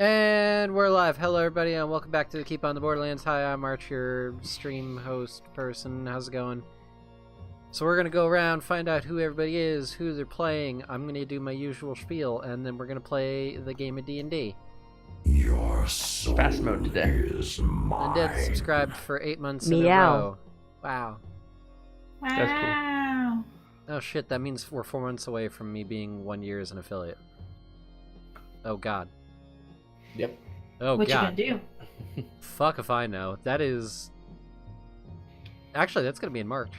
And we're live. Hello, everybody, and welcome back to Keep on the Borderlands. Hi, I'm Arch, your stream host person. How's it going? So we're gonna go around, find out who everybody is, who they're playing. I'm gonna do my usual spiel, and then we're gonna play the game of D&D. Your soul Fast mode today. is mine. Undead subscribed for 8 months in a Meow. row. Wow. That's cool. Wow. Oh shit, that means we're 4 months away from me being 1 year as an affiliate. Oh god. Yep. Oh What god. you gonna do? Fuck if I know. That is... Actually, that's gonna be in March.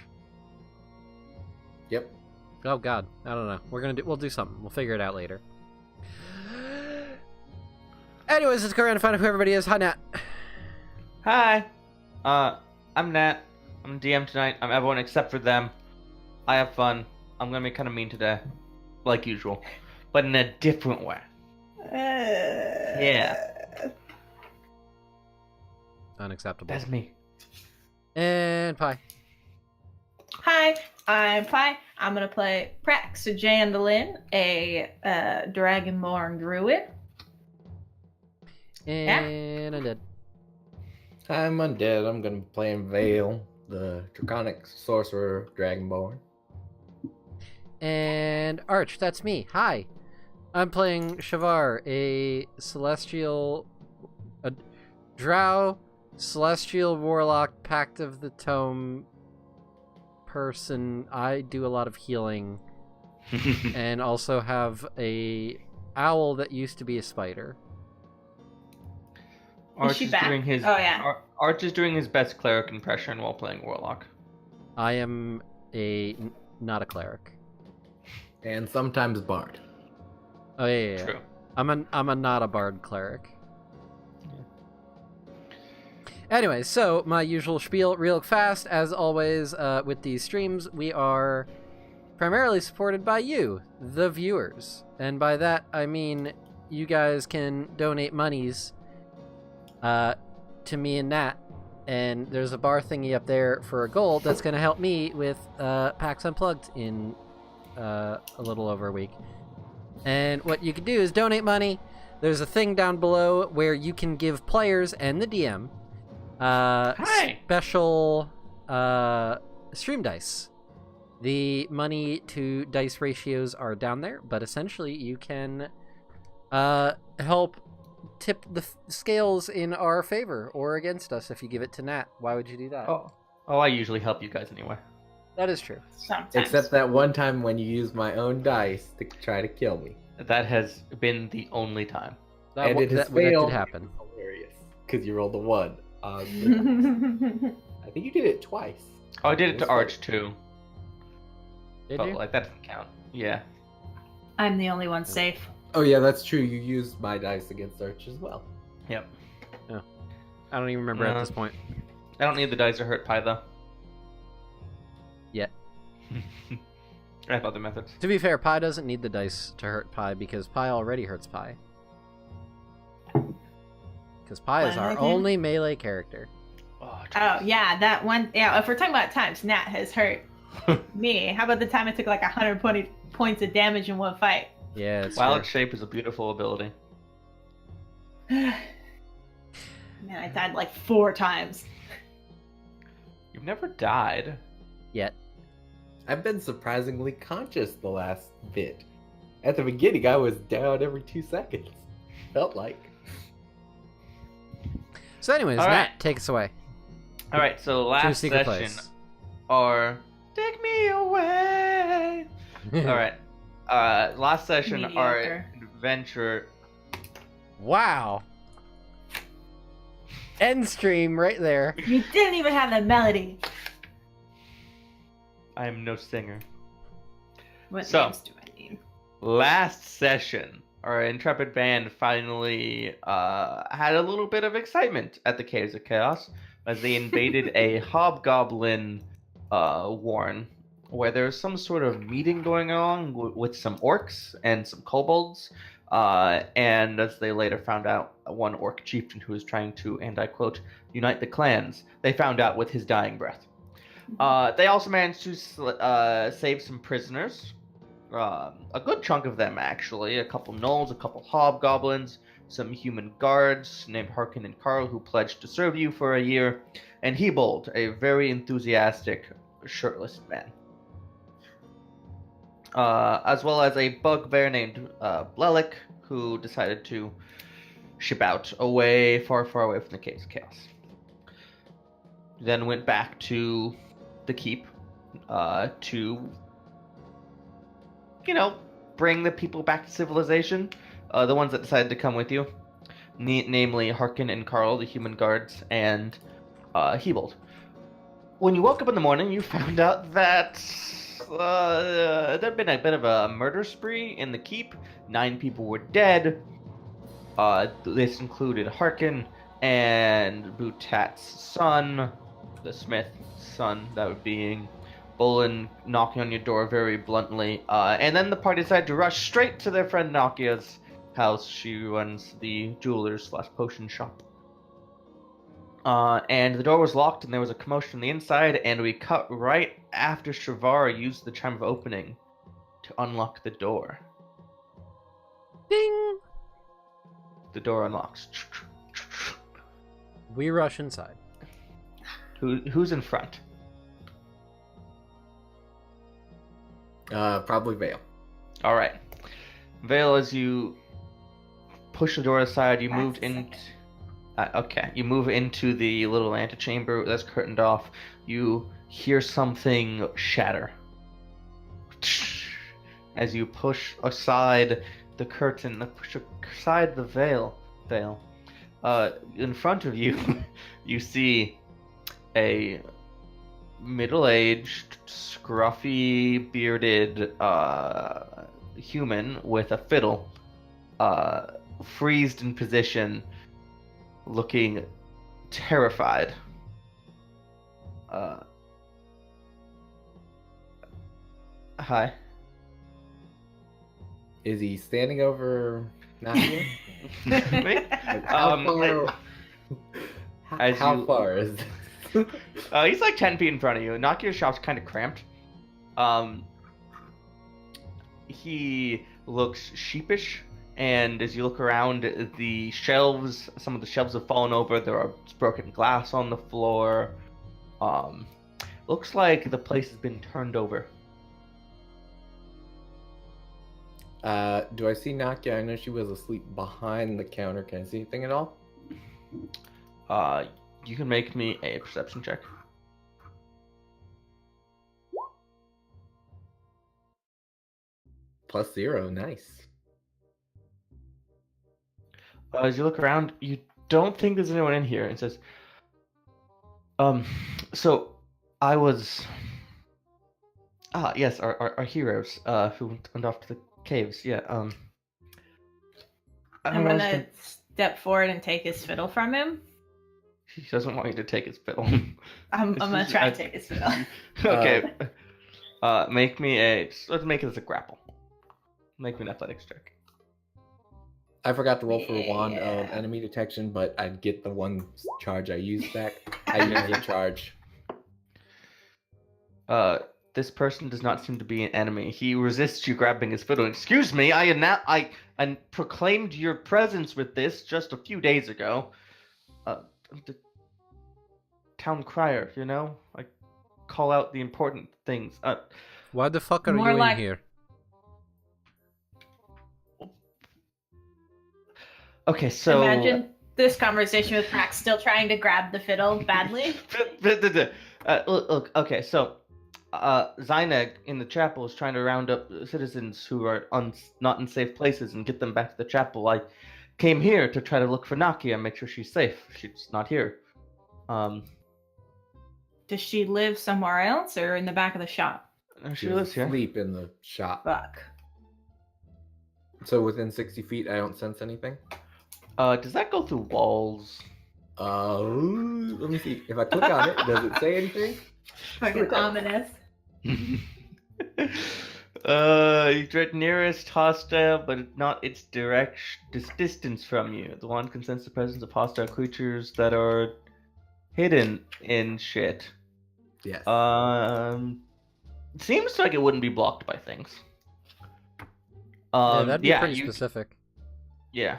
Yep. Oh god. I don't know. We'll do something. We'll figure it out later. Anyways, let's go around and find out who everybody is. Hi, Nat. Hi. I'm Nat. I'm DM tonight. I'm everyone except for them. I have fun. I'm gonna be kind of mean today, like usual, but in a different way. Yeah. Unacceptable. That's me. And Pi. Hi, I'm Pi. I'm gonna play Prax Jandalin, a Dragonborn druid. And Undead. I'm undead. I'm gonna be playing Vale, the draconic sorcerer dragonborn. And Arch, that's me. Hi. I'm playing Shavar, a celestial... a drow, celestial warlock, Pact of the Tome person. I do a lot of healing. And also have a owl that used to be a spider. Arch she is back? doing his. Oh, yeah. Arch is doing his best cleric impression while playing warlock. I am not a cleric. And sometimes bard. Oh yeah. True. I'm a not a bard cleric. Anyway, so my usual spiel, real fast, as always, with these streams, we are primarily supported by you, the viewers, and by that I mean you guys can donate monies to me and Nat, and there's a bar thingy up there for a gold that's going to help me with PAX Unplugged in a little over a week. And what you can do is donate money. There's a thing down below where you can give players and the DM special stream dice. The money to dice ratios are down there, but essentially you can help tip the scales in our favor or against us if you give it to Nat. Why would you do that? Oh, I usually help you guys anyway. That is true. Sometimes. Except that one time when you used my own dice to try to kill me. That has been the only time. And it has that failed. did happen. Hilarious. Because you rolled a 1. I think you did it twice. Oh, I did it to Arch too. Did But you? like that doesn't count. Yeah. I'm the only one safe. Oh yeah, that's true. You used my dice against Arch as well. Yep. I don't even remember at this point. I don't need the dice to hurt Pi though. Yet. I have other methods. To be fair, Pi doesn't need the dice to hurt Pi because Pi already hurts Pi. Because Pi is What our again? only melee character. Oh, Oh yeah, that one. Yeah, if we're talking about times, Nat has hurt me. How about the time I took like 120 points of damage in one fight? Yeah, it's Wild fair. Shape is a beautiful ability. Man, I died like 4 times. You've never died. Yet. I've been surprisingly conscious the last bit. At the beginning, I was down every 2 seconds. Felt like. So anyways, All Nat, right. take us away. All right, so To last secret session, place. or take me away. All right, last session, Mediocre. our adventure. Wow. End stream right there. You didn't even have the melody. I am no singer. What So- names do I need? Last session, our intrepid band finally had a little bit of excitement at the Caves of Chaos as they invaded a hobgoblin warren, where there's some sort of meeting going on with some orcs and some kobolds. And as they later found out, one orc chieftain who was trying to, and I quote, unite the clans, they found out with his dying breath. They also managed to save some prisoners. A good chunk of them, actually. A couple gnolls, a couple hobgoblins, some human guards named Harkin and Carl who pledged to serve you for a year, and Hebold, a very enthusiastic, shirtless man. as well as a bugbear named Blelik, who decided to ship out away, far, far away from the Caves of Chaos. Then went back to the keep to, bring the people back to civilization. The ones that decided to come with you, namely Harkin and Carl, the human guards, and Hebold. When you woke up in the morning, you found out that there'd been a bit of a murder spree in the keep. 9 people were dead. This included Harkin and Butat's son, the Smith's son, that would being Bolin, knocking on your door very bluntly. And then the party decided to rush straight to their friend Nakia's house. She runs the jeweler's/potion shop. And the door was locked, and there was a commotion on the inside, and we cut right after Shavar used the charm of opening to unlock the door. Ding! The door unlocks. We rush inside. Who's in front? Probably Vale. All right, Vale. As you push the door aside, you That's moved a in. second. Okay, you move into the little antechamber that's curtained off. You hear something shatter as you push aside the curtain, push aside the veil. In front of you, you see a middle-aged, scruffy, bearded human with a fiddle, freezed in position, looking terrified. Hi. Is he standing over Nakia? Me? How far? as How you- far is? He's like 10 feet in front of you. Nakia's shop's kind of cramped. He looks sheepish, and as you look around, the shelves, some of the shelves have fallen over. There are broken glass on the floor. Looks like the place has been turned over. Do I see Nakia? I know she was asleep behind the counter. Can I see anything at all? You can make me a perception check. +0, nice. As you look around, you don't think there's anyone in here. It says, so I was, yes, our heroes, who went off to the caves. Yeah. I'm gonna step forward and take his fiddle from him. He doesn't want you to take his fiddle. I'm gonna try to take his fiddle. Okay. Make me let's make it as a grapple. Make me an athletics check. I forgot to roll for a wand of Yeah. enemy detection, but I'd get the one charge I used back. I used the charge. This person does not seem to be an enemy. He resists you grabbing his fiddle. Excuse me, I proclaimed your presence with this just a few days ago. The town crier, I call out the important things. Why the fuck are More you like- in here? Okay, so Imagine this conversation with Max still trying to grab the fiddle badly. look, okay, so Zyneg in the chapel is trying to round up citizens who are not in safe places and get them back to the chapel. I came here to try to look for Nakia and make sure she's safe. She's not here. Does she live somewhere else or in the back of the shop? She lives here. Asleep in the shop. Fuck. So within 60 feet, I don't sense anything? Does that go through walls? Let me see. If I click on it, does it say anything? Fucking ominous. You dread nearest hostile, but not its distance from you. The one can sense the presence of hostile creatures that are hidden in shit. Yes. Seems like it wouldn't be blocked by things. Yeah, that'd be pretty specific. Yeah.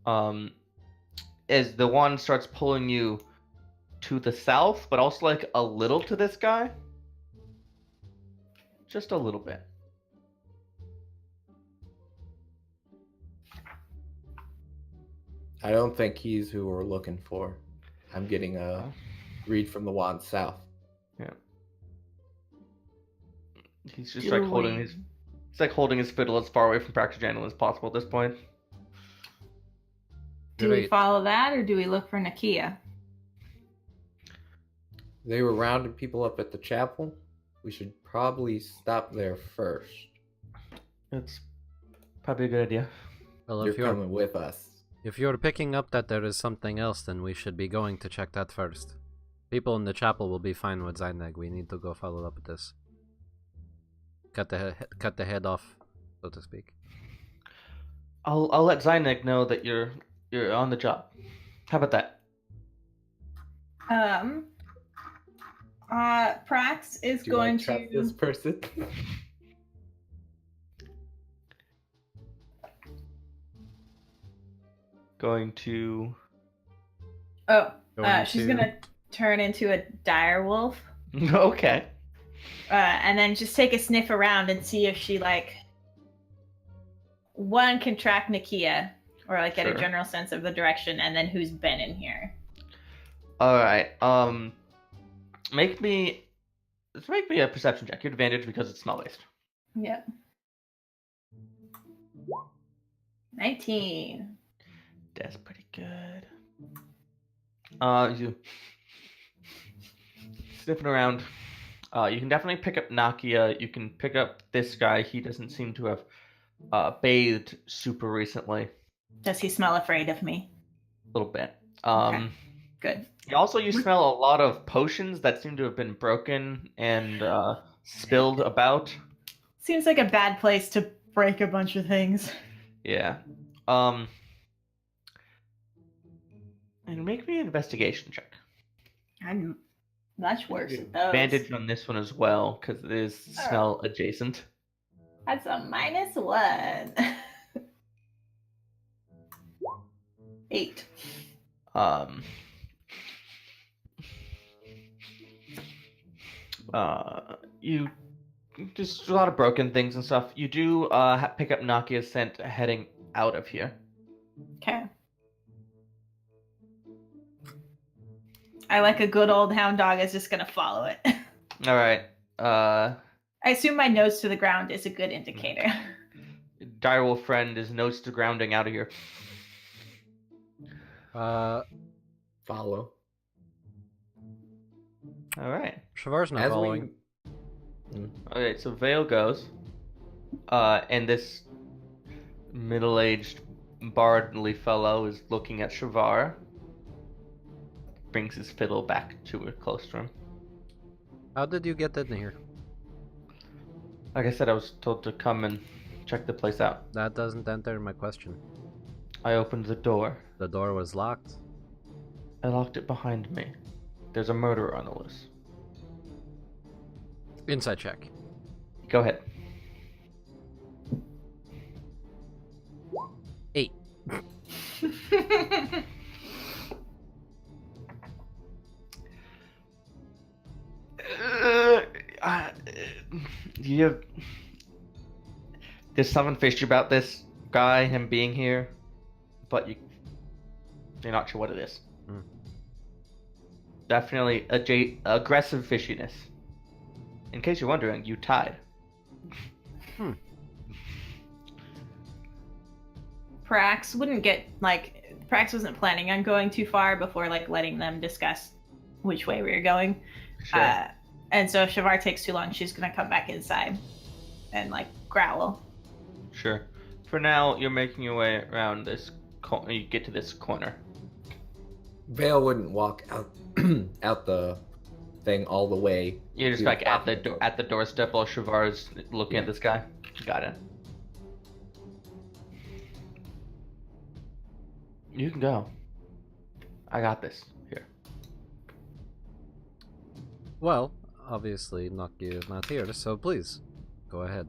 As the one starts pulling you to the south, but also like a little to this guy. just a little bit. I don't think he's who we're looking for. I'm getting a read from the wand south. Yeah. He's just Do like holding we- his. He's like holding his fiddle as far away from Practical as possible at this point. Do we Wait. follow that, or do we look for Nakia? They were rounding people up at the chapel. We should probably stop there first. It's probably a good idea. Well, You're coming with us. if you're picking up that there is something else, then we should be going to check that first. People in the chapel will be fine with Zyneg. We need to go follow up with this. Cut the head off, so to speak. I'll let Zyneg know that you're on the job. How about that? Prax is Do going I trust to. this person? Going to. Oh, Going she's to- gonna turn into a dire wolf, Okay. and then just take a sniff around and see if she one can track Nakia, or like get a Sure. general sense of the direction, and then who's been in here. All right. Make me a perception check. Your advantage because it's smell based. Yep. 19. That's pretty good. You sniffing around. You can definitely pick up Nakia. You can pick up this guy. He doesn't seem to have bathed super recently. Does he smell afraid of me? A little bit. Okay. Good. Also, you smell a lot of potions that seem to have been broken and spilled about. Seems like a bad place to break a bunch of things. Yeah. And make me an investigation check. I'm much worse at those. Advantage on this one as well, because it is smell adjacent. That's a -1. 8. You just a lot of broken things and stuff. You do pick up Nakia's scent heading out of here. Okay. I like a good old hound dog is just gonna follow it. All right. I assume my nose to the ground is a good indicator. Direwolf friend is nose to grounding out of here. Follow. All right. Shavar's not As following. Okay, so Vale goes, and this middle-aged, bardly fellow is looking at Shavar. Brings his fiddle back to her, close to him. How did you get in here? Like I said, I was told to come and check the place out. That doesn't answer my question. I opened the door. The door was locked. I locked it behind me. There's a murderer on the loose. Inside check. Go ahead. 8. You have... There's something fishy about this guy, him being here, but you're not sure what it is. Hmm. Definitely aggressive fishiness. In case you're wondering, you tied. Prax wouldn't get Prax wasn't planning on going too far before letting them discuss which way we were going. Sure. And so if Shavar takes too long, she's gonna come back inside and growl. Sure. For now, you're making your way around this. You get to this corner. Vale wouldn't walk out out the thing all the way. You're just to at the doorstep while Shavar's looking at this guy. Got it. You can go. I got this. Here. Well, obviously Naki is not here, so please, go ahead.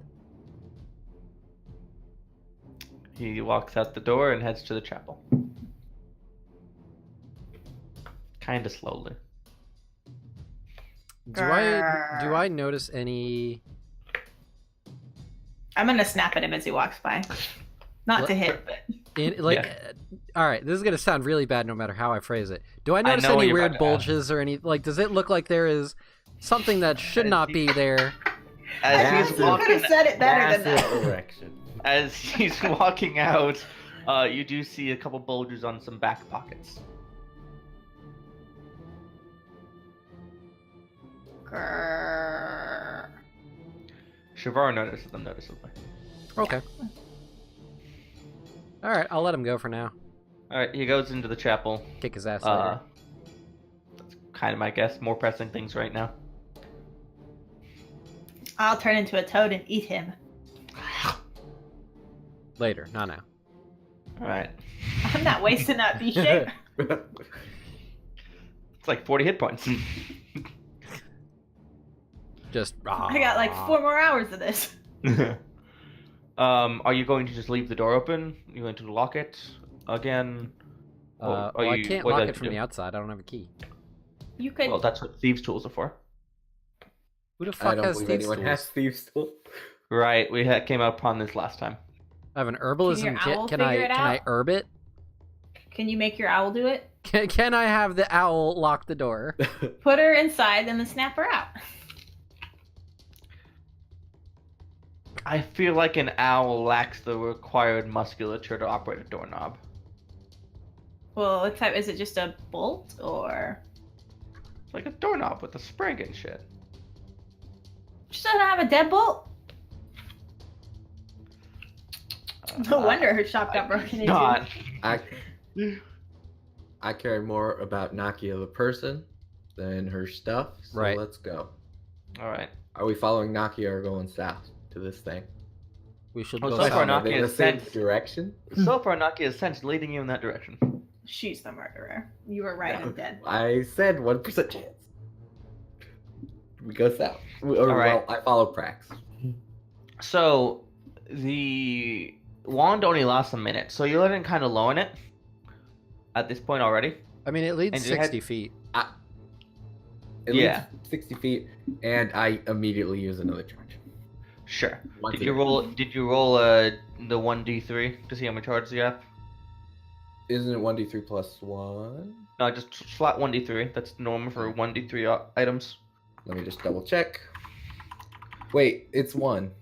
He walks out the door and heads to the chapel. Kinda slowly. Do I notice any I'm gonna snap at him as he walks by. Not to hit, but All right, this is gonna sound really bad no matter how I phrase it. Do I notice know what any you're weird about to ask. bulges or any like? Does it look like there is something that should not be there? As you he's could walking, have said it better than Massive that. erection. as he's walking out, you do see a couple bulges on some back pockets. Grrr. Shavar notices them noticeably. Okay. All right, I'll let him go for now. All right, he goes into the chapel. Kick his ass later. That's kind of my guess. More pressing things right now. I'll turn into a toad and eat him. Later, not now. All right, I'm not wasting that B shape. it's like 40 hit points. Just. I got like 4 more hours of this. Are you going to just leave the door open? Are you going to lock it again? Well, I can't what lock would it from you the do? outside. I don't have a key. You could. Well, that's what thieves' tools are for. Who the I fuck don't has believe thieves' anyone tools? has thieves' tools. Right, we came upon this last time. I have an herbalism your kit. owl Can I figure it can I out? herb it? Can you make your owl do it? Can I have the owl lock the door? Put her inside and then snap her out. I feel like an owl lacks the required musculature to operate a doorknob. Well, what type? Is it just a bolt or? It's like a doorknob with a spring and shit. She doesn't have a deadbolt. No wonder her shop got broken into. Not. I care more about Nakia the person than her stuff. So Right. let's go. All right. Are we following Nakia or going south to this thing? We should Oh, go so south. far Are they in the Nakia's same sense. direction? So far, Nakia's sense leading you in that direction. She's the murderer. You were right. I'm dead. I said 1% chance. We go south. Or, All right. Well, I follow Prax. So, the wand only lasts a minute, so you're letting kind of low in it at this point already. I mean, it leads And you had- 60 feet. It Yeah. leads 60 feet, and I immediately use another charge. Sure. Once Did it- you roll? Did you roll the 1d3 to see how many charges you have? Isn't it 1d3 plus 1? No, just flat 1d3. That's normal for 1d3 items. Let me just double check. Wait, it's 1.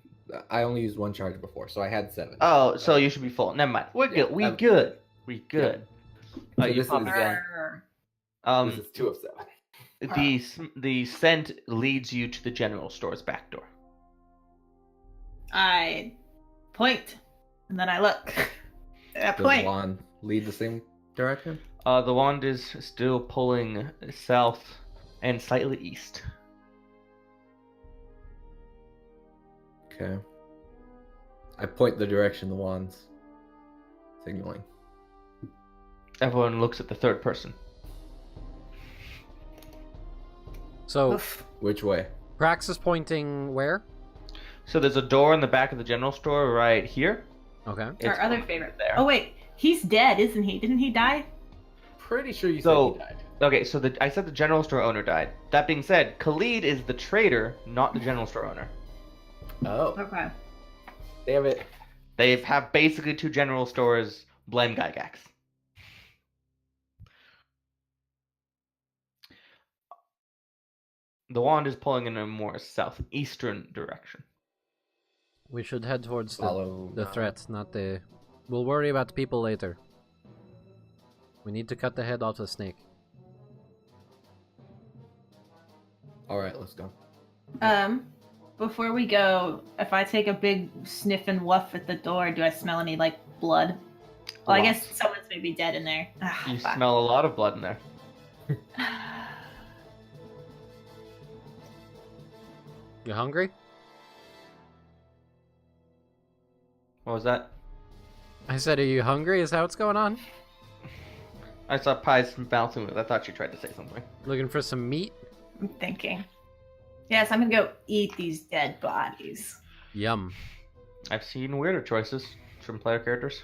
I only used 1 charge before, so I had 7. Oh, so you should be full. Never mind. We're good. We I'm- good. We good. So You this pop is- again. Grrr. This is 2 of 7. The scent leads you to the general store's back door. I point, and then I look. At Does point. Juan lead the same direction? The wand is still pulling south and slightly east. Okay. I point the direction the wand's signaling. Everyone looks at the third person. So, Oof. Which way? Prax is pointing where? So there's a door in the back of the general store right here. Okay. It's Our other pointing favorite. there. Oh wait, he's dead, isn't he? Didn't he die? Pretty sure you So- said he died. Okay, so I said the general store owner died. That being said, Khalid is the trader, not the general store owner. Oh, Okay. damn it. They have basically two general stores. Blame Gygax. The wand is pulling in a more southeastern direction. We should head towards Follow the threat, not the... We'll worry about the people later. We need to cut the head off the snake. Alright, let's go. Before we go, if I take a big sniff and woof at the door, do I smell any like blood? Well, I Lots. guess someone's maybe dead in there. Ah, You fuck. smell a lot of blood in there. You hungry? What was that? I said, are you hungry? Is that what's going on? I saw Pies bouncing with. I thought you tried to say something. Looking for some meat? I'm thinking. Yes, I'm gonna go eat these dead bodies. Yum. I've seen weirder choices from player characters.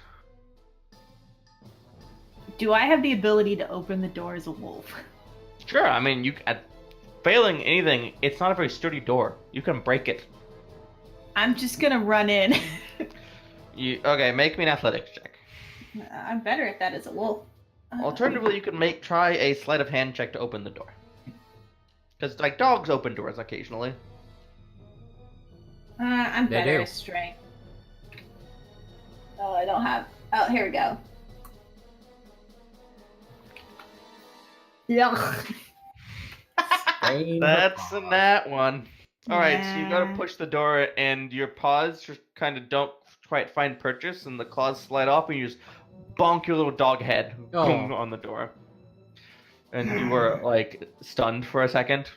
Do I have the ability to open the door as a wolf? Sure, I mean, failing anything, it's not a very sturdy door. You can break it. I'm just gonna run in. Okay? Make me an athletics check. I'm better at that as a wolf. Alternatively, you could try a sleight of hand check to open the door. Because like dogs open doors occasionally. I'm They better do. at strength. Oh, I don't have. Oh, here we go. Yeah. That's a nat one. All right, so you gotta Yeah. push the door, and your paws just kind of don't quite find purchase, and the claws slide off, and you just bonk your little dog head Oh. on the door. And you were like stunned for a second.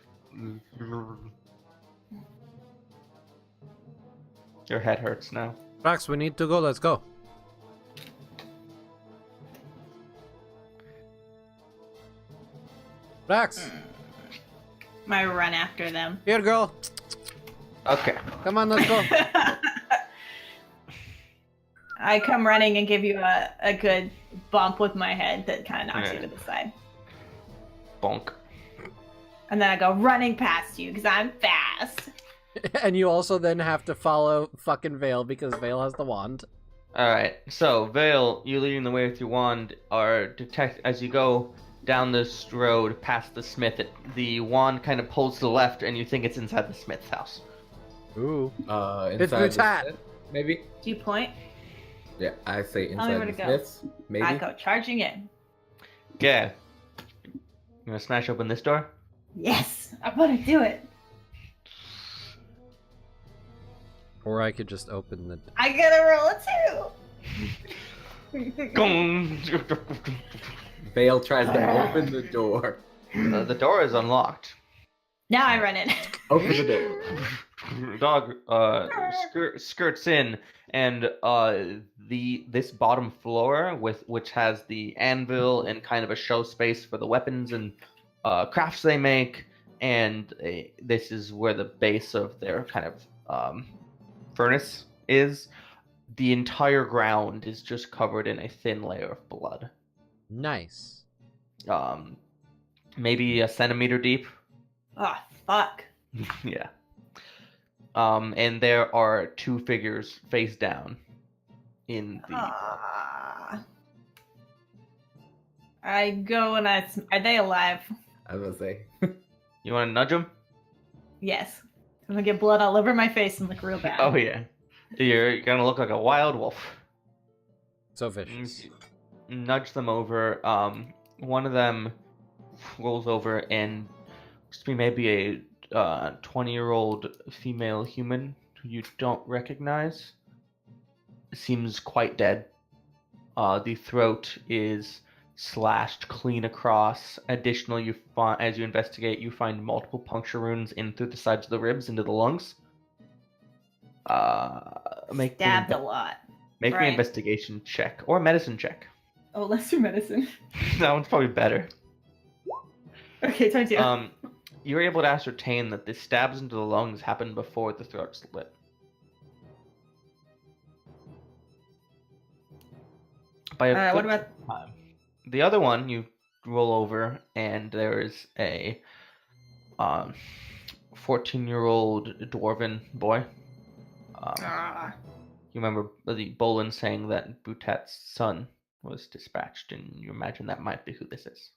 Your head hurts now. Drax, we need to go. Let's go. Drax, My run after them. here, girl. Okay. Come on, let's go. I come running and give you a good bump with my head that kind of knocks you to the side. Bonk. And then I go running past you because I'm fast. And you also then have to follow fucking Vale because Vale has the wand. Alright, so Vale, you leading the way with your wand are detect as you go down this road past the smith. The wand kind of pulls to the left, and you think it's inside the smith's house. Ooh. Inside It's the Bhutan. Smith, maybe? Do you point? Yeah, I say Tell me inside where the to go. Smiths, maybe? I go charging in. Yeah. You gonna smash open this door? Yes, I'm gonna do it. Or I could just open the... I gotta roll a 2. Gong! Vale tries to open the door. The door is unlocked. Now I run in. Open the door. Dog skirts in, and this bottom floor which has the anvil and kind of a show space for the weapons and crafts they make, and this is where the base of their kind of furnace is. The entire ground is just covered in a thin layer of blood. Nice. Maybe a centimeter deep. Oh, fuck. Yeah. And there are two figures face down in the. I go and are they alive? I was gonna say. You want to nudge them? Yes. I'm gonna get blood all over my face and look real bad. Oh yeah. You're gonna look like a wild wolf. So vicious. Nudge them over. One of them rolls over and looks to be maybe a 20-year-old female human who you don't recognize. Seems quite dead. The throat is slashed clean across. Additionally, as you investigate, you find multiple puncture wounds in through the sides of the ribs into the lungs. Stabbed a lot. Make me an Right. investigation check or medicine check. Oh, let's do medicine. That one's probably better. Okay, time to. You're able to ascertain that the stabs into the lungs happened before the throat slit. By a What good about? time. The other one, you roll over, and there is a 14-year-old dwarven boy. You remember the Bolin saying that Butat's son was dispatched, and you imagine that might be who this is.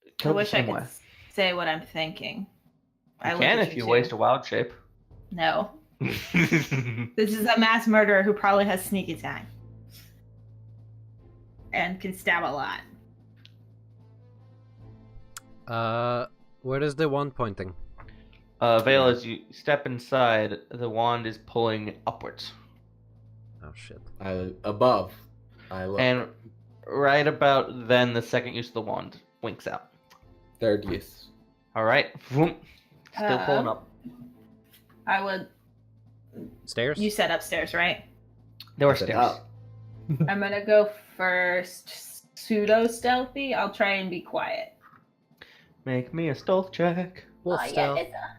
I Killed the wish I same could way. say what I'm thinking. You look can at if you too. waste a wild shape. No. This is a mass murderer who probably has sneaky time. And can stab a lot. Where is the wand pointing? Vale, as you step inside, the wand is pulling upwards. Oh shit. Above. I look. And right about then, the second use of the wand winks out. Third use. Alright. Vroom. Still pulling up. I would. Stairs? You said upstairs, right? There were I said stairs. up. I'm gonna go first. Pseudo stealthy. I'll try and be quiet. Make me a stealth check. Wolf stealth. it's a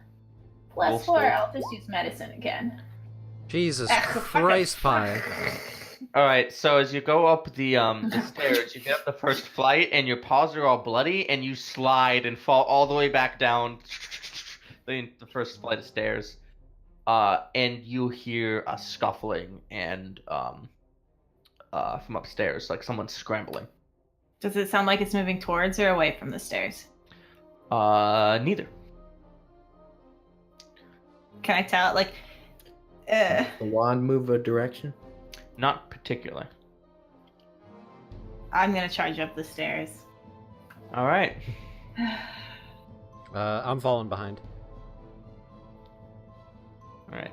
+4. Wolf stealth. I'll just use medicine again. Jesus Fuck. Christ pie. Alright, so as you go up the stairs, you get up the first flight, and your paws are all bloody, and you slide and fall all the way back down the first flight of stairs. and you hear a scuffling and from upstairs, like someone scrambling. Does it sound like it's moving towards or away from the stairs? Neither. Can I tell? Like, The wand move a direction? Not particularly. I'm gonna charge up the stairs. All right. I'm falling behind. All right.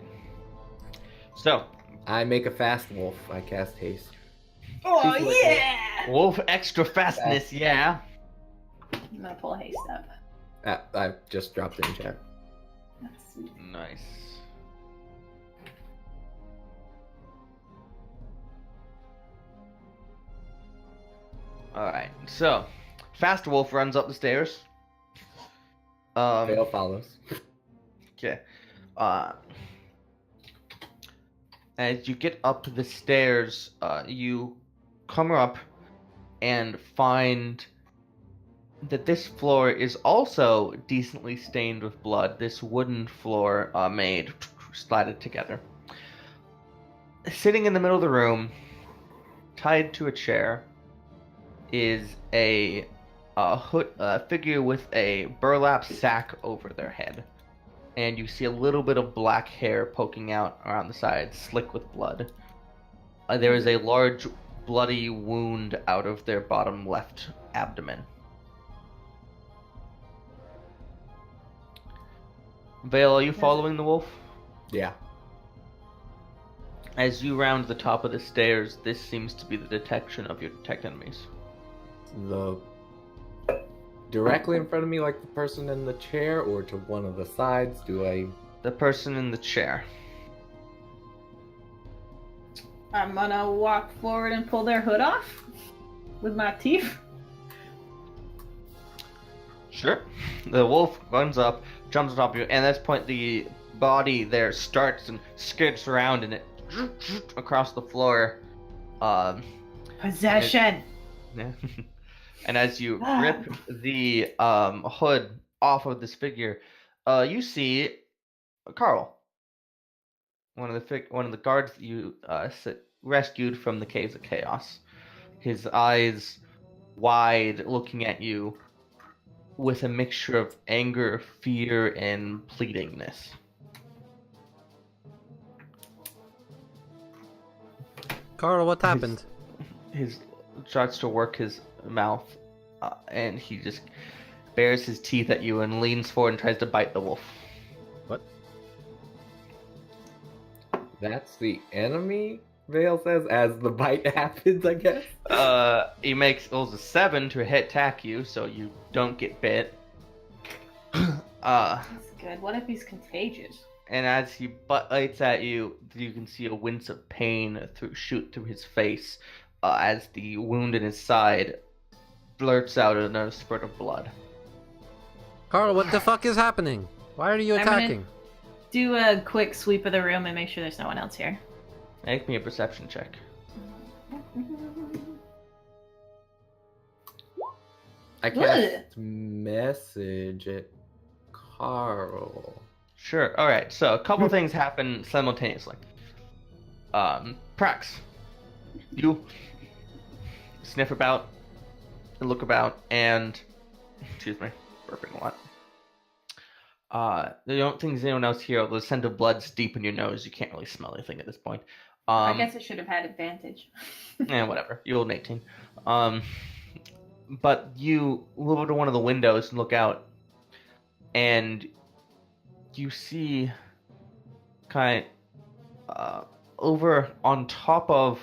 So, I make a fast wolf. I cast haste. Oh She's like yeah! wolf extra fastness, yeah. I'm gonna pull haste up. I just dropped it in chat. That's- Nice. Alright, so Fast Wolf runs up the stairs. Vale follows. Okay. As you get up the stairs, you come up and find that this floor is also decently stained with blood. This wooden floor made, slided together. Sitting in the middle of the room, tied to a chair, is a figure with a burlap sack over their head. And you see a little bit of black hair poking out around the sides, slick with blood. There is a large bloody wound out of their bottom left abdomen. Vale, are you following the wolf? Yeah. As you round the top of the stairs, this seems to be the detection of your detect enemies. The directly in front of me, like the person in the chair, or to one of the sides? Do I? The person in the chair. I'm gonna walk forward and pull their hood off with my teeth. Sure. The wolf runs up, jumps on top of you, and at this point the body there starts and skids around and it across the floor. Possession. Yeah. And as you rip the hood off of this figure, you see Carl, one of the guards that you rescued from the Caves of Chaos. His eyes wide, looking at you with a mixture of anger, fear, and pleadingness. Carl, what happened? His starts to work his mouth, and he just bares his teeth at you and leans forward and tries to bite the wolf. What? That's the enemy. Vale says as the bite happens, I guess. He rolls a 7 to hit attack you, so you don't get bit. That's good. What if he's contagious? And as he bites at you, you can see a wince of pain shoot through his face, as the wound in his side blurts out another spurt of blood. Carl, what the fuck is happening? Why are you I'm gonna- attacking? Do a quick sweep of the room and make sure there's no one else here. Make me a perception check. I cast message at Carl. Sure. All right. So a couple things happen simultaneously. Prax, you sniff about, look about, and excuse me, burping a lot. The only things anyone else here, the scent of blood's deep in your nose. You can't really smell anything at this point. I guess I should have had advantage. Whatever. You rolled an 18. But you move over to one of the windows and look out, and you see over on top of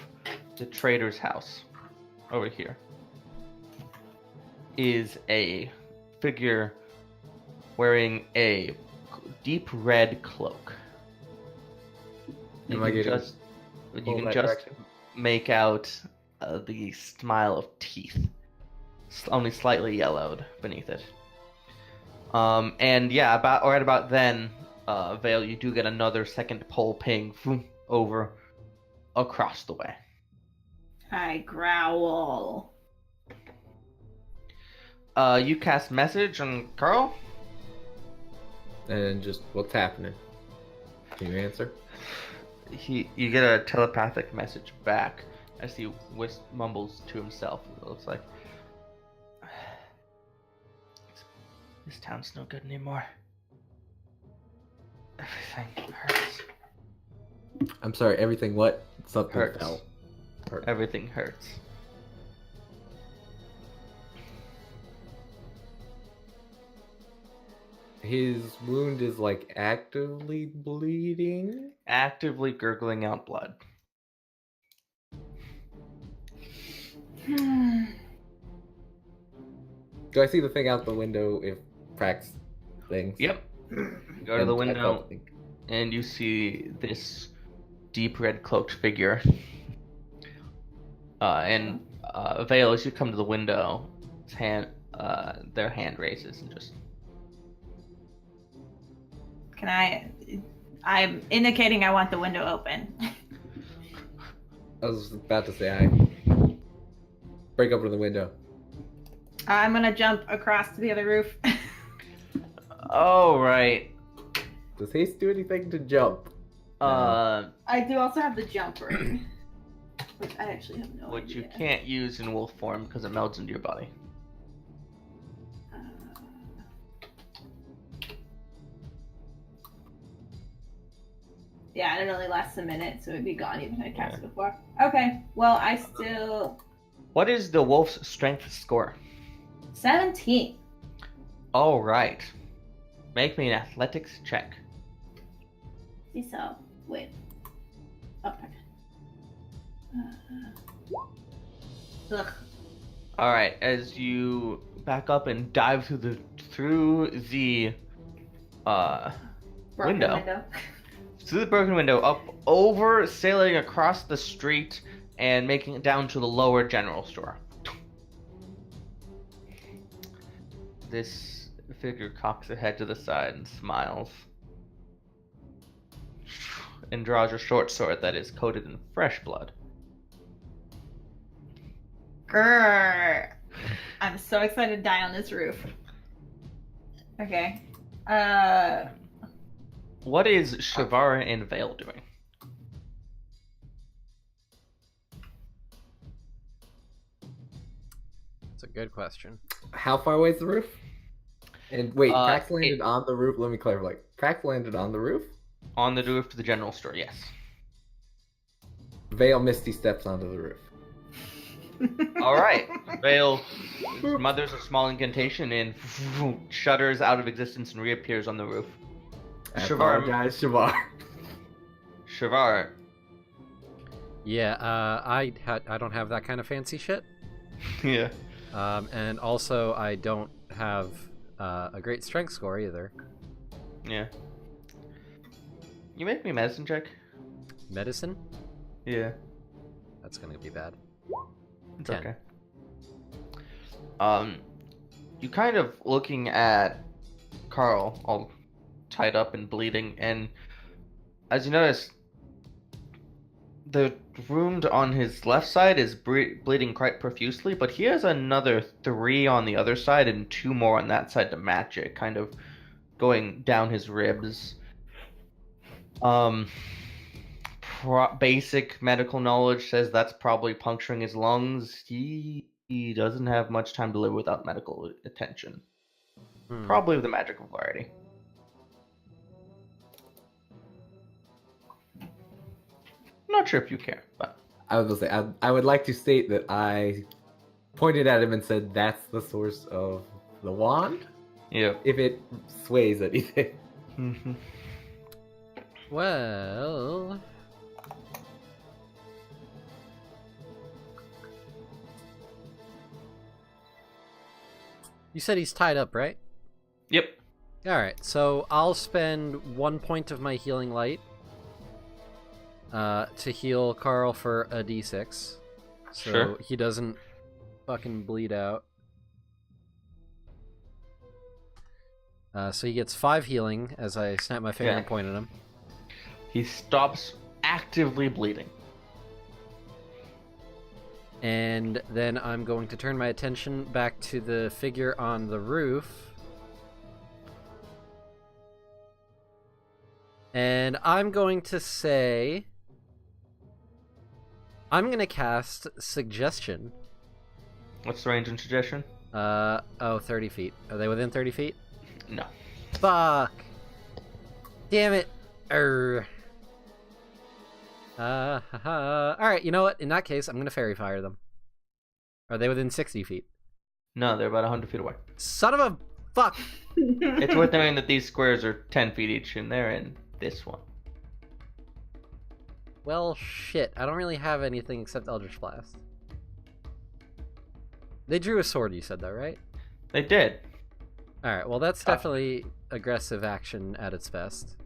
the trader's house, over here, is a figure wearing a deep red cloak. You Am I can getting just pulled that direction? make out the smile of teeth, only slightly yellowed beneath it. And yeah, right about then, Vale, you do get another second pole ping over across the way. I growl. You cast message on Carl. And just what's happening? Can you answer? You get a telepathic message back as he mumbles to himself. It looks like this town's no good anymore. Everything hurts. I'm sorry, everything what? Something Hurts. fell. Hurt. Everything hurts. His wound is like actively bleeding. Actively gurgling out blood. Do I see the thing out the window if cracks things? Yep. Go to the window, and you see this deep red cloaked figure. And Vale, as you come to the window, their hand raises and just. Can I'm indicating I want the window open. I was about to say I break open the window. I'm gonna jump across to the other roof. Oh right. Does haste do anything to jump? I do also have the jumper, which I actually have no Which idea. you can't use in wolf form because it melds into your body. Yeah, and it only lasts a minute, so it'd be gone even if I cast it before. Okay, well, I still... What is the wolf's strength score? 17. All right. Make me an athletics check. So, wait. Up. Ugh. All right. As you back up and dive through the Broken window. Through the broken window, up over, sailing across the street, and making it down to the lower general store. This figure cocks her head to the side and smiles. And draws a short sword that is coated in fresh blood. Grrr. I'm so excited to die on this roof. Okay. What is Shavara and Vale doing? That's a good question. How far away is the roof? And wait, Pax landed it- on the roof. Let me clarify. Pax landed on the roof? On the roof to the general store, yes. Vale Misty steps onto the roof. Alright. Vale mothers a small incantation and shudders out of existence and reappears on the roof. I Shavar. apologize, Shavar. Shavar. Yeah, I don't have that kind of fancy shit. Yeah. And also I don't have a great strength score either. Yeah. You make me a medicine check? Medicine? Yeah. That's gonna be bad. It's 10. okay. You kind of looking at Carl all tied up and bleeding, and as you notice, the wound on his left side is bleeding quite profusely, but he has another 3 on the other side and 2 more on that side to match it, kind of going down his ribs. Basic medical knowledge says that's probably puncturing his lungs. He doesn't have much time to live without medical attention. Probably of the magical variety. Not sure if you care, but I was gonna say, I would like to state that I pointed at him and said, "That's the source of the wand." yeah. If it sways anything. Well, you said he's tied up, right? Yep. Alright, so I'll spend 1 point of my healing light to heal Carl for a d6. So Sure. he doesn't fucking bleed out. So he gets 5 healing as I snap my finger Yeah. and point at him. He stops actively bleeding. And then I'm going to turn my attention back to the figure on the roof. And I'm going to say... I'm going to cast Suggestion. What's the range and suggestion? 30 feet. Are they within 30 feet? No. Fuck! Damn it! Alright, you know what? In that case, I'm gonna Fairy Fire them. Are they within 60 feet? No, they're about 100 feet away. Son of a... Fuck! It's worth noting that these squares are 10 feet each, and they're in this one. Well, shit. I don't really have anything except Eldritch Blast. They drew a sword, you said, though, right? They did. Alright, well, that's definitely aggressive action at its best.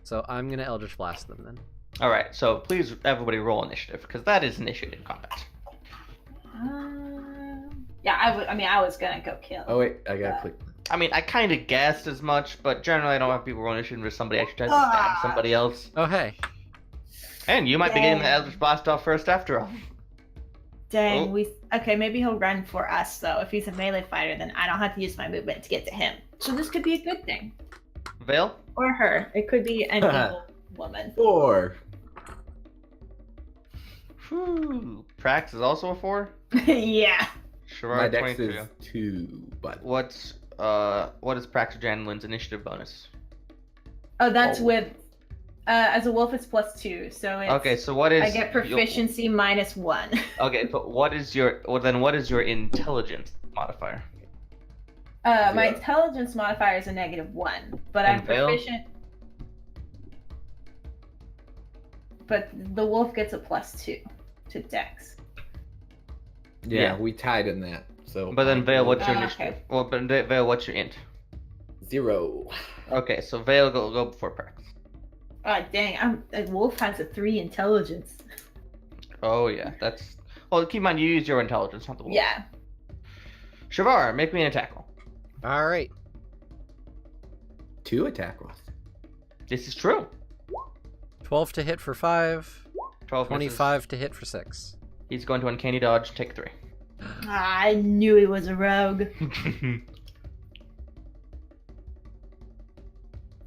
So I'm gonna Eldritch Blast them, then. Alright, so please, everybody roll initiative, because that is initiative combat. Yeah, I was gonna go kill. Oh wait, I gotta click. I mean, I kind of guessed as much, but generally I don't have people roll initiative if somebody actually tries to stab somebody else. Oh, hey. And you might be getting the Eldritch Blast off first after all. Dang, Oh. okay, maybe he'll run for us, though. If he's a melee fighter, then I don't have to use my movement to get to him. So this could be a good thing. Vale? Or her. It could be an evil woman. 4. Whew. Prax is also a 4? Yeah. Sure, My dex 22. is 2, but What is Prax Janlin's initiative bonus? Oh, that's Oh. with... as a wolf, it's +2, so it's... Okay, so what is I get proficiency -1. Okay, but what is your intelligence modifier? My 0. intelligence modifier is a -1, but And I'm Vale? proficient. But the wolf gets a +2 to Dex. yeah, Yeah. we tied in that. So. But then Vale, what's your Okay. initiative? Well, but Vale, what's your int? 0. Okay, so Vale go before Prax. Oh dang! A wolf has a 3 intelligence. Oh yeah, that's. Well, keep in mind you use your intelligence, not the wolf. Yeah. Shavar, make me an attack roll. Alright. 2 attack rolls. This is true. 12 to hit for 5. 12 25 to hit for 6. misses. He's going to uncanny dodge. Take 3. I knew he was a rogue.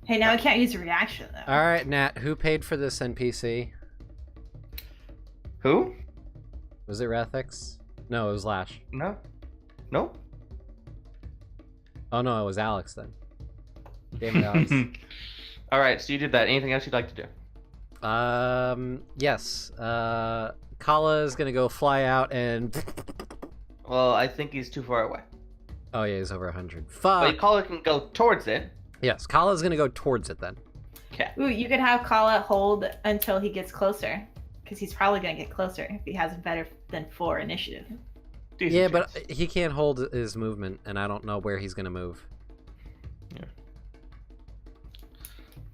Hey, now I can't use a reaction though. Alright, Nat, who paid for this NPC? Who? Was it Rathix? No, it was Lash. No. No. Oh no, it was Alex then. Damn it, Alex. All right, so you did that. Anything else you'd like to do? Yes. Kala is gonna go fly out and... Well, I think he's too far away. Oh yeah, he's over 100. But Fuck! Caller can go towards it. Yes, Kala's gonna go towards it then. Okay. Ooh, you could have Kala hold until he gets closer, because he's probably gonna get closer if he has a better than 4 initiative. Decent Yeah, but chance. he can't hold his movement, and I don't know where he's gonna move.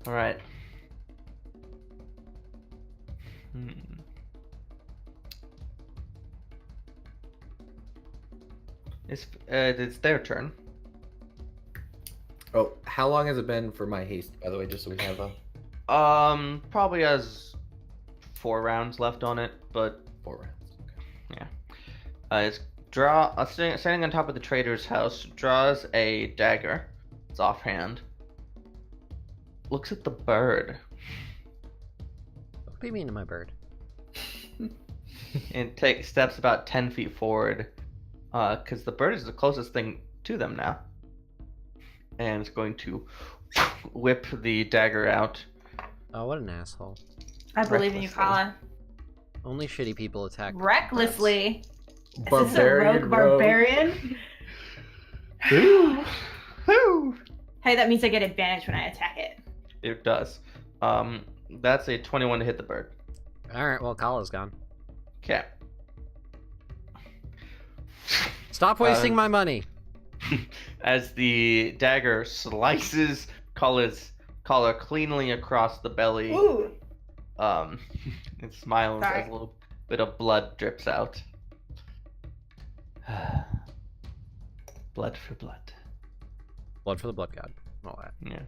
All right. It's their turn. Oh, how long has it been for my haste, by the way, just so we have a Probably has 4 rounds left on it, but 4 rounds. Okay. it's standing on top of the trader's house, draws a dagger. It's offhand. Looks at the bird What do you mean to my bird? and takes steps about 10 feet forward, because the bird is the closest thing to them now, and it's going to whip the dagger out. Oh, what an asshole. I believe in you, Kala. Only shitty people attack. Recklessly. Is this a Barbarian rogue barbarian? Woo! Woo! Hey, that means I get advantage when I attack it. It does. That's a 21 to hit the bird. Alright, well, Kala's gone. Okay. Stop wasting my money! As the dagger slices collar cleanly across the belly, Ooh. it smiles Sorry. as a little bit of blood drips out. Blood for blood. Blood for the blood god. All that, Yeah.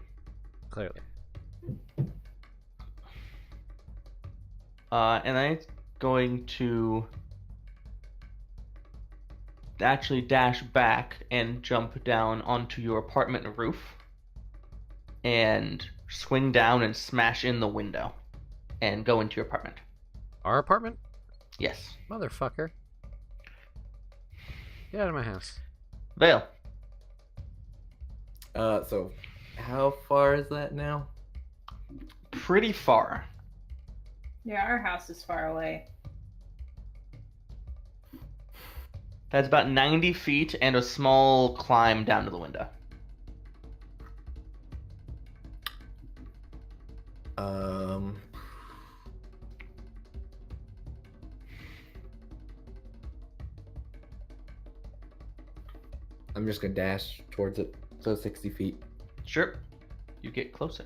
clearly. And I'm going to actually dash back and jump down onto your apartment roof and swing down and smash in the window and go into your apartment. Our apartment? Yes. Motherfucker. Get out of my house. Vale. So how far is that now? Pretty far. Yeah, our house is far away. That's about 90 feet and a small climb down to the window. I'm just gonna dash towards it. So 60 feet. Sure. You get closer.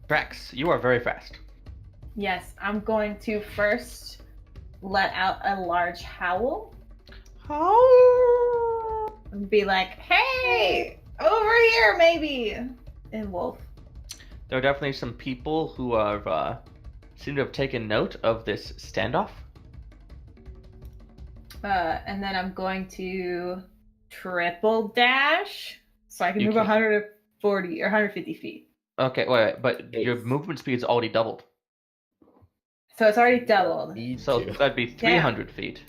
Drax, you are very fast. Yes, I'm going to first let out a large howl Oh. and be like, "Hey, over here, maybe." And wolf. There are definitely some people who have seem to have taken note of this standoff. And then I'm going to triple dash so I can You move can't- 140 or 150 feet. Okay, wait, but your movement speed's already doubled. So it's already doubled. Need So to. that'd be 300 feet.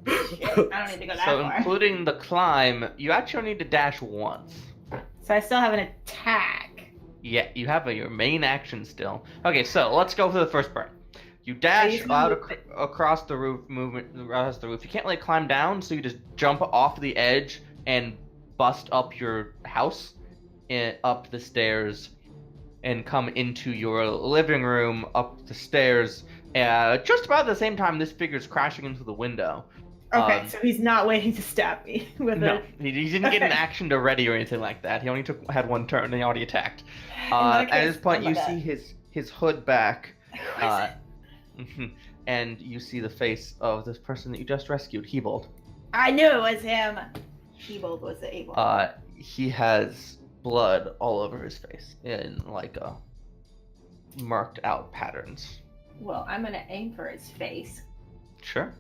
Shit, I don't need to go that So far. including the climb, you actually need to dash once. So I still have an attack. Yeah, you have your main action still. Okay, so let's go for the first part. You Are dash you gonna out move across the roof, movement across the roof. You can't really climb down, so you just jump off the edge and bust up your house, up the stairs, and come into your living room, up the stairs. Just about the same time, this figure's crashing into the window. Okay, so he's not waiting to stab me with No, it. he didn't get an Okay. action to ready or anything like that. He only had one turn, and he already attacked. In that At case, this point, oh my you God. see his hood back. Who is it? And you see the face of this person that you just rescued, Hebold. I knew it was him. Hebold was the able. He has blood all over his face in like marked out patterns. Well, I'm gonna aim for his face. Sure.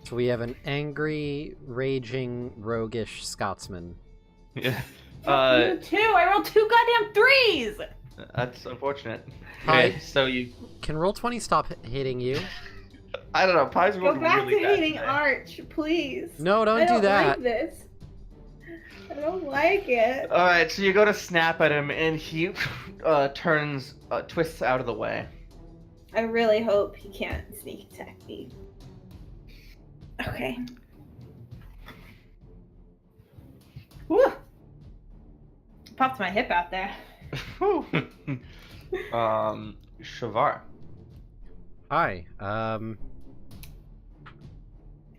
So we have an angry, raging, roguish Scotsman. Yeah. Two. I rolled 2 goddamn 3s. That's unfortunate. Hi. Okay, so you, Can Roll20 stop hitting you? I don't know. Pies Go rolled back really to bad hating today. Arch, please. No, don't I do that. like this. I don't like it. All right, so you go to snap at him, and he twists out of the way. I really hope he can't sneak attack me. Okay. Woo! Popped my hip out there. Shavar. Hi.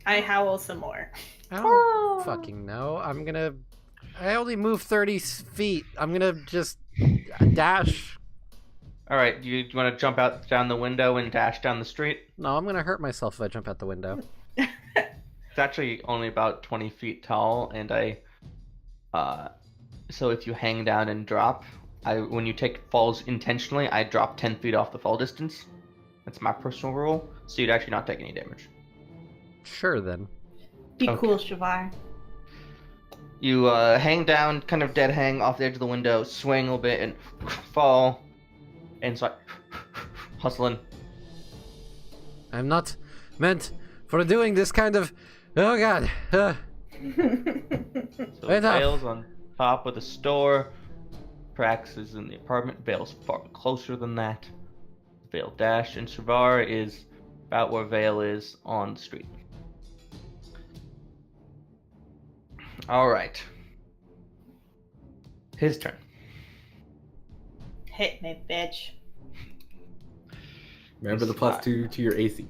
I howl some more. I don't fucking know. I only move 30 feet. I'm gonna just dash. All right, do you want to jump out down the window and dash down the street? No, I'm gonna hurt myself if I jump out the window. It's actually only about 20 feet tall, and so if you hang down and drop, when you take falls intentionally, I drop 10 feet off the fall distance. That's my personal rule, so you'd actually not take any damage. Sure then. Be Okay. cool, Shavar. You hang down, kind of dead hang off the edge of the window, swing a little bit, and fall, and start hustling. I'm not meant for doing this kind of. Oh god. So Right up. Vale's on top of the store. Prax is in the apartment. Vale's far closer than that. Vale dash, and Shavar is about where Vale is on the street. Alright. His turn. Hit me, bitch. Remember the +2 to your AC.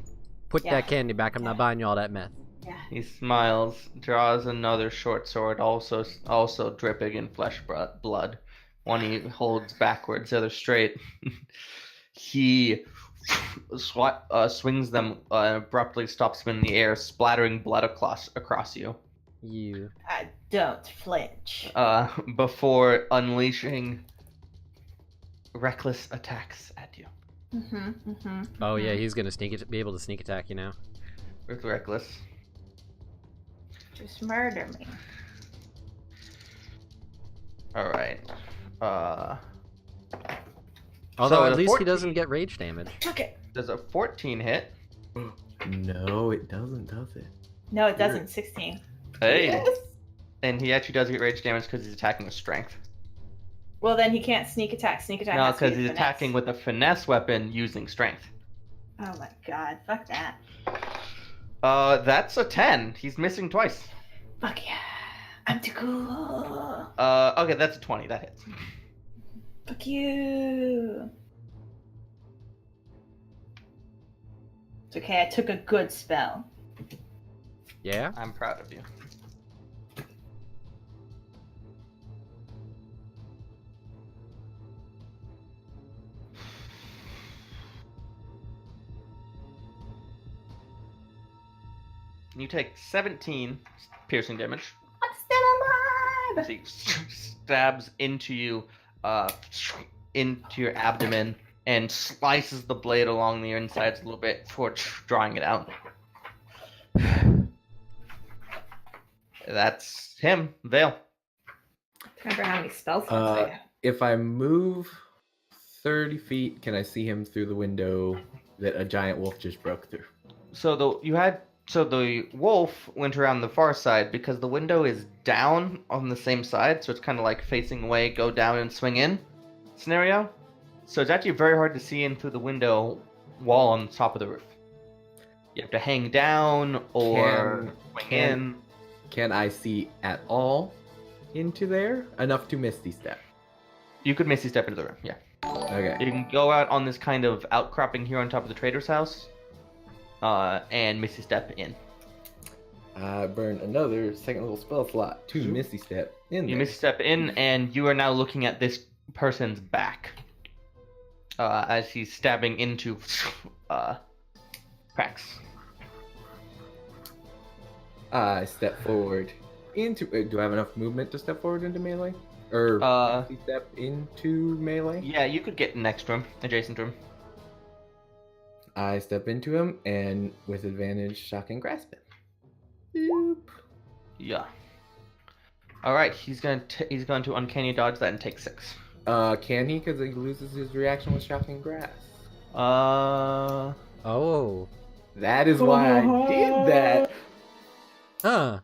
Put Yeah. that candy back. I'm not buying you all that meth. Yeah. He smiles, draws another short sword, also dripping in flesh blood. One he holds backwards, the other straight. He swings them abruptly, stops them in the air, splattering blood across you. You. I don't flinch. Before unleashing reckless attacks at you. Mm-hmm. Oh yeah, he's gonna be able to sneak attack you now. with reckless. Just murder me. All right. Although So at the least 14 he doesn't get rage damage. Okay. Does a 14 hit? No, it doesn't, does it? No, it doesn't. 16. Hey. Yes. And he actually does get rage damage because he's attacking with strength. Well, then he can't sneak attack. Sneak attack. No, has to be because he's finesse. attacking with a finesse weapon using strength. Oh my god. Fuck that. That's a 10. He's missing twice. Fuck yeah. I'm too cool. Okay, that's a 20. That hits. Fuck you. It's okay. I took a good spell. Yeah? I'm proud of you. You take 17 piercing damage. I'm still alive. As he stabs into you, into your abdomen, and slices the blade along the insides a little bit before drawing it out. That's him, Vale. Remember how many spell slots I got. If I move 30 feet, can I see him through the window that a giant wolf just broke through? So the wolf went around the far side because the window is down on the same side, so it's kind of like facing away, go down and swing in scenario. So it's actually very hard to see in through the window wall on the top of the roof. You have to hang down or swing in. Can I see at all into there? Enough to Misty Step. You could Misty step into the room, yeah. Okay. You can go out on this kind of outcropping here on top of the trader's house, and Misty step in. Burn another second level spell slot to Misty Step in You there. Misty step in, and you are now looking at this person's back as he's stabbing into cracks. I step forward into. Do I have enough movement to step forward into melee? Or Misty Step into melee? Yeah, you could get next to him, adjacent to him. I step into him and with advantage, shocking grasp him. Boop. Yeah. All right, he's going to uncanny dodge that and take 6. Can he? Because he loses his reaction with shocking grasp. Oh. That is why I did that. Huh.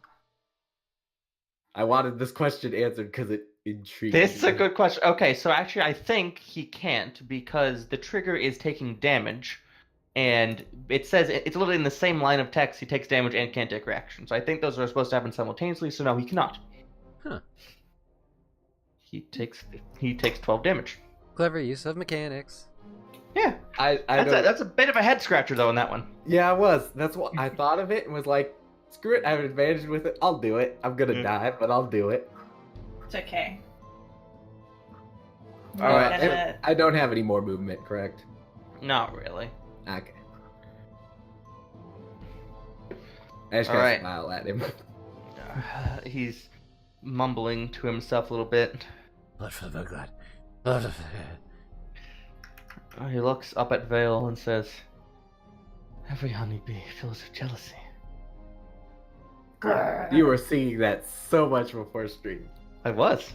I wanted this question answered because it intrigued This is me. a good question. Okay, so actually I think he can't because the trigger is taking damage, and it says it's literally in the same line of text. He takes damage and can't take reaction. So I think those are supposed to happen simultaneously. So no, he cannot. Huh. He takes 12 damage. Clever use of mechanics. Yeah, I don't. that's a bit of a head scratcher though in that one. Yeah, I was. That's what I thought of it and was like, screw it. I have an advantage with it. I'll do it. I'm gonna die, but I'll do it. It's okay. All right. Gonna- I don't have any more movement, correct? Not really. Okay. I just All gotta right. smile at him. He's mumbling to himself a little bit. Blood for the god. Blood for He looks up at Vale and says, "Every honeybee feels of jealousy." You were singing that so much before stream. I was.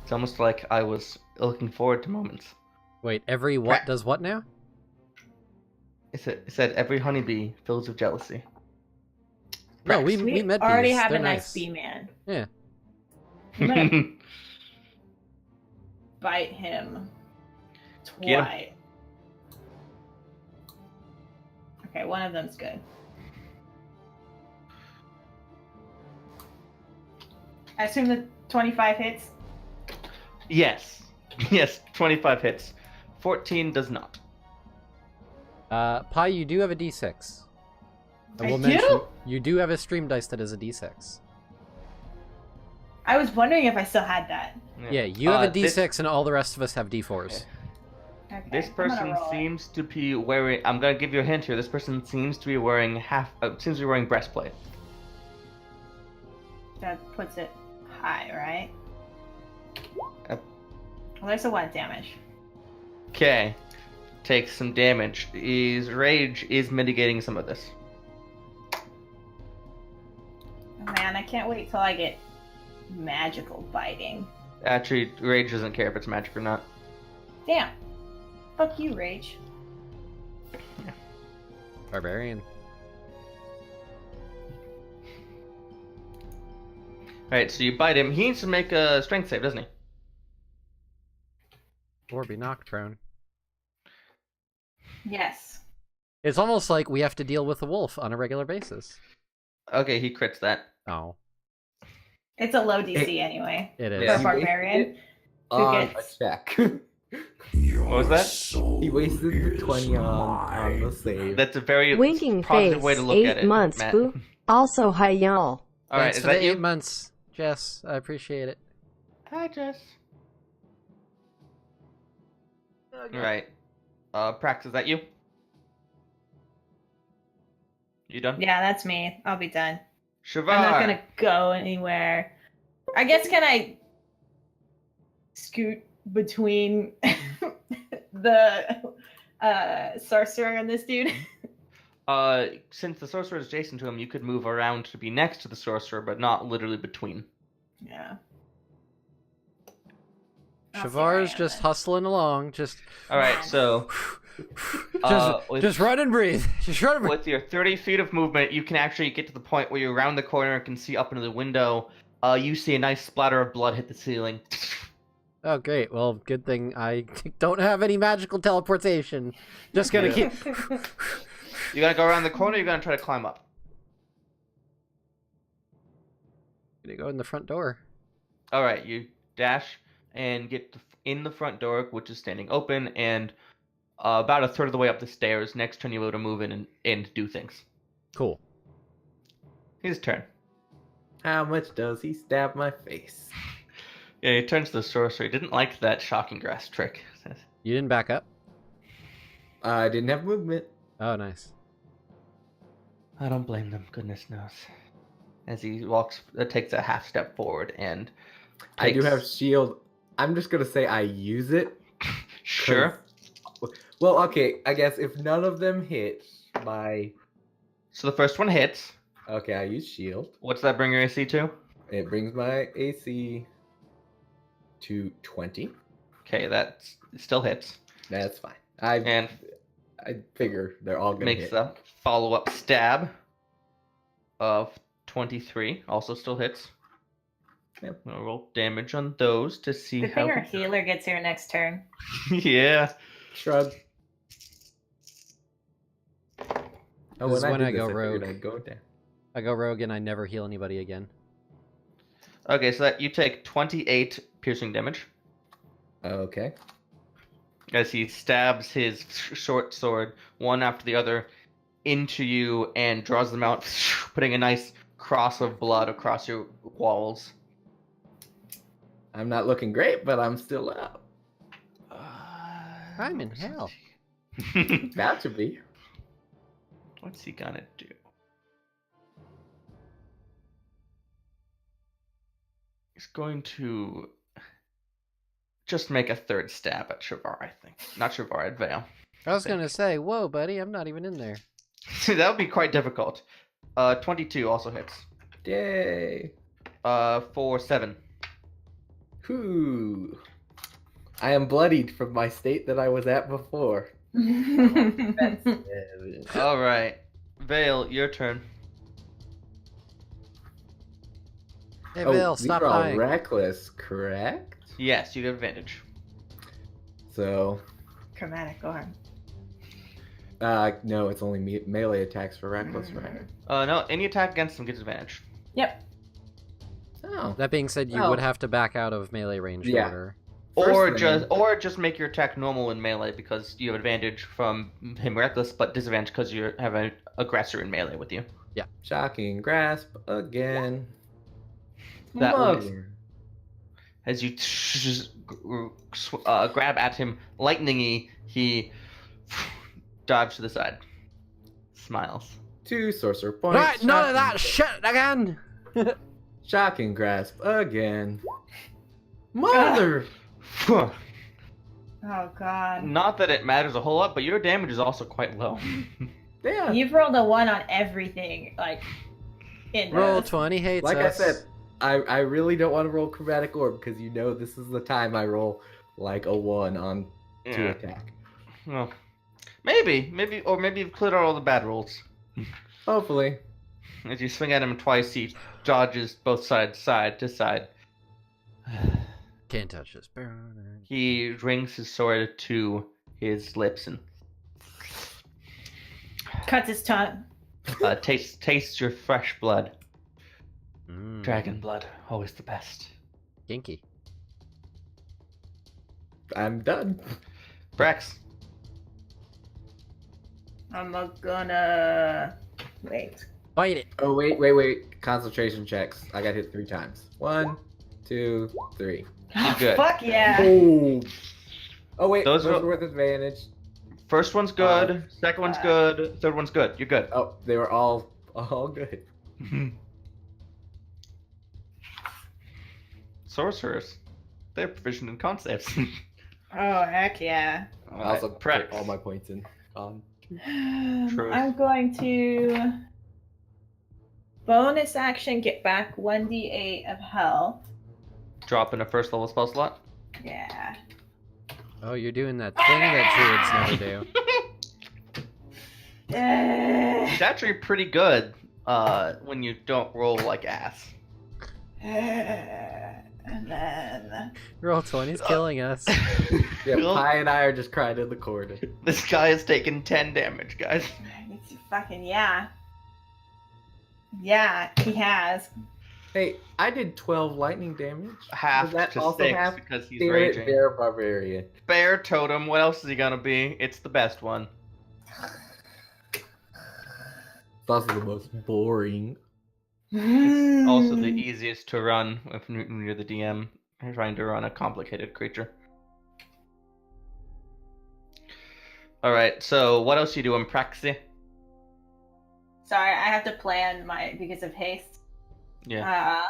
It's almost like I was looking forward to moments. Wait, every what does what now? It said every honeybee fills with jealousy. No, we We met already bees. have They're a nice bee man. Yeah. I'm gonna bite him Get him. twice. Okay, one of them's good. I assume the 25 hits. Yes. Yes, 25 hits. 14 does not. Pi, you do have a D6. I will do? mention you do have a stream dice that is a D6. I was wondering if I still had that. Yeah, you have a this- D6 and all the rest of us have D4s. Okay, This I'm gonna person roll it. seems to be wearing. I'm gonna give you a hint here. This person seems to be wearing breastplate. That puts it high, right? Yep. Well, there's a 1 damage. Okay, takes some damage. His rage is mitigating some of this. man, I can't wait till I get magical biting. Actually, Rage doesn't care if it's magic or not. Damn. Fuck you, Rage. Barbarian. Alright, so you bite him. He needs to make a strength save, doesn't he? Or be knocked prone. Yes. It's almost like we have to deal with a wolf on a regular basis. Okay, he crits that. Oh, It's a low DC anyway. it is. Yeah. For barbarian. On gets- a check. Your What was that? soul He wasted the is 20 on the mine. save. That's a very Winking positive face, way to look at 8 it. months, Matt. boo. Also, hi y'all. Alright, Thanks is for the that you? 8 months, Jess. I appreciate it. Hi, Jess. Alright. Prax, is that you? You done? Yeah, that's me. I'll be done. Shavar! I'm not gonna go anywhere. I guess can I scoot between the sorcerer and this dude? Since the sorcerer is adjacent to him, you could move around to be next to the sorcerer, but not literally between. Yeah. I'll see where I Shavar's am just then. hustling along, just Alright, so with- just run and breathe. Just run and breathe. with your 30 feet of movement, you can actually get to the point where you're around the corner and can see up into the window. You see a nice splatter of blood hit the ceiling. Oh, great. Well, good thing I don't have any magical teleportation. Just gonna keep. You gotta go around the corner, you're gonna try to climb up. Gonna go in the front door. Alright, you dash and get in the front door, which is standing open, and about a third of the way up the stairs. Next turn, you'll be able to move in and do things. Cool. His turn. How much does he stab my face? Yeah, he turns to the sorcerer. He didn't like that shocking grass trick. You didn't back up? I didn't have movement. Oh, nice. I don't blame them, goodness knows. As he takes a half step forward and I do takes- have shield. I'm just gonna say I use it. Sure. Well, okay. I guess if none of them hit my, So the first one hits. okay, I use shield. What's that bring your AC to? It brings my AC to 20. Okay, that still hits. That's fine. And I figure they're all gonna makes hit. a follow-up stab of 23. Also still hits. Yep. I'll roll damage on those to see Good how. thing our healer gets here next turn. Yeah. Shrug. Oh, This is when I did go figured rogue. I'd go down. I go rogue and I never heal anybody again. Okay, so that you take 28 piercing damage Okay. as he stabs his short sword one after the other into you and draws them out, putting a nice cross of blood across your walls. I'm not looking great, but I'm still up. I'm in hell. About to be. What's he gonna do? He's going to just make a third stab at Shavar, I think. Not Shavar, at Vale. I was gonna say, whoa, buddy, I'm not even in there. That would be quite difficult. 22 also hits. Yay. For 7. Whoo. I am bloodied from my state that I was at before. Alright. Vale, your turn. Hey, Bill, these stop are all dying. reckless, correct? Yes, you get advantage. So, Chromatic arm. no, it's only melee attacks for reckless, right? No, any attack against him gets advantage. Yep. Oh. That being said, you Oh. would have to back out of melee range Yeah. order. First Just make your attack normal in melee because you have advantage from him reckless, but disadvantage because you have an aggressor in melee with you. Shocking grasp again. That Mother. will- As you grab at him lightningy, he dives to the side. Smiles. 2 sorcerer points. Right, none of that shocking- shit again! Shocking grasp again. Mother. Oh god. Not that it matters a whole lot, but your damage is also quite low. Damn. You've rolled a 1 on everything, like It Roll knows. 20 hates Like us. I said, I really don't want to roll chromatic orb because you know this is the time I roll like a 1 on to Yeah. attack. Well, maybe you've cleared out all the bad rolls. Hopefully. As you swing at him twice, he dodges both sides, side to side. Can't touch this. He brings his sword to his lips and Cuts his tongue. tastes your fresh blood. Mm, Dragon blood, always the best. Kinky. I'm done. Brax, I'm gonna wait. Bite it. Oh, wait. Concentration checks. I got hit 3 times. 1, 2, 3. good. Fuck yeah. Oh, wait. Those Those were- were with advantage. first one's good, second one's good, third one's good. You're good. Oh, they were all good. Sorcerers, they're proficient in concepts. Oh heck yeah. I also Prax. put all my points in. True. I'm going to bonus action get back 1d8 of health. Drop in a first level spell slot. Yeah. Oh, you're doing that thing that druids never do. It's actually pretty good when you don't roll like ass. And then Roll 20's killing us. Yeah, Cool. Pi and I are just crying in the corner. This guy has taken 10 damage, guys. it's fucking yeah. Yeah, he has. Hey, I did 12 lightning damage. Half Does that to also 6 have because he's Spirit raging. Bear Barbarian. Bear totem, what else is he gonna be? It's the best one. It's also the most boring. Also the easiest to run if you're the DM and trying to run a complicated creature. Alright, so what else you doing, Praxi? Sorry, I have to plan my because of haste. Yeah,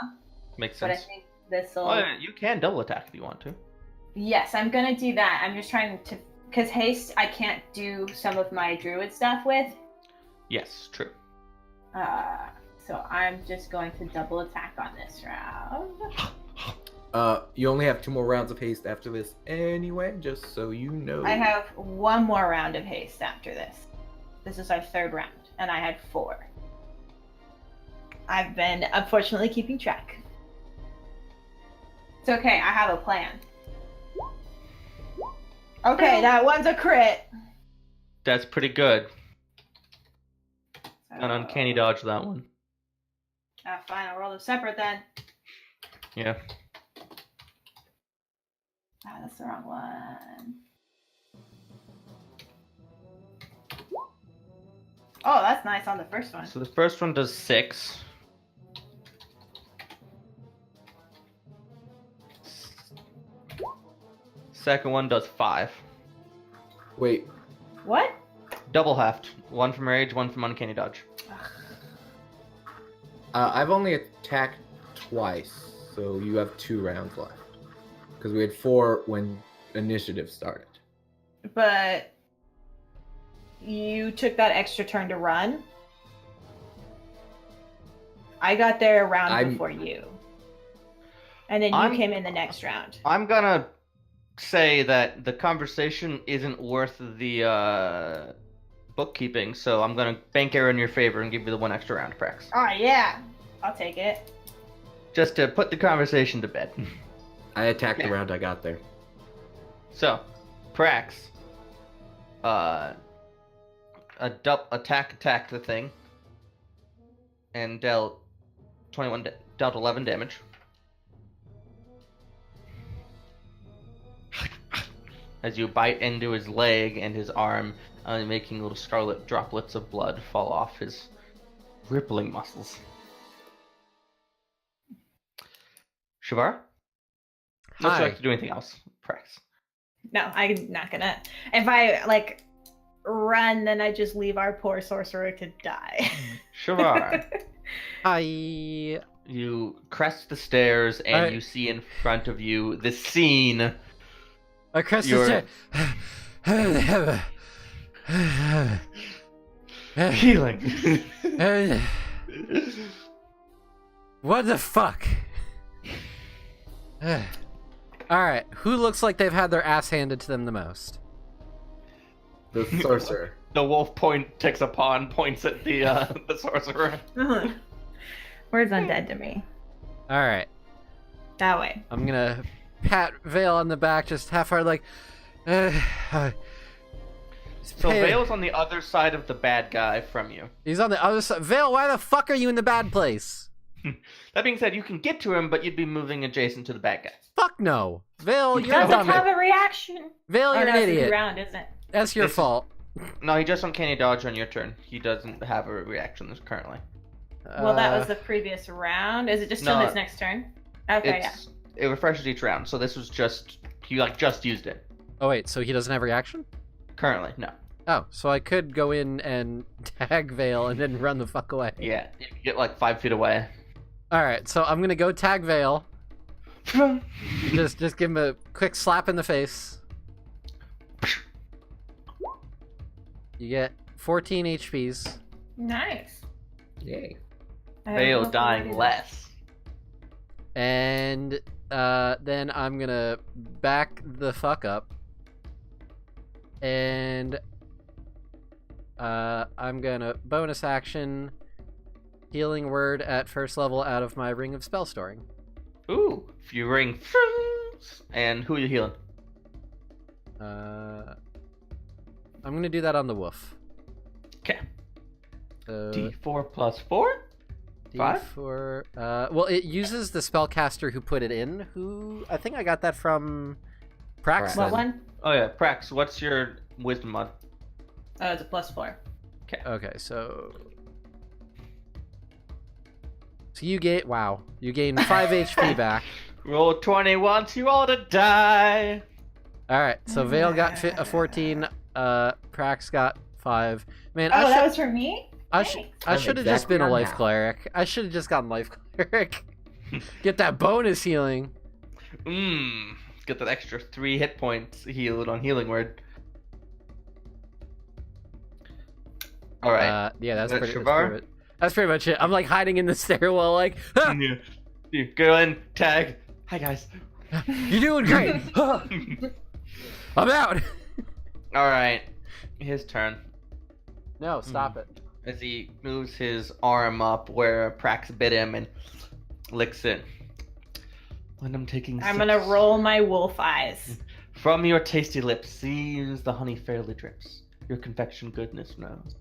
makes But I sense. think this will. Oh, yeah, you can double attack if you want to. Yes, I'm gonna do that. I'm just trying to because haste I can't do some of my druid stuff with. Yes, true. So I'm just going to double attack on this round. You only have 2 more rounds of haste after this anyway, just so you know. I have 1 more round of haste after this. This is our 3rd round, and I had 4. I've been unfortunately keeping track. It's okay, I have a plan. Okay, that one's a crit. That's pretty good. An So- uncanny dodge that one. Fine, I'll roll them separate then. Yeah. Ah, that's the wrong one. Oh, that's nice on the first one. So the first one does 6. Second one does 5. Wait, What? Double heft. 1 from rage, 1 from uncanny dodge. I've only attacked twice, so you have 2 rounds left. Because we had 4 when initiative started. But you took that extra turn to run. I got there a round before you. And then you came in the next round. I'm gonna say that the conversation isn't worth the bookkeeping, so I'm gonna bank error in your favor and give you the 1 extra round, Prax. Oh, yeah. I'll take it. Just to put the conversation to bed. I attacked the round I got there. So, Prax, attacked the thing, and dealt 11 damage. As you bite into his leg and his arm, making little scarlet droplets of blood fall off his rippling muscles. Shavar? Would you Hi. like to do anything else, Prax? No, I'm not gonna. If I, run, then I just leave our poor sorcerer to die. Shavar. Hi. You crest the stairs and you see in front of you the scene. I crest You're- the Healing. What the fuck? Alright, who looks like they've had their ass handed to them the most? The sorcerer. The wolf takes a paw and points at the sorcerer. Where's undead to me? Alright, That way. I'm gonna pat Vale on the back just half-hearted like... So Vale's on the other side of the bad guy from you. He's on the other side. Vale, why the fuck are you in the bad place? That being said, you can get to him, but you'd be moving adjacent to the bad guy. Fuck no. Vale, He you're doesn't Doesn't dumb. have a reaction. Vale, Oh, you're no, an it's idiot. round, isn't it? That's your This- fault. No, he just uncanny dodge on your turn. He doesn't have a reaction this currently. Well, that was the previous round. Is it just till no, his next turn? Okay, yeah. It refreshes each round, so this was just you just used it. Oh wait, so he doesn't have reaction? Currently, no. Oh, so I could go in and tag Vale and then run the fuck away. Yeah, you can get like 5 feet away. Alright, so I'm gonna go tag Vale. Just give him a quick slap in the face. You get 14 HPs. Nice. Yay. I have Vale no dying idea. less. And then I'm gonna back the fuck up. And I'm gonna bonus action healing word at first level out of my ring of spell storing. Ooh, if you ring, and who are you healing? I'm gonna do that on the wolf. Okay. So D4 plus 4? 5? D4. Well, it uses the spellcaster who put it in. Who I think I got that from Praxton. What one? Oh yeah, Prax, what's your wisdom mod? Oh, it's a +4. Okay, so you gain you gain 5 HP back. Roll 20 wants you all to die. All right, so Vale got a 14. Prax got 5. Man, Oh, I that should was for me? I I'm should have just exactly been a on life now. cleric. I should have just gotten life cleric. Get that bonus healing. Get that extra 3 hit points healed on healing word. All right. Yeah, that's Is that pretty, Shavar? that's pretty much it. I'm like hiding in the stairwell, like, "Ah, Yeah. You go in, tag. Hi guys. you're doing great. Ah, I'm out. All right. His turn. No, stop it. As he moves his arm up where Prax bit him and licks it. When I'm taking I'm 6. gonna roll my wolf eyes. From your tasty lips, sees the honey fairly drips. Your confection goodness knows.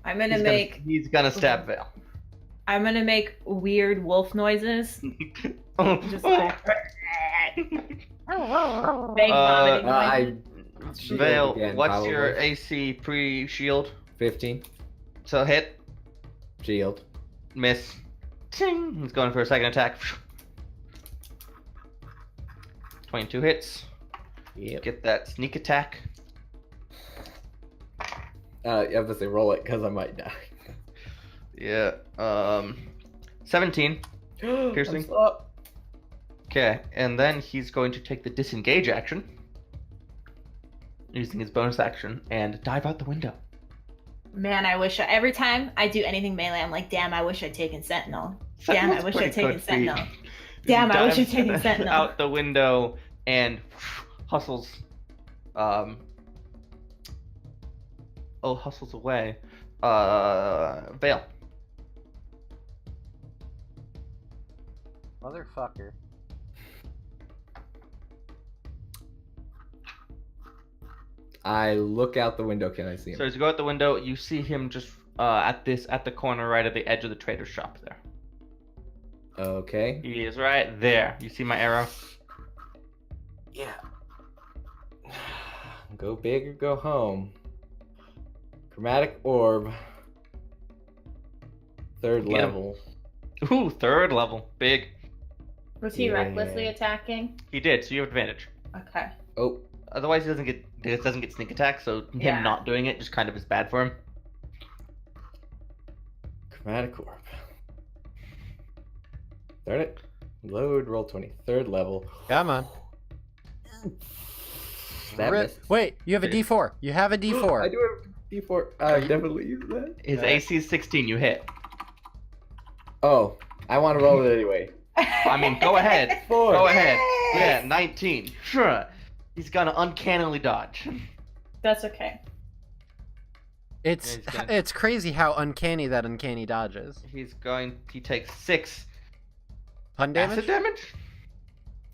I'm gonna He's gonna stab Vale. I'm gonna make weird wolf noises. Just like big vomiting I noises. shield Vale, again, what's your probably. AC pre-shield? 15. So hit, Shield. miss. Ting! He's going for a second attack. 22 hits. Yep. Get that sneak attack. You have to say roll it because I might die. Yeah. 17. Piercing. I'm up. Okay, and then he's going to take the disengage action, using his bonus action, and dive out the window. Man, I wish every time I do anything melee, I'm like, damn, I wish I'd taken Sentinel. Damn, I Sentinel's wish pretty I'd taken good feat. Sentinel. Damn, I wish I'd Dives taken Sentinel. out the window and hustles. Hustles away. Vale. Motherfucker. I look out the window. Can I see him? So as you go out the window, you see him just at the corner right at the edge of the trader's shop there. Okay. He is right there. You see my arrow? Yeah. Go big or go home. Chromatic orb. Third Get him. level. Ooh, 3rd level. Big. Was he Yeah. recklessly attacking? He did, so you have advantage. Okay. Oh, Otherwise, he doesn't get sneak attack, so him Yeah. not doing it just kind of is bad for him. chromatic orb. Start it. Load. Roll 20. Third level. Come on. That missed. Wait, you have a D4. You have a I D4. do have D4. I definitely use that. His AC is 16. You hit. Oh, I want to roll it anyway. I mean, go ahead. 4. Go ahead. Yeah, 19. Sure. He's gonna uncannily dodge. That's okay. It's Yeah, he's good. it's crazy how uncanny that uncanny dodge is. He takes 6 Pun damage? acid damage?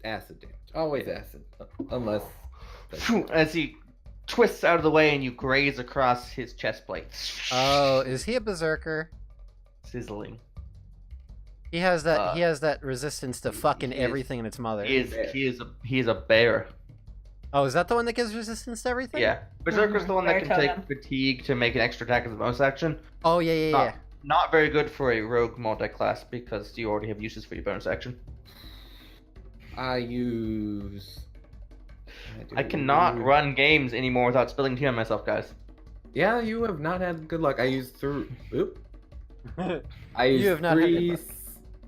Acid damage. Always acid. Unless. As he twists out of the way and you graze across his chest plate. Oh, is he a berserker? Sizzling. He has that. Uh, he has that resistance to fucking he is- everything and its mother. He is a bear. Oh, is that the one that gives resistance to everything? Yeah. Berserker's the one that Bear can take totem. fatigue to make an extra attack as a bonus action. Oh yeah, yeah, yeah. Not very good for a rogue multi-class because you already have uses for your bonus action. I use. I cannot run games anymore without spilling tea on myself, guys. Yeah, you have not had good luck. I used through. Oop. I used You have not had good luck.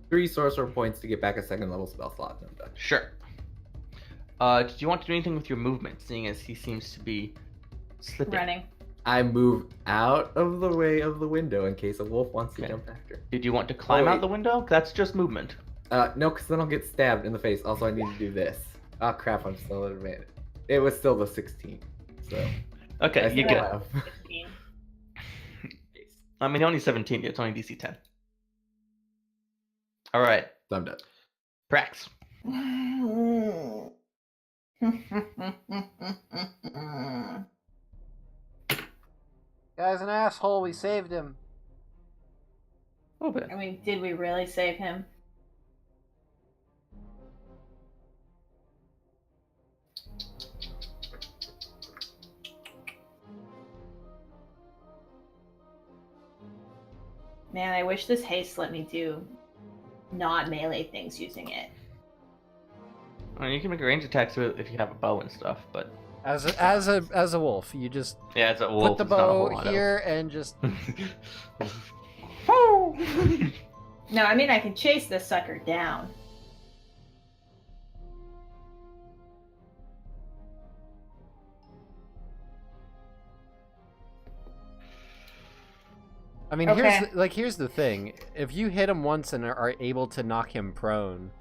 three sorcerer points to get back a second level spell slot. And I'm done. Sure. Did you want to do anything with your movement, seeing as he seems to be slipping? Running. I move out of the way of the window in case a wolf wants to Okay. jump after. Did you want to climb wait. out the window? That's just movement. No, because then I'll get stabbed in the face. Also, I need to do this. Oh crap! I'm still at advantage. It was still the 16. So. Okay, I you still get it. have. 15. I mean, only 17. It's only DC 10. All right, So I'm done. Prax. Guy's an asshole. We saved him. A little bit. I mean, did we really save him? Man, I wish this haste let me do not melee things using it. I mean, you can make range attacks with it if you have a bow and stuff, but As a wolf, you just yeah, it's a wolf. put the it's not a whole bow lot here and just. else. No, I mean I can chase this sucker down. I mean, Okay. here's the thing. If you hit him once and are able to knock him prone,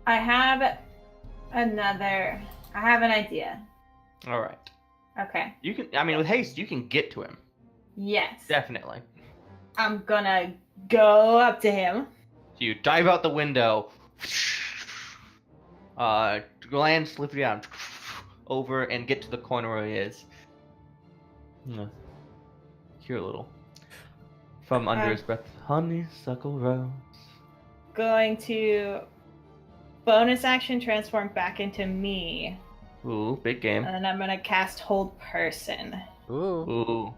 I have an idea. All right. Okay. You can. I mean, with haste, you can get to him. Yes. Definitely. I'm gonna go up to him. So you dive out the window. Land slippery down over and get to the corner where he is. Hear a little from under his breath. Honeysuckle rose. Going to bonus action transform back into me. Ooh, big game. And then I'm gonna cast Hold Person. ooh, Ooh.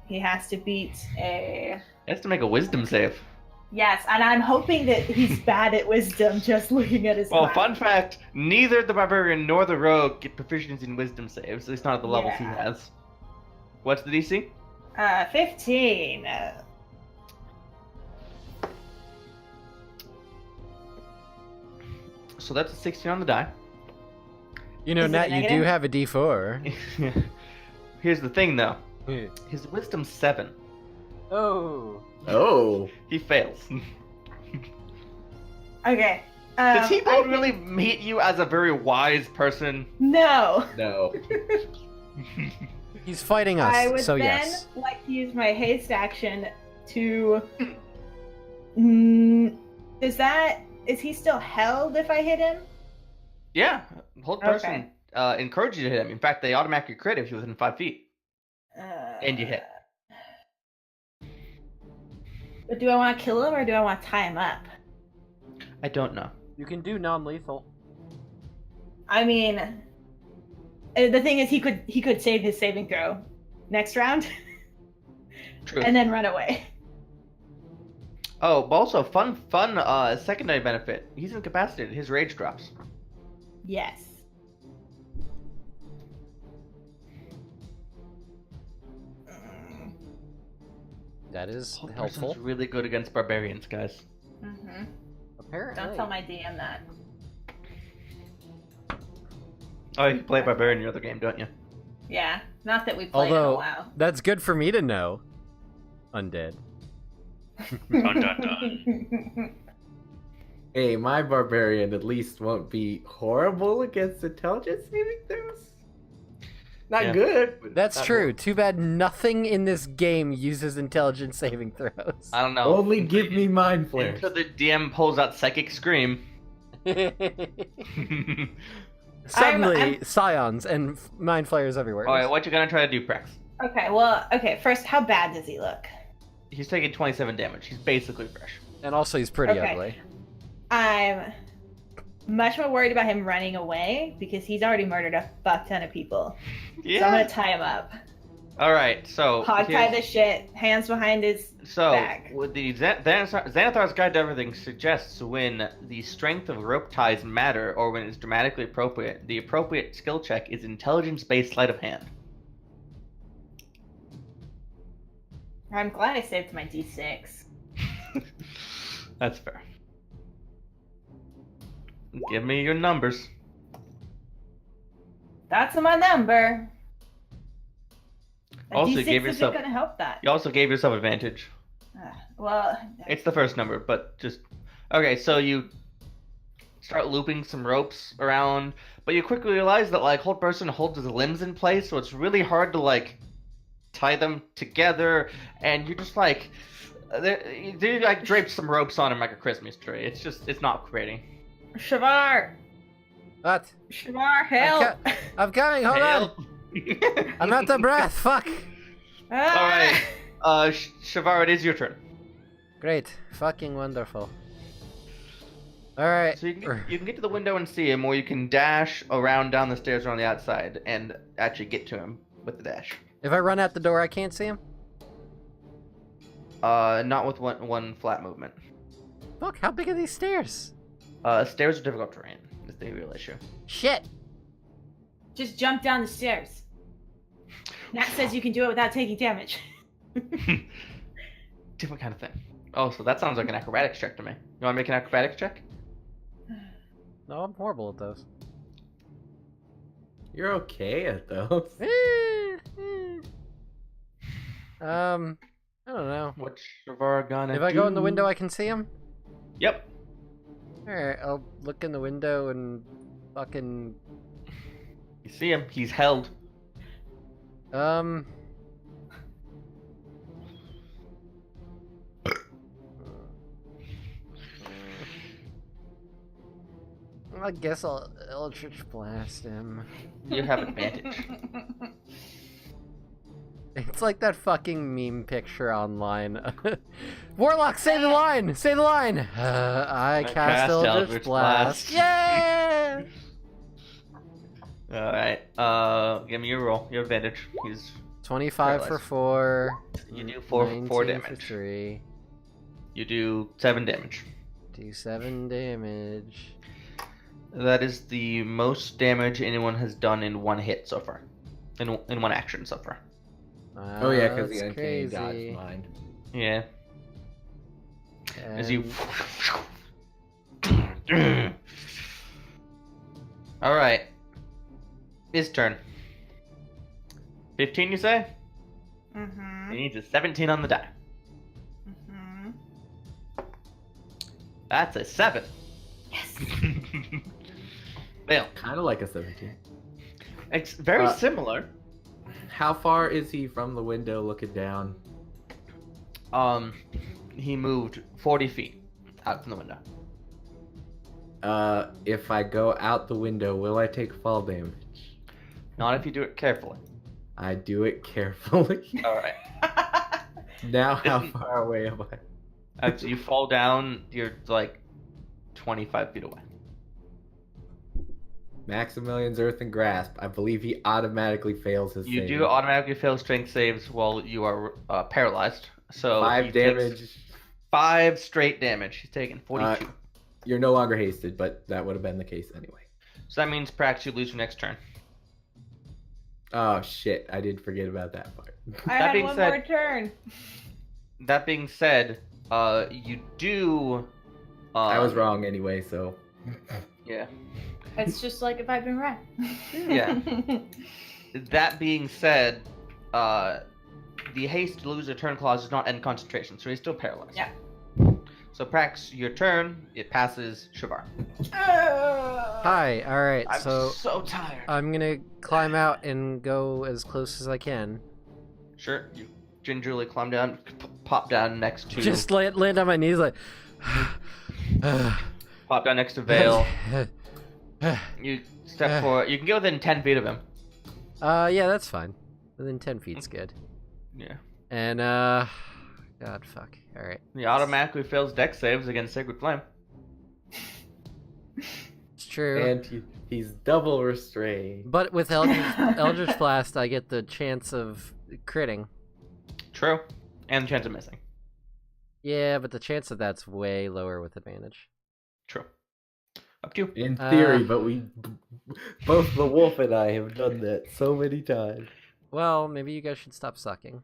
He has to beat a... He has to make a wisdom save. Yes, and I'm hoping that he's bad at wisdom just looking at his Well, class. fun fact, neither the barbarian nor the rogue get proficiency in wisdom saves, at least not at the levels he Yeah. has. What's the DC? 15. So that's a 16 on the die. you know, Is it Nat, you do negative? have a D4. Here's the thing, though. His wisdom's 7. Oh. Oh. He fails. Okay. Does he I really meet you as a very wise person? No. No. He's fighting us, I would so then yes. like to use my haste action to... Is he still held if I hit him? Yeah, hold person encourages you to hit him. In fact, they automatically crit if you're within 5 feet. And you hit. But do I want to kill him or do I want to tie him up? I don't know. You can do non-lethal. I mean, the thing is, he could save his saving throw next round True. and then run away. Oh, but also fun secondary benefit. He's incapacitated. His rage drops. Yes. That is Hold helpful. person's really good against barbarians, guys. Mm-hmm. Apparently. Don't tell my DM that. Oh, you play barbarian in your other game, don't you? Yeah, not that we played in a Although while. that's good for me to know. Undead. Dun, dun, dun. Hey, my barbarian at least won't be horrible against intelligence saving throws. Not Yeah. good. But That's not true. horrible. Too bad nothing in this game uses intelligence saving throws. I don't know. Only give me mind flares. Until the DM pulls out Psychic Scream. Suddenly, I'm- scions and mind flares everywhere. Alright, what you gonna try to do, Prex? Okay, first, how bad does he look? He's taking 27 damage. He's basically fresh. And also, he's pretty Okay. ugly. I'm much more worried about him running away because he's already murdered a fuck ton of people. So I'm gonna tie him up. Alright, so. Hog tie here's- this shit, hands behind his So, back. with the Xanathar's Guide to Everything suggests when the strength of rope ties matter or when it's dramatically appropriate, the appropriate skill check is intelligence-based sleight of hand. I'm glad I saved my D6. That's fair. Give me your numbers. That's my number. A Also, D6 give isn't yourself- gonna help that. You also gave yourself advantage. Well, It's the first number, but just okay. So you start looping some ropes around, but you quickly realize that like whole person holds his limbs in place, so it's really hard to like tie them together, and you're just like they like draped some ropes on him like a Christmas tree. It's not pretty. Shavar, What? help! I'm coming, hold on! I'm out of breath, fuck! Ah! Alright, Shavar, it is your turn. Great. Fucking wonderful. Alright. So you can get to the window and see him, or you can dash around down the stairs on the outside and actually get to him with the dash. If I run out the door, I can't see him? Not with one flat movement. Fuck, how big are these stairs? Stairs are difficult terrain. Is the real issue. Shit! Just jump down the stairs. Nat says you can do it without taking damage. Different kind of thing. Oh, so that sounds like an acrobatics check to me. You want to make an acrobatics check? No, I'm horrible at those. You're okay at those. I don't know. What's Shavar gonna If I go in the window, I can see him? Yep. Alright, I'll look in the window and fucking... You see him. He's held. I guess I'll Eldritch Blast him. You have advantage. It's like that fucking meme picture online. Warlock, say the line! Say the line! I cast Eldritch Blast. Yeah! Alright. Give me your roll. Your advantage. He's 25 for Paralyzed. 4. You do four 19 damage. For 3. You do 7 damage. Do 7 damage. That is the most damage anyone has done in one hit so far. In one action so far. Oh yeah, because that's the uncanny dodge crazy. mind. Yeah. As you. And- Alright. His turn. 15, you say? Mm-hmm. He needs a 17 on the die. Mm-hmm. That's a 7. Yes. Fail. Kind of like a 17. It's very Uh, similar. How far is he from the window looking down? He moved 40 feet out from the window. If I go out the window, will I take fall damage? Not if you do it carefully. I do it carefully. Alright. Now, how far away am I? After you fall down, you're like 25 feet away. Maximilian's Earthen Grasp. I believe he automatically fails his You saving. do automatically fail strength saves while you are paralyzed. So 5 he takes damage. 5 straight damage. He's taking 42. You're no longer hasted, but that would have been the case anyway. So that means, Prax, you lose your next turn. Oh shit, I did forget about that part. I That had being one said- more turn. That being said, you do. I was wrong anyway, so. Yeah. It's just like if I've been right. Yeah. That being said, the haste to lose a turn clause does not end concentration, so he's still paralyzed. Yeah. So Prax, your turn. It passes Shavar. Hi. All right. I'm So so tired. I'm gonna climb out and go as close as I can. Sure, you gingerly climb down, pop down next to. Just land on my knees like. Pop down next to Vale. You step forward. You can get within 10 feet of him. Yeah, that's fine. Within 10 feet's good. Yeah. And God, fuck. All right. He automatically fails dex saves against Sacred Flame. It's true. And he's double restrained. But with Eldritch Blast, I get the chance of critting. True. And the chance of missing. Yeah, but the chance of that's way lower with advantage. True. Up to you. In theory, but both the wolf and I have done that so many times. Well, maybe you guys should stop sucking.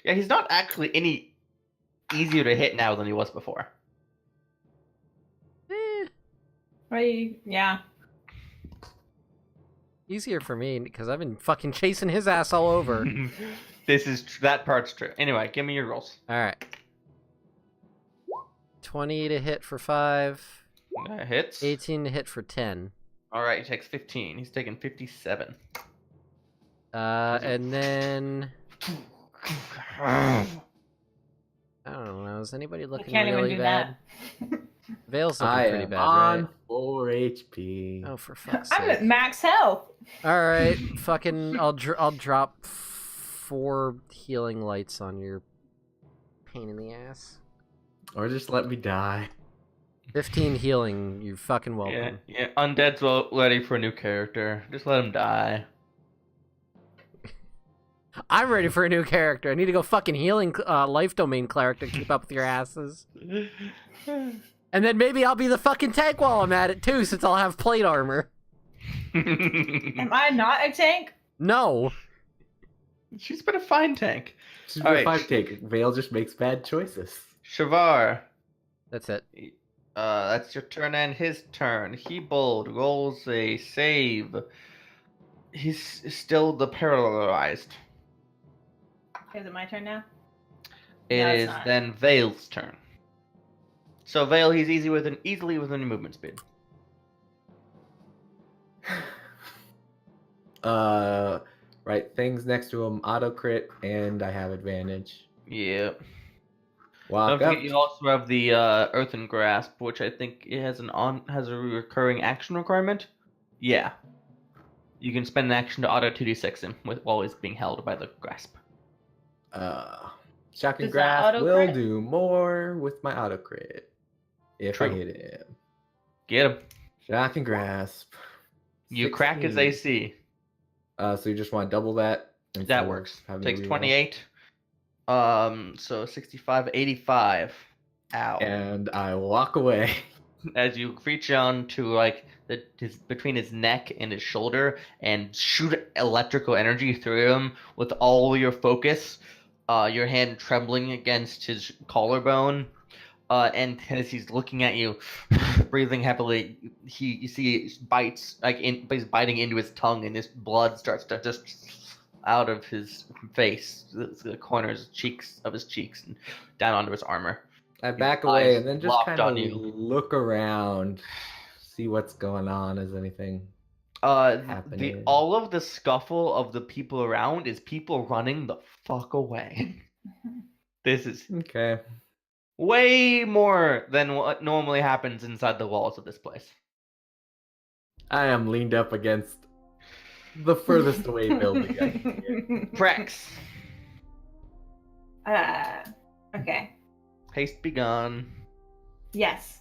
Yeah, he's not actually any easier to hit now than he was before. Yeah. Easier for me, because I've been fucking chasing his ass all over. That part's true. Anyway, give me your rolls. Alright. 20 to hit for 5. That hits. 18 to hit for 10. Alright, he takes 15. He's taking 57. And then... I don't know, is anybody looking can't even really do bad? Vale's looking I pretty am bad, on right? 4 HP. Oh, for fuck's I'm at sake. max health. Alright, fucking, I'll drop 4 healing lights on your pain in the ass. Or just let me die. 15 healing, you're fucking welcome. Yeah. Undead's ready for a new character. Just let him die. I'm ready for a new character. I need to go fucking healing life domain cleric to keep up with your asses. And then maybe I'll be the fucking tank while I'm at it too, since I'll have plate armor. Am I not a tank? No. She's been a fine tank. She's All a right. 5 take. Vale just makes bad choices. Shavar. That's it. That's your turn and his turn. He bold rolls a save. He's still the paralyzed. Is it my turn now? It No, it's is not. then Vale's turn. So Vale, he's easily within your movement speed. Right, things next to him, auto crit, and I have advantage. Yeah. Walk Don't up. forget you also have the Earthen Grasp, which I think it has has a recurring action requirement. Yeah. You can spend an action to auto 2d6 him while he's being held by the grasp. Shocking Does that grasp auto will crit? do more with my auto crit. If True. I hit him. Get him. Shocking grasp. You crack his 16. AC. So you just want to double that? That instead of works. having to Takes reroll? 28. So 65, 85. Ow. And I walk away. As you reach on to between his neck and his shoulder and shoot electrical energy through him with all your focus, your hand trembling against his collarbone, and as he's looking at you, breathing heavily, you see he bites he's biting into his tongue, and this blood starts to just out of his face, the corners of his cheeks, and down onto his armor. I back His away eyes and then just locked kind on of you. look around, see what's going on. Is anything? Happening. All of the scuffle of the people around is people running the fuck away. This is Okay. way more than what normally happens inside the walls of this place. I am leaned up against the furthest away building I can get. Prex, Okay. haste be gone. Yes.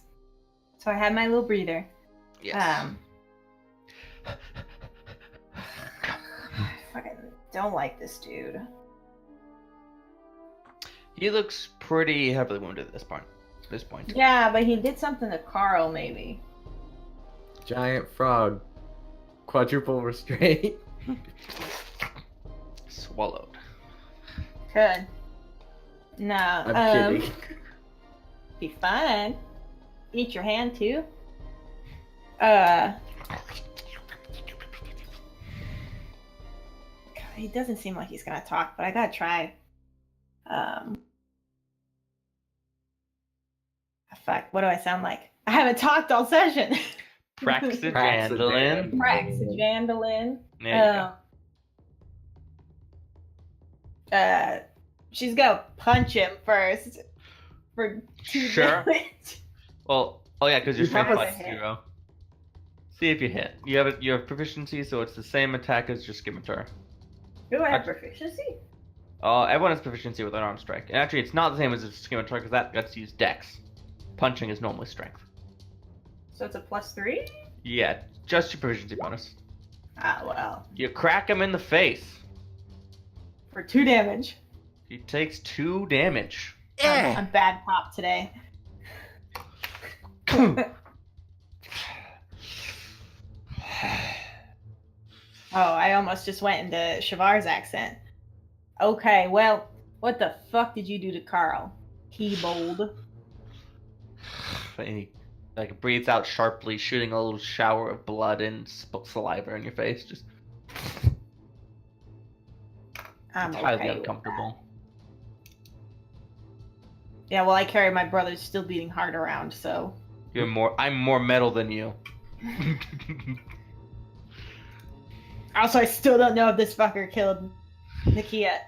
So I had my little breather. Yes. I fucking don't like this dude. He looks pretty heavily wounded at this point. Yeah, but he did something to Carl, maybe. Giant frog. Quadruple restraint. Swallowed. Could. No. I'm kidding. Be fun. Eat your hand too. God, He doesn't seem like he's gonna talk, but I gotta try. Fuck, what do I sound like? I haven't talked all session. Praxagandolin. Praxagandolin. There you go. She's gonna punch him first for 2 Sure. damage. Well, oh yeah, because your You have strength a plus hit. 0. See if you hit. You have proficiency, so it's the same attack as your scimitar. Do I have proficiency? Everyone has proficiency with unarmed strike. And actually, it's not the same as a scimitar because that gets to use dex. Punching is normally strength. So it's a +3? Yeah, just your proficiency bonus. Ah, well. You crack him in the face. For 2 damage. He takes 2 damage. I'm bad pop today. Oh, I almost just went into Shavar's accent. Okay, well, what the fuck did you do to Carl? He bold. And he breathes out sharply, shooting a little shower of blood and saliva in your face. Just I'm highly okay with uncomfortable. that. Yeah, well, I carry my brother's still beating heart around, so. I'm more metal than you. Also, I still don't know if this fucker killed Nakia.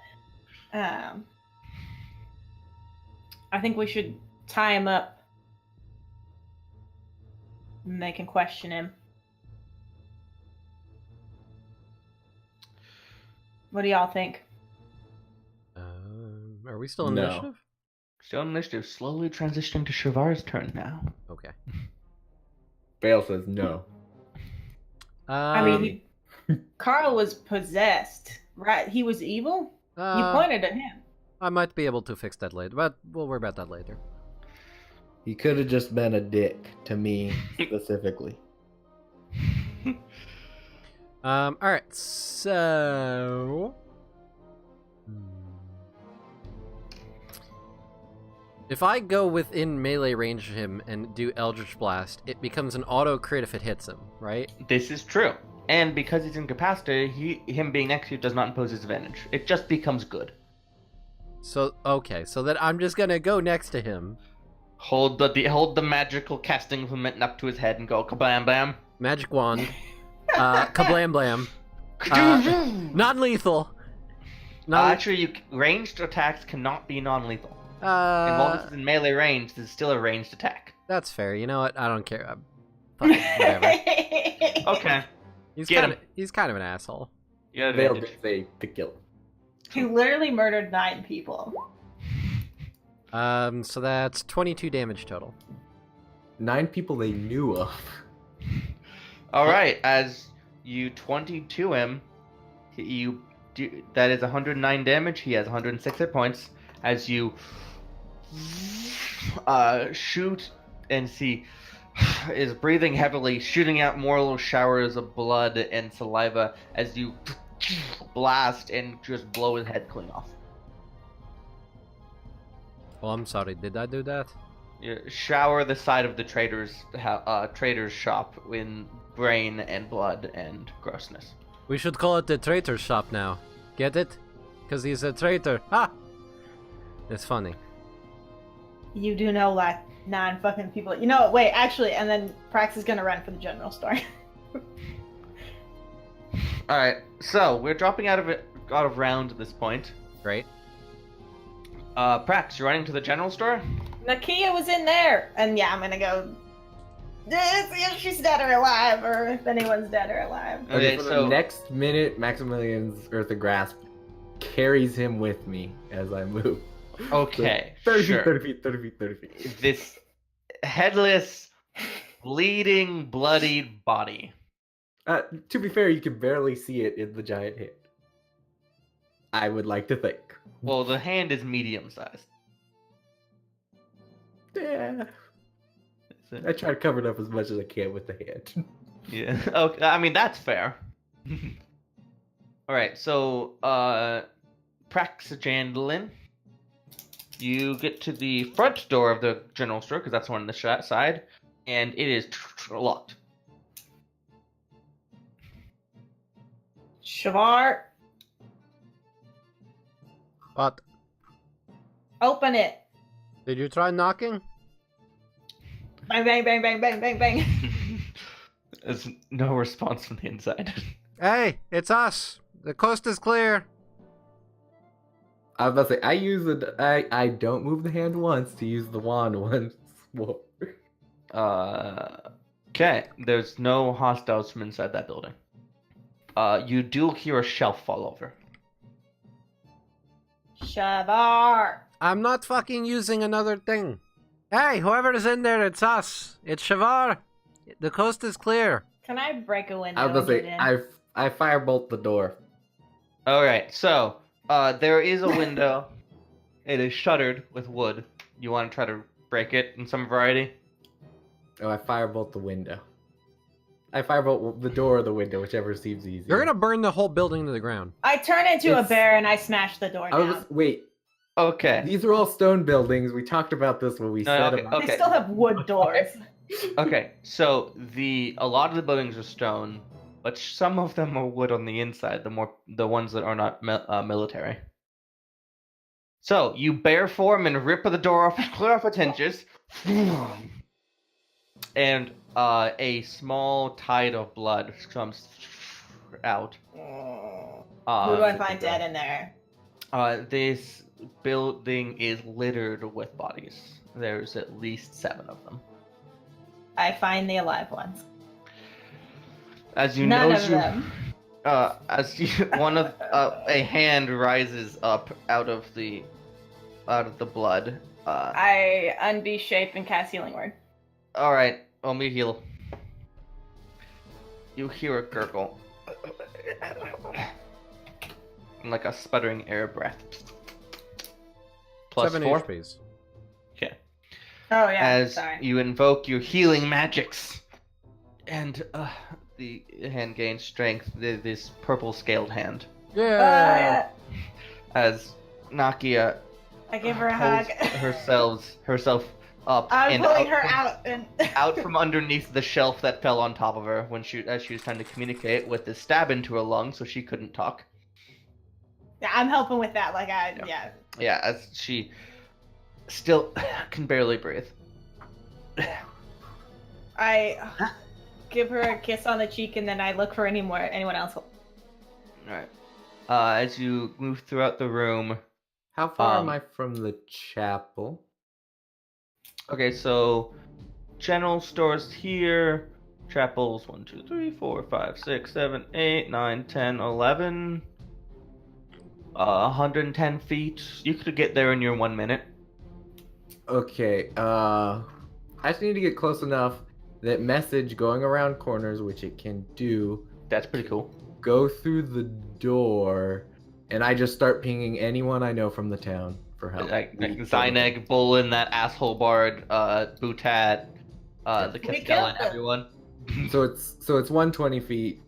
I think we should tie him up. And they can question him. What do y'all think? Are we still in No. initiative? Still initiative, slowly transitioning to Shavar's turn now. Okay. Bale says no. I mean, Carl was possessed, right? He was evil? You pointed at him. I might be able to fix that later, but we'll worry about that later. He could have just been a dick to me specifically. Alright, so... If I go within melee range of him and do Eldritch Blast, it becomes an auto crit if it hits him, right? This is true. And because he's incapacitated, him being next to you does not impose disadvantage. It just becomes good. So, okay, so then I'm just gonna go next to him. Hold the magical casting implement up to his head and go kablam bam. Magic Wand. Kablam Blam. Non-lethal. Actually, ranged attacks cannot be non-lethal. And while this is in melee range, this is still a ranged attack. That's fair. You know what? I don't care. Fine, whatever. Okay. He's Get kind him. of an asshole. You got Bale advantage. did say to kill him. He literally murdered 9 people. So that's 22 damage total. 9 people they knew of. All right, as you 22 him, that is 109 damage. He has 106 hit points. As you shoot and see is breathing heavily, shooting out more little showers of blood and saliva as you blast and just blow his head clean off. Oh, I'm sorry. Did I do that? You shower the side of the trader's shop in brain and blood and grossness. We should call it the traitor shop now. Get it? Because he's a traitor. Ha! It's funny. You do know, like, 9 fucking people. You know, wait, actually, and then Prax is gonna run for the general store. All right, so we're dropping out of round at this point. Great. Prax, you're running to the general store. Nakia was in there! And yeah, I'm gonna go see if she's dead or alive, or if anyone's dead or alive. Okay, for so the next minute, Maximilian's Eartha Grasp carries him with me as I move. okay, 30 sure. feet, 30 feet, 30 feet, 30 feet. This headless, bleeding, bloodied body. To be fair, you can barely see it in the giant hand. I would like to think. Well, the hand is medium sized. Yeah. I try to cover it up as much as I can with the hand. Yeah. Okay. I mean, that's fair. All right. So, Praxagandolin, you get to the front door of the general store because that's the one on the side, and it is locked. Shavar, What? Open it. Did you try knocking? Bang, bang, bang, bang, bang, bang, bang. There's no response from the inside. Hey, it's us. The coast is clear. I was about to say, I don't move the hand once to use the wand once more. Okay, there's no hostiles from inside that building. You do hear a shelf fall over. Shavar. I'm not fucking using another thing. Hey, whoever is in there, it's us. It's Shavar. The coast is clear. Can I break a window? I was about to and say, get in? I firebolt the door. Alright, so, there is a window. It is shuttered with wood. You want to try to break it in some variety? Oh, I firebolt the window. I firebolt the door or the window, whichever seems easier. You're gonna burn the whole building to the ground. I turn into a It's- bear and I smash the door I down. was wait. Okay. These are all stone buildings. We talked about this when we No, said okay, about. okay. They still have wood doors. Okay, so a lot of the buildings are stone, but some of them are wood on the inside. The ones that are not military. So you bare form and rip the door off, clear off its hinges, and a small tide of blood comes out. Who do I Um, find dead in there? This building is littered with bodies. There's at least 7 of them. I find the alive ones. As you None know, of them. a hand rises up out of the blood. I unbe shape and cast healing word. All right, let me heal. You hear a gurgle, and like a sputtering air breath. Plus 7 4. HPs. Okay. Oh yeah. As sorry. you invoke your healing magics, and the hand gains strength. This purple scaled hand. Yeah. As Nakia I give her a hug. pulls herself up I'm and pulling out her from, out and out from underneath the shelf that fell on top of her as she was trying to communicate with the stab into her lung, so she couldn't talk. Yeah, I'm helping with that. Like yeah. Yeah, as she still can barely breathe. I give her a kiss on the cheek and then I look for anyone else. Alright. As you move throughout the room. How far am I from the chapel? Okay, so general stores here. Chapels 1, 2, 3, 4, 5, 6, 7, 8, 9, 10, 11. 110 feet. You could get there in your 1 minute. Okay, I just need to get close enough that message going around corners, which it can do, That's pretty cool. go through the door, and I just start pinging anyone I know from the town for help. Like Zyneg, Bolin, that asshole bard, Butat, the We Cascella, killed and them. everyone. So it's 120 feet.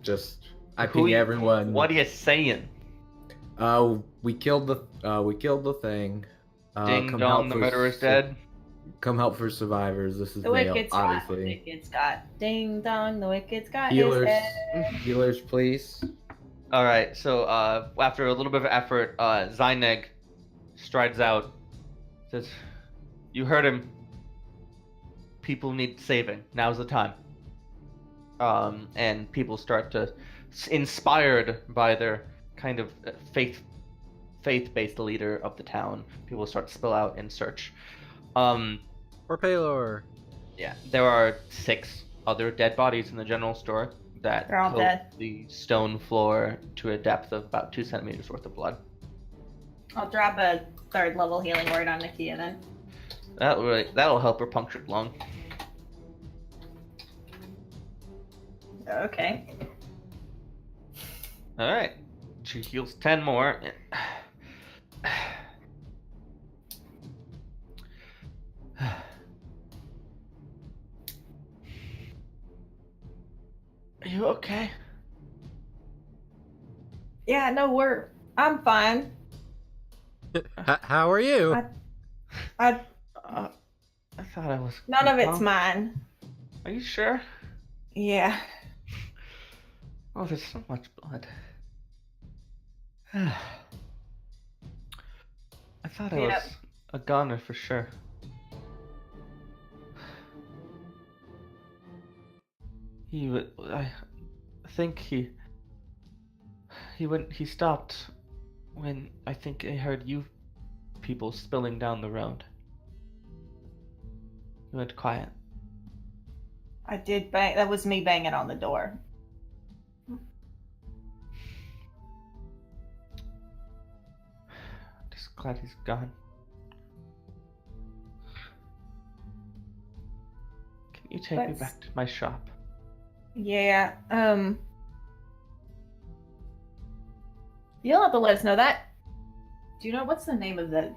Just I Who ping you- everyone. What are you saying? We killed the thing. Ding come dong, help the for murderer's su- dead. Come help for survivors. This is The Vale, wicked Scott. The obviously. wicked Scott. Ding dong, the wicked Scott is Healers, dead. healers, please. Alright, so after a little bit of effort, Zyneg strides out. Says, "You heard him. People need saving. Now's the time." And people start to, inspired by their kind of faith-based leader of the town, people start to spill out and search. Or Paylor. Yeah, there are 6 other dead bodies in the general store that They're all coat dead. the stone floor to a depth of about 2 centimeters worth of blood. I'll drop a 3rd level healing word on Nakia then. That'll help her punctured lung. Okay. All right, she heals 10 more. Are you okay? Yeah, no, I'm fine. How are you? I I thought I was. none of it's Well, mine. Are you sure? Yeah. Oh, there's so much blood. I thought it Yep. was a gunner for sure. I think he stopped when I think I heard you people spilling down the road. He went quiet. I did bang. That was me banging on the door. Just glad he's gone. Can you take me Let's- back to my shop? Yeah. You'll have to let us know that. Do you know what's the name of the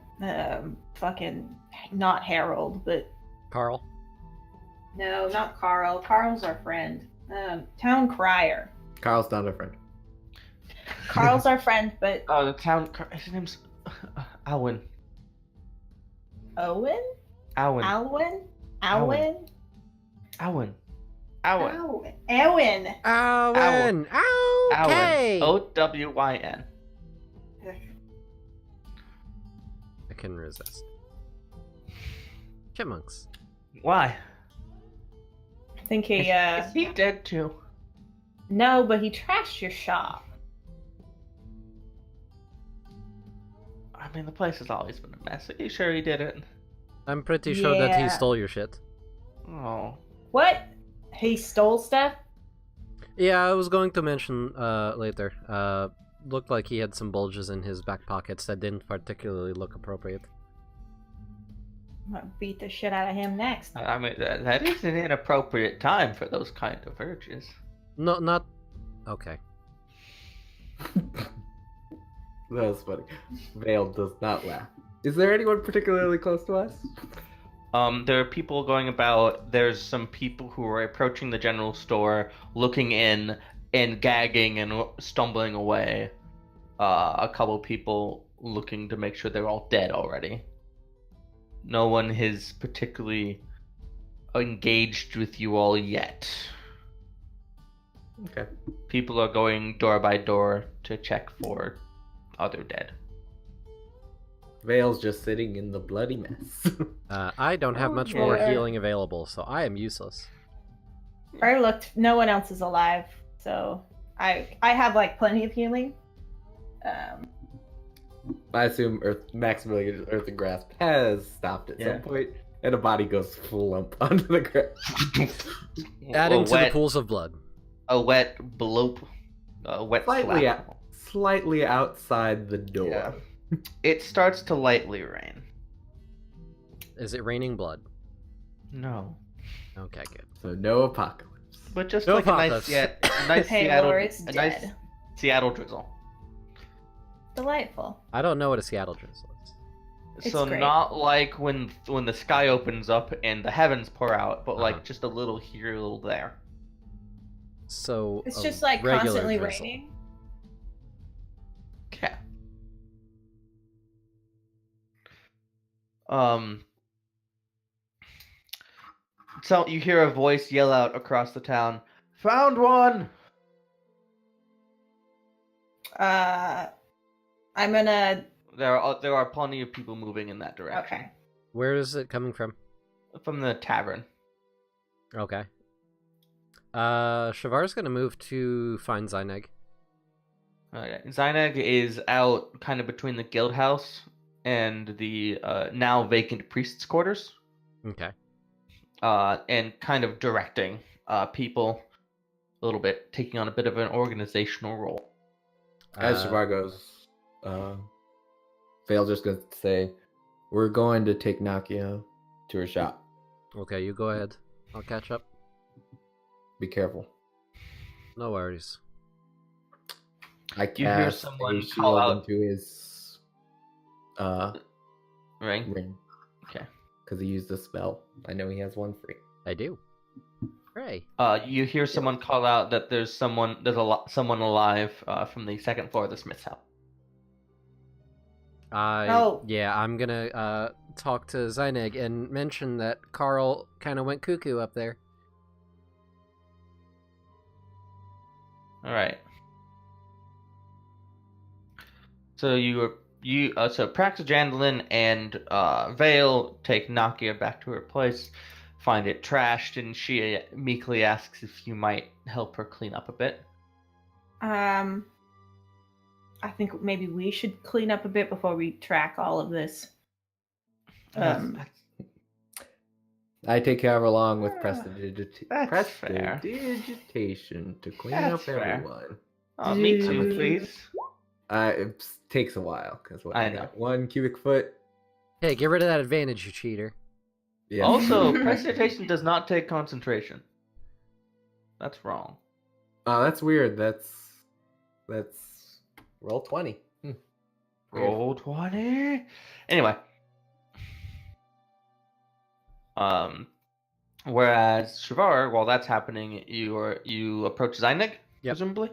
fucking not Harold, but Carl? no, not Carl. Carl's our friend. Town Crier. Carl's not a friend. Carl's our friend, but Oh, the town. His name's Alwyn. Owen? Alwyn. Alwyn? Alwyn. Alwyn? Alwyn. Alwyn. Alwyn. Owen! Okay! Owyn. I couldn't resist. Chipmunks. Why? I think he, Is he dead too? no, but he trashed your shop. I mean, the place has always been a mess. Are you sure he did it? I'm pretty sure that he Yeah. stole your shit. Oh. What? He stole stuff? Yeah, I was going to mention later. Looked like he had some bulges in his back pockets that didn't particularly look appropriate. I'm gonna beat the shit out of him next. I mean, that is an inappropriate time for those kind of urges. No, not... Okay. That was funny. Vale does not laugh. Is there anyone particularly close to us? There are people going about. There's some people who are approaching the general store, looking in and gagging and stumbling away. A couple people looking to make sure they're all dead already. No one has particularly engaged with you all yet. Okay. People are going door by door to check for other dead. Vale's just sitting in the bloody mess. I don't have Oh, much more yeah. healing available, so I am useless. I looked. No one else is alive, so I have like plenty of healing. I assume Maximilian Earth and Grasp has stopped at Yeah. some point, and a body goes flump onto the ground. Adding a to wet, the pools of blood. a wet bloop, a wet Slightly slap. Slightly outside the door. Yeah. It starts to lightly rain. Is it raining blood? No, Okay, good. So no apocalypse. but just No like apocalypse. a nice Seattle, Paylor is a nice dead. Seattle drizzle. Delightful. I don't know what a Seattle drizzle is. It's So great. not like when the sky opens up and the heavens pour out, but Uh-huh. like just a little here, a little there. So It's a just like regular constantly drizzle. raining. Okay. So you hear a voice yell out across the town, "Found one!" I'm gonna. There are plenty of people moving in that direction. Okay. Where is it coming from? From the tavern. Okay. Shavar's gonna move to find Zyneg. Okay. Zyneg is out kind of between the guild house and the now vacant priest's quarters. Okay. And kind of directing people a little bit, taking on a bit of an organizational role. As Uh, Shavar goes, Vale's just gonna say, "We're going to take Nakia to her shop. Okay, you go ahead. I'll catch up. Be careful." No worries. I You hear cast someone a call shield out- into his Ring. ring Okay. because he used a spell. I know he has one free. I do. Hooray. You hear someone call out that there's someone alive from the second floor of the Smith's house. Oh. Yeah, I'm gonna talk to Zyneg and mention that Carl kind of went cuckoo up there. All right. So you So Praxagandalin and Vale take Nakia back to her place, find it trashed, and she meekly asks if you might help her clean up a bit. I think maybe we should clean up a bit before we track all of this. I take care of her along with That's fair. prestidigitation to clean That's up fair. everyone. Me too, please. It takes a while because I got know. 1 cubic foot. Hey, get rid of that advantage, you cheater. Yeah. Also, prestidigitation does not take concentration. That's wrong. Oh, that's weird. That's roll 20. Weird. Roll 20. Anyway. Whereas Shavar, while that's happening, you approach Zynig, Yep. presumably.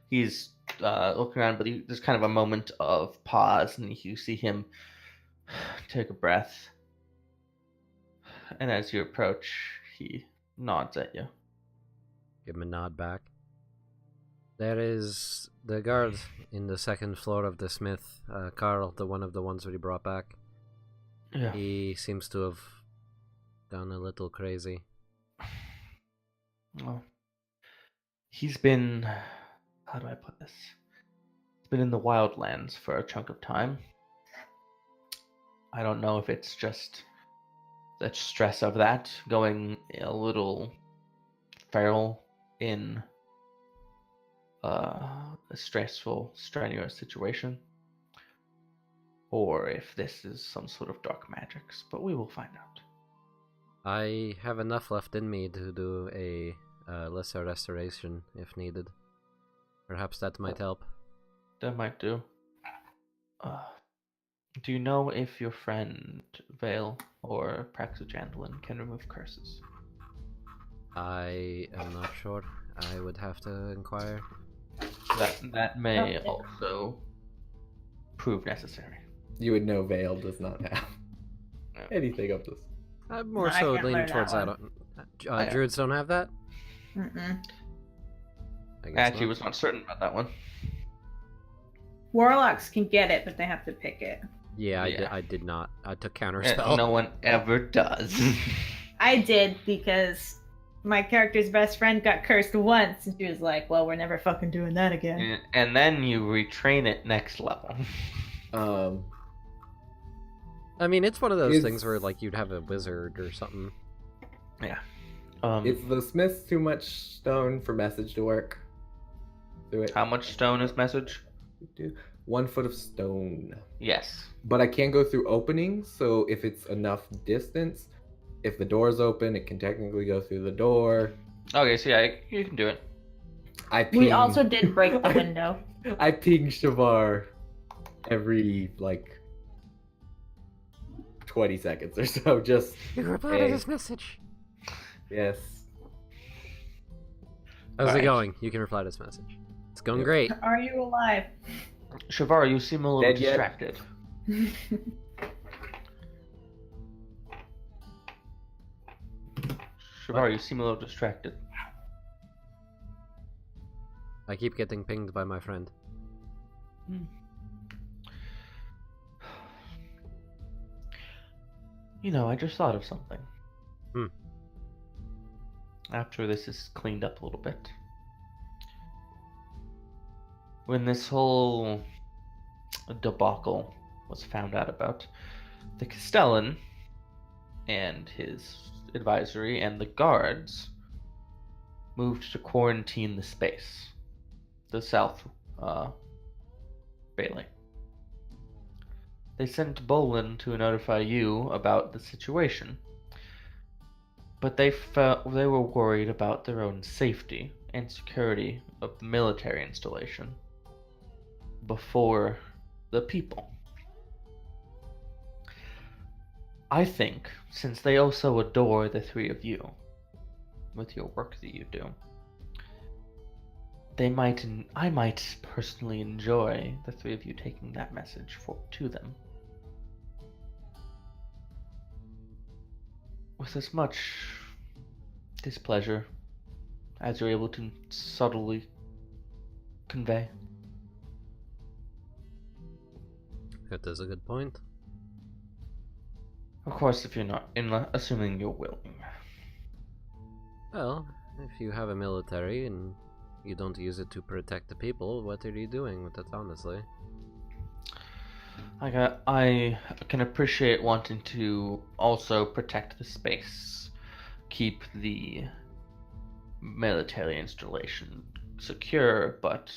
He's looking around, but there's kind of a moment of pause, and you see him take a breath. And as you approach, he nods at you. Give him a nod back. There is the guard in the second floor of the smith, Carl, the one of the ones that he brought back. Yeah. He seems to have gone a little crazy. Well, he's been... How do I put this? He's been in the wildlands for a chunk of time. I don't know if it's just the stress of that, going a little feral in a stressful, strenuous situation, or if this is some sort of dark magics, but we will find out. I have enough left in me to do a lesser restoration if needed. Perhaps that might help. That might do. Do you know if your friend Vale or Praxagandalin can remove curses? I am not sure. I would have to inquire. That may also prove necessary. You would know Vale does not have anything of this. I'm more No, I so can't leaning learn towards that that. Druids don't have that? Mm-mm. I I guess actually not. was not certain about that one. Warlocks can get it, but they have to pick it. Yeah, Yeah. I did not. I took And counterspell. no one ever does. I did because my character's best friend got cursed once, and she was like, "Well, we're never fucking doing that again." And then you retrain it next level. I mean, it's one of those It's- things where like you'd have a wizard or something. Yeah. It's the smith's too much stone for message to work. Do it. How much stone is message? 1 foot of stone. Yes. But I can go through openings, so if it's enough distance, if the door's open, it can technically go through the door. Okay, so yeah, you can do it. I ping, We also did break the window. I ping Shavar every 20 seconds or so. Just You replied Hey. to this message. yes. How's it Alright. going? You can reply to this message. It's going Yep. great. Are you alive? Shavar, you seem a little Dead yet? distracted. Shavar, you seem a little distracted. I keep getting pinged by my friend. You know, I just thought of something. Hmm. After this is cleaned up a little bit. When this whole debacle was found out about, the Castellan and his advisory and the guards moved to quarantine the space. The South Bailey. They sent Bolin to notify you about the situation, but they were worried about their own safety and security of the military installation before the people. I think, since they also adore the three of you, with your work that you do, I might personally enjoy the three of you taking that message to them. With as much displeasure as you're able to subtly convey. That is a good point. Of course, if you're not, assuming you're willing. Well, if you have a military and you don't use it to protect the people, what are you doing with it, honestly? I can appreciate wanting to also protect the space, keep the military installation secure, but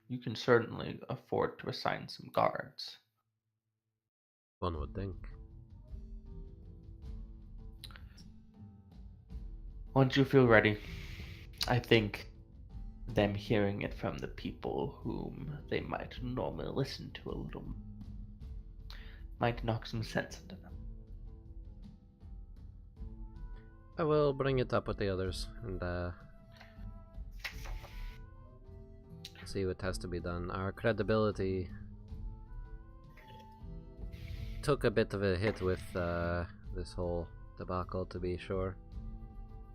you can certainly afford to assign some guards. One would think. Once you feel ready, I think them hearing it from the people whom they might normally listen to a little might knock some sense into them. I will bring it up with the others and see what has to be done. Our credibility took a bit of a hit with this whole debacle, to be sure.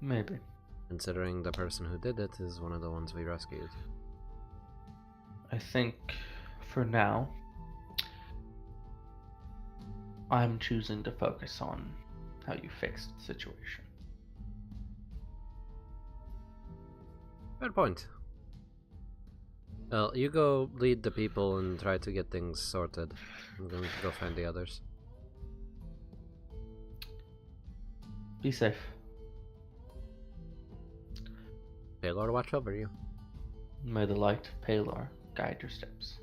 Maybe. Considering the person who did it is one of the ones we rescued. I think for now, I'm choosing to focus on how you fixed the situation. Fair point. Well, you go lead the people and try to get things sorted. I'm going to go find the others. Be safe. Paylor, watch over you. May the light, Paylor, guide your steps.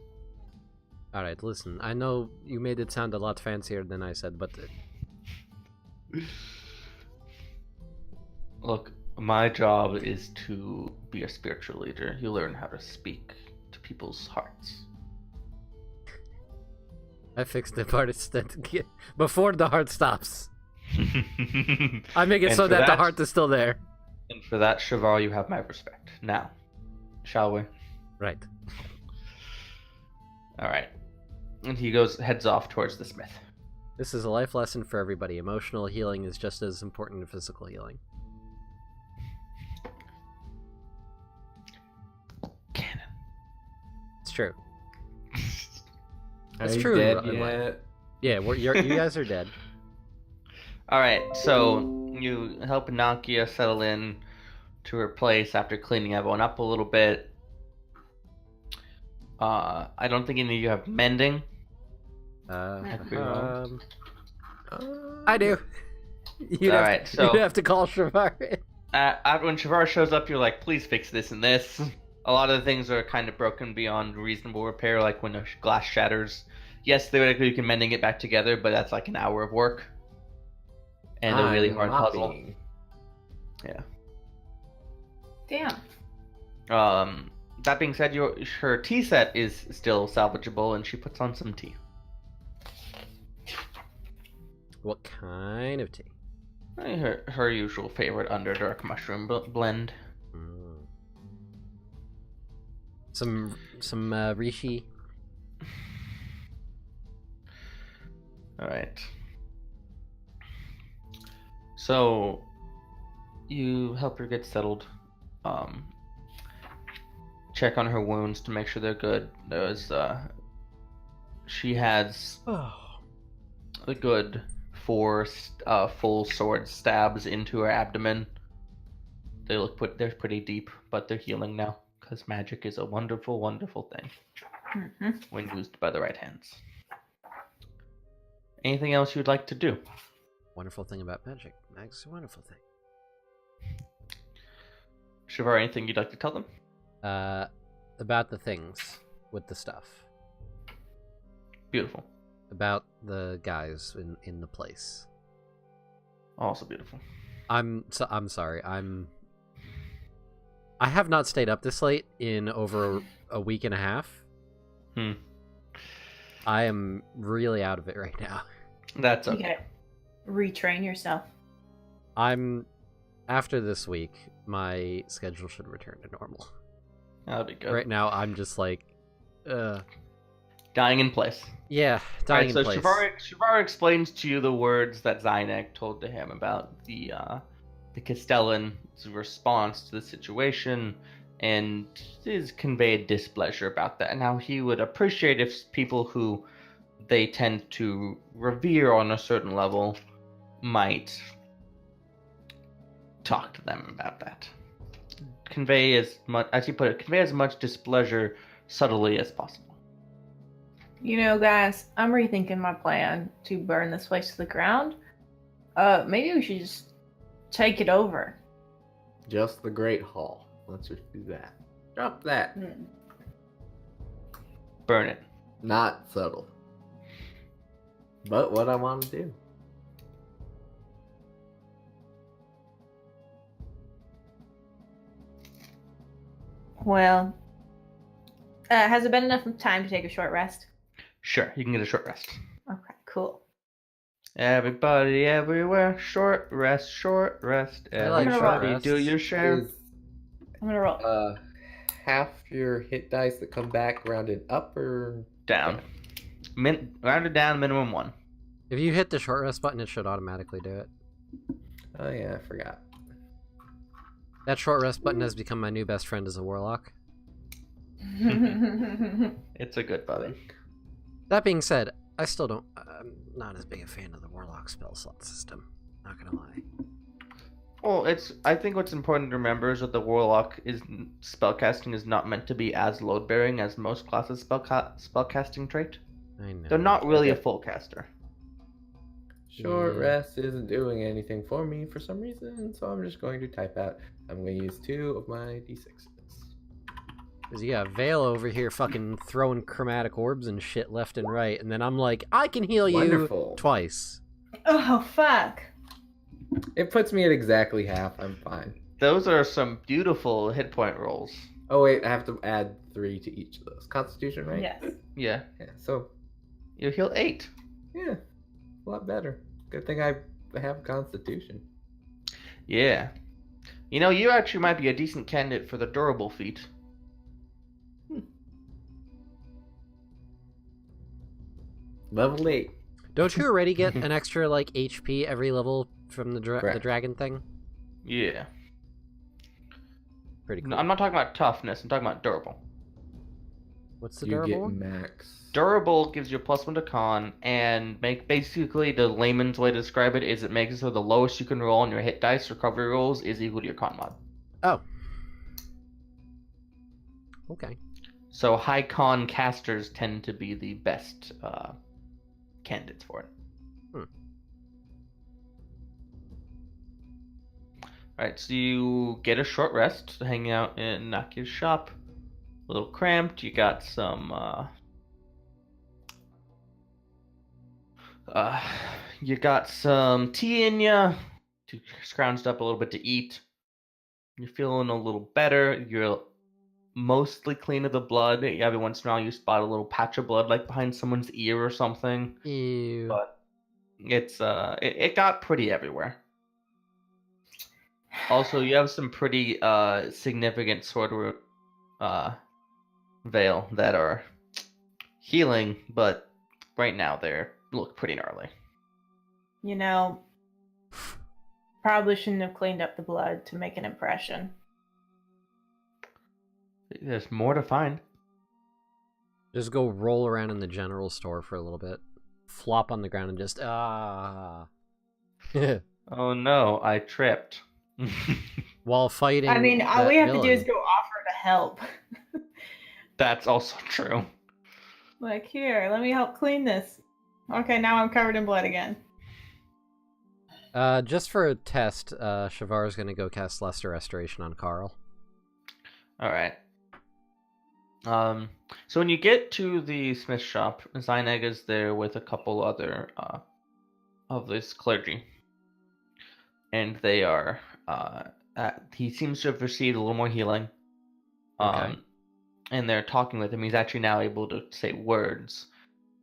Alright, listen, I know you made it sound a lot fancier than I said, but... Look, my job is to be a spiritual leader. You learn how to speak to people's hearts. I fixed the part before the heart stops. I make it And so for that the that- heart is still there. And for that, Shavar, you have my respect. Now, shall we? Right. Alright. And he heads off towards the smith. This is a life lesson for everybody. Emotional healing is just as important as physical healing. Cannon. It's true. Are It's you true, dead Ryan. yet? Yeah, you guys are dead. Alright, so you help Nakia settle in to her place after cleaning everyone up a little bit. I don't think any of you have mending. I could be wrong. I do. Alright, so you'd have to call Shavar. when Shavar shows up, you're like, please fix this and this. A lot of the things are kind of broken beyond reasonable repair, like when a glass shatters. Yes, theoretically you can mending it back together, but that's like an hour of work. And a really hard puzzle. Mopping. Yeah. Damn. That being said, her tea set is still salvageable, and she puts on some tea. What kind of tea? Her usual favorite Underdark mushroom blend. Mm. Some Rishi. All right. So you help her get settled. Check on her wounds to make sure they're good. She has a good 4 full sword stabs into her abdomen. They're pretty deep, but they're healing now because magic is a wonderful, wonderful thing when used by the right hands. Anything else you'd like to do? Wonderful thing about magic. Magic's a wonderful thing. Shavar, anything you'd like to tell them? About the things with the stuff. Beautiful. About the guys in the place. Also beautiful. I'm sorry. I have not stayed up this late in over a week and a half. I am really out of it right now. That's You okay. gotta retrain yourself. After this week, my schedule should return to normal. That'll be good. Right now, I'm just like, Dying in place. yeah, dying Right, in so place. Shavar explains to you the words that Zynek told to him about the Castellan's response to the situation and is conveyed displeasure about that. Now, he would appreciate if people who they tend to revere on a certain level might talk to them about that. Convey as much, as you put it, convey as much displeasure subtly as possible. You know, guys, I'm rethinking my plan to burn this place to the ground. Maybe we should just take it over. Just the Great Hall. Let's just do that. Drop that. Burn it. Not subtle. But what I want to do. Well, has it been enough time to take a short rest? Sure, you can get a short rest. Okay, cool. Everybody, everywhere, short rest, short rest. I like short Everybody, rests. do your share. Is I'm gonna roll. half your hit dice that come back rounded up or Down. Rounded down, minimum 1. If you hit the short rest button, it should automatically do it. Oh yeah, I forgot. That short rest button has become my new best friend as a warlock. It's a good button. That being said, I still don't. I'm not as big a fan of the warlock spell slot system. Not gonna lie. Well, I think what's important to remember is that the warlock spellcasting is not meant to be as load bearing as most classes spellcasting trait. I know. They're not really a full caster. Short Yeah. rest isn't doing anything for me for some reason, so I'm just going to type out. I'm going to use 2 of my d6s. Cause you got Vale over here fucking throwing chromatic orbs and shit left and right, and then I'm like, I can heal you Wonderful. twice. Oh, fuck. It puts me at exactly half. I'm fine. Those are some beautiful hit point rolls. Oh wait, I have to add 3 to each of those. Constitution, right? Yes. Yeah. Yeah. So You heal 8. yeah, a lot better. Good thing I have Constitution. Yeah. You know, you actually might be a decent candidate for the durable feat. Level 8. Don't you already get an extra like HP every level from the Correct. dragon thing? Yeah. Pretty cool. No, I'm not talking about toughness, I'm talking about durable. What's the You durable get one? max. Durable gives you a +1 to con, and basically the layman's way to describe it is it makes it so the lowest you can roll on your hit dice recovery rolls is equal to your con mod. Oh. Okay. So high con casters tend to be the best candidates for it. Alright, so you get a short rest hanging out in Nakia's shop. A little cramped. You got some tea in ya. You scrounged up a little bit to eat. You're feeling a little better. You're mostly clean of the blood. Every once in a while you spot a little patch of blood like behind someone's ear or something. Ew. But it's it got pretty everywhere. Also, you have some pretty significant sword root veil that are healing, but right now they look pretty gnarly. You know, probably shouldn't have cleaned up the blood to make an impression. There's more to find. Just go roll around in the general store for a little bit. Flop on the ground and just Oh no, I tripped. while fighting. I mean, all that we have to villain. do is go offer to help. That's also true. Like, here, let me help clean this. Okay, now I'm covered in blood again. Just for a test, Shavar's gonna go cast Lesser Restoration on Carl. Alright. So when you get to the smith shop, Zyneg is there with a couple other of this clergy. And they are he seems to have received a little more healing. Okay. And they're talking with him. He's actually now able to say words.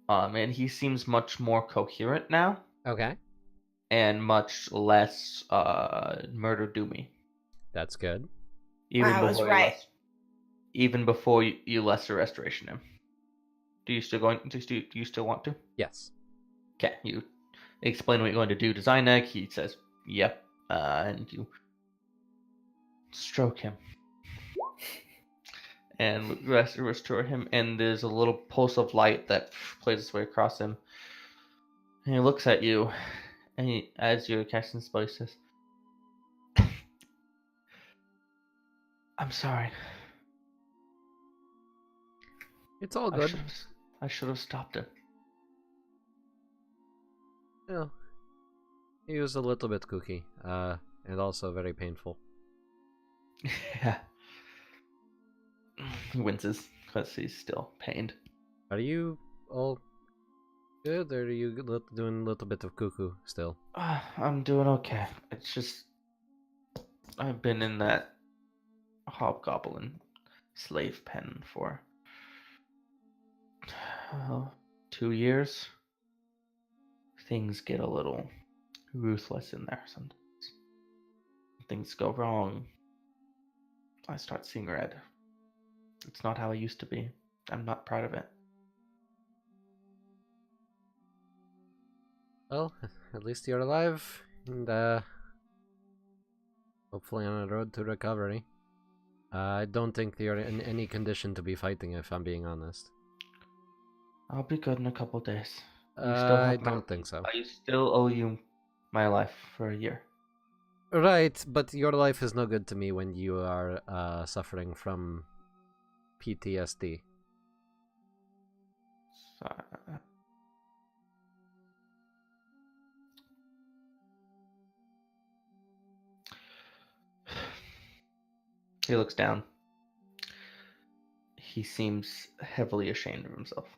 And he seems much more coherent now. Okay. And much less murder doomy. That's good. I was right. Even before you lesser restoration him. Do you still want to? Yes. Okay, you explain what you're going to do to Zyneg. He says, "Yep," and you stroke him. and restore him. And there's a little pulse of light that plays its way across him. And he looks at you, and as you're casting spell, he says, "I'm sorry. It's all good. I should have stopped him." Yeah. He was a little bit kooky, and also very painful. Yeah. He winces because he's still pained. Are you all good, or are you doing a little bit of cuckoo still? I'm doing okay. It's just I've been in that hobgoblin slave pen for 2 years. Things get a little ruthless in there sometimes. Things go wrong. I start seeing red. It's not how I used to be. I'm not proud of it. Well, at least you're alive, and hopefully on the road to recovery. I don't think you're in any condition to be fighting, if I'm being honest. I'll be good in a couple days. I don't think so. I still owe you my life for a year. Right, but your life is no good to me when you are suffering from PTSD. He looks down. He seems heavily ashamed of himself.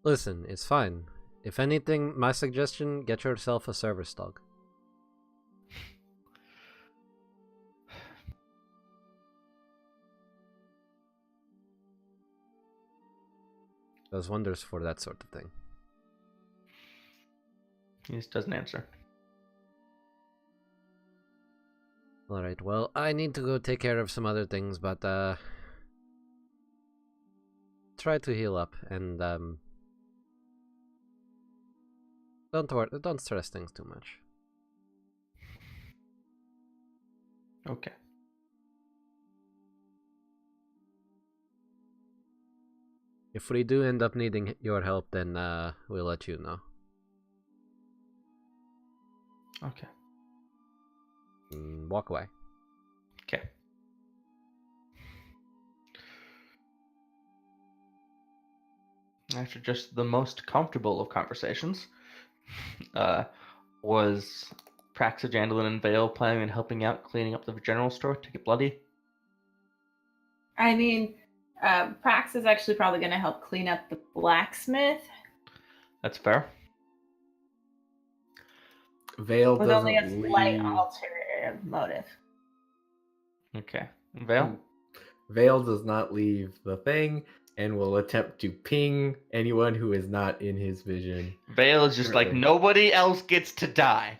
Listen, it's fine. If anything, my suggestion, get yourself a service dog. Does wonders for that sort of thing. He just doesn't answer. Alright, well, I need to go take care of some other things, but try to heal up, and don't stress things too much. Okay. If we do end up needing your help, then we'll let you know. Okay. Walk away. Okay. After just the most comfortable of conversations, was Praxa, Jandalin, and Vale planning on helping out cleaning up the general store to get bloody? I mean, Prax is actually probably going to help clean up the blacksmith. That's fair. Vale With doesn't only a slight leave. ulterior motive. Okay. Vale? Vale does not leave the thing and will attempt to ping anyone who is not in his vision. Vale is just like, Currently. nobody else gets to die.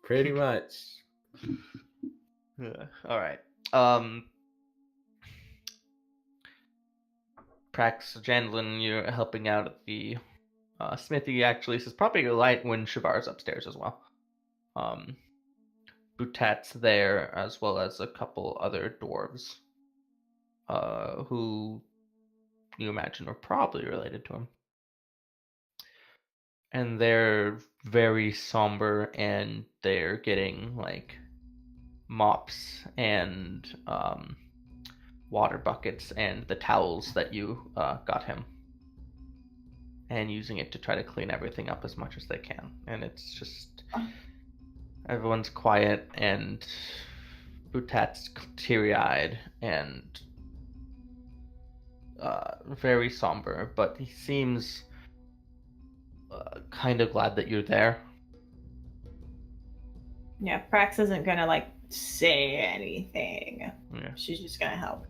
Pretty much. Alright. Prax, Jandalin, you're helping out at the smithy, actually. So it's probably light when Shavar's upstairs as well. Butat's there, as well as a couple other dwarves who you imagine are probably related to him. And they're very somber, and they're getting like mops and water buckets and the towels that you got him, and using it to try to clean everything up as much as they can. And it's just everyone's quiet, and Butat's teary-eyed and very somber, but he seems kind of glad that you're there. Yeah, Prax isn't going to, like, say anything. Yeah. She's just going to help.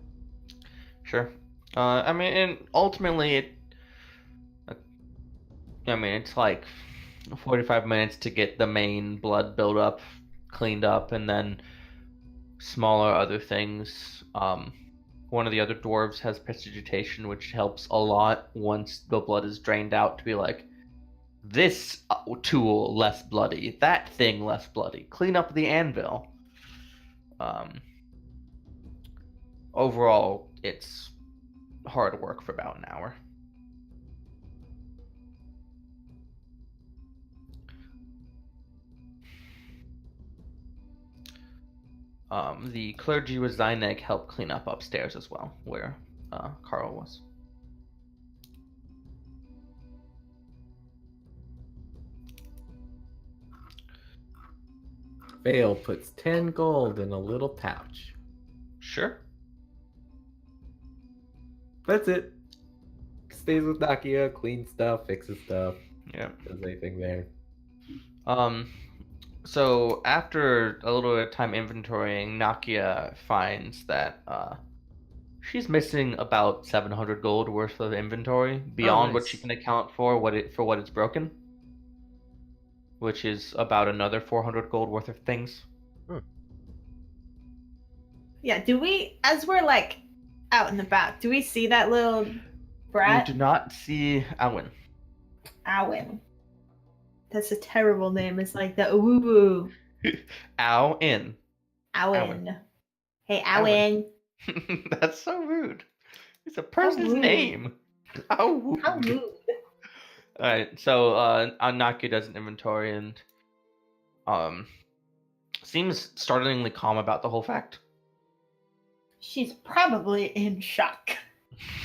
Sure. I mean, and ultimately, it's like 45 minutes to get the main blood buildup cleaned up, and then smaller other things. One of the other dwarves has prestidigitation, which helps a lot once the blood is drained out, to be like, this tool less bloody, that thing less bloody, clean up the anvil. overall, it's hard work for about an hour. The clergy with Zynek helped clean up upstairs as well, where Carl was. Vale puts 10 gold in a little pouch. Sure. That's it. Stays with Nakia, cleans stuff, fixes stuff, Yeah. does anything there. So after a little bit of time inventorying, Nakia finds that she's missing about 700 gold worth of inventory beyond what nice. she can account for what it's broken, which is about another 400 gold worth of things. Yeah, do we, as we're like out and about, do we see that little brat? You do not see Owen. Owen. That's a terrible name. It's like the woo. Owen. Owen. Hey, Owen. Owen. That's so rude. It's a person's rude. name. How rude. How rude. Alright, so Nakia does an inventory and seems startlingly calm about the whole fact. She's probably in shock.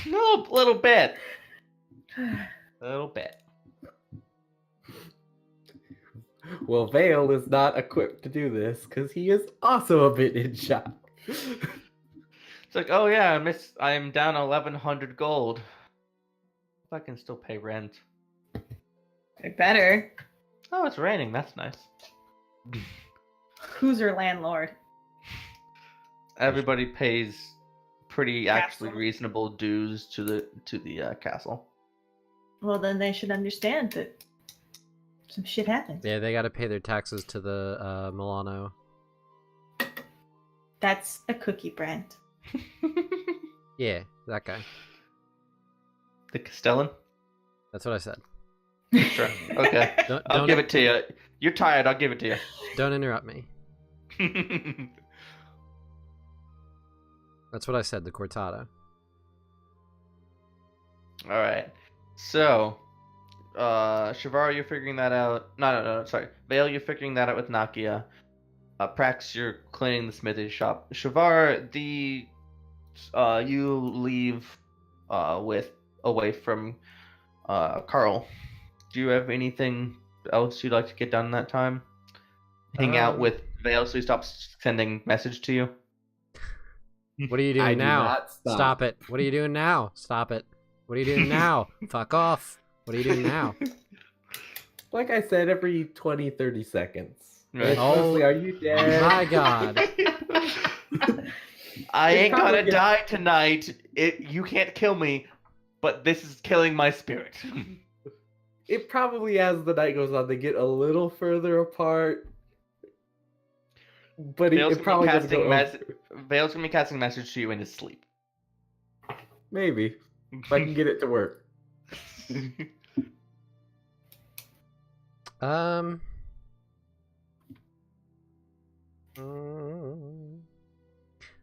No, a little bit. A little bit. Well, Vale is not equipped to do this because he is also a bit in shock. It's like, oh yeah, I'm down 1,100 gold. I can still pay rent. I better. Oh, it's raining. That's nice. Who's her landlord? Everybody pays pretty actually Castle. reasonable dues to the castle. Well, then they should understand that some shit happens. Yeah, they got to pay their taxes to the Milano. That's a cookie brand. Yeah, that guy. The Castellan? That's what I said. Sure. Okay. I'll Don't give it to you. You're tired. I'll give it to you. Don't interrupt me. That's what I said. The cortado. All right. So, Shavar, you're figuring that out. No. Sorry, Vale, you're figuring that out with Nakia. Prax, you're cleaning the smithy shop. Shavar, you leave away from Carl. Do you have anything else you'd like to get done that time? Hang out with Vale so he stops sending message to you. What are you I doing do now? not stop. Stop it. What are you doing now? Stop it. What are you doing now? Fuck off. What are you doing now? Like I said, every 20, 30 seconds. Right. It's mostly, are you dead? My God. I ain't probably gonna get- die tonight. You can't kill me, but this is killing my spirit. It probably, as the night goes on, they get a little further apart. But Vale's it probably doesn't go Vale's gonna be casting a message to you in his sleep. Maybe. If I can get it to work. I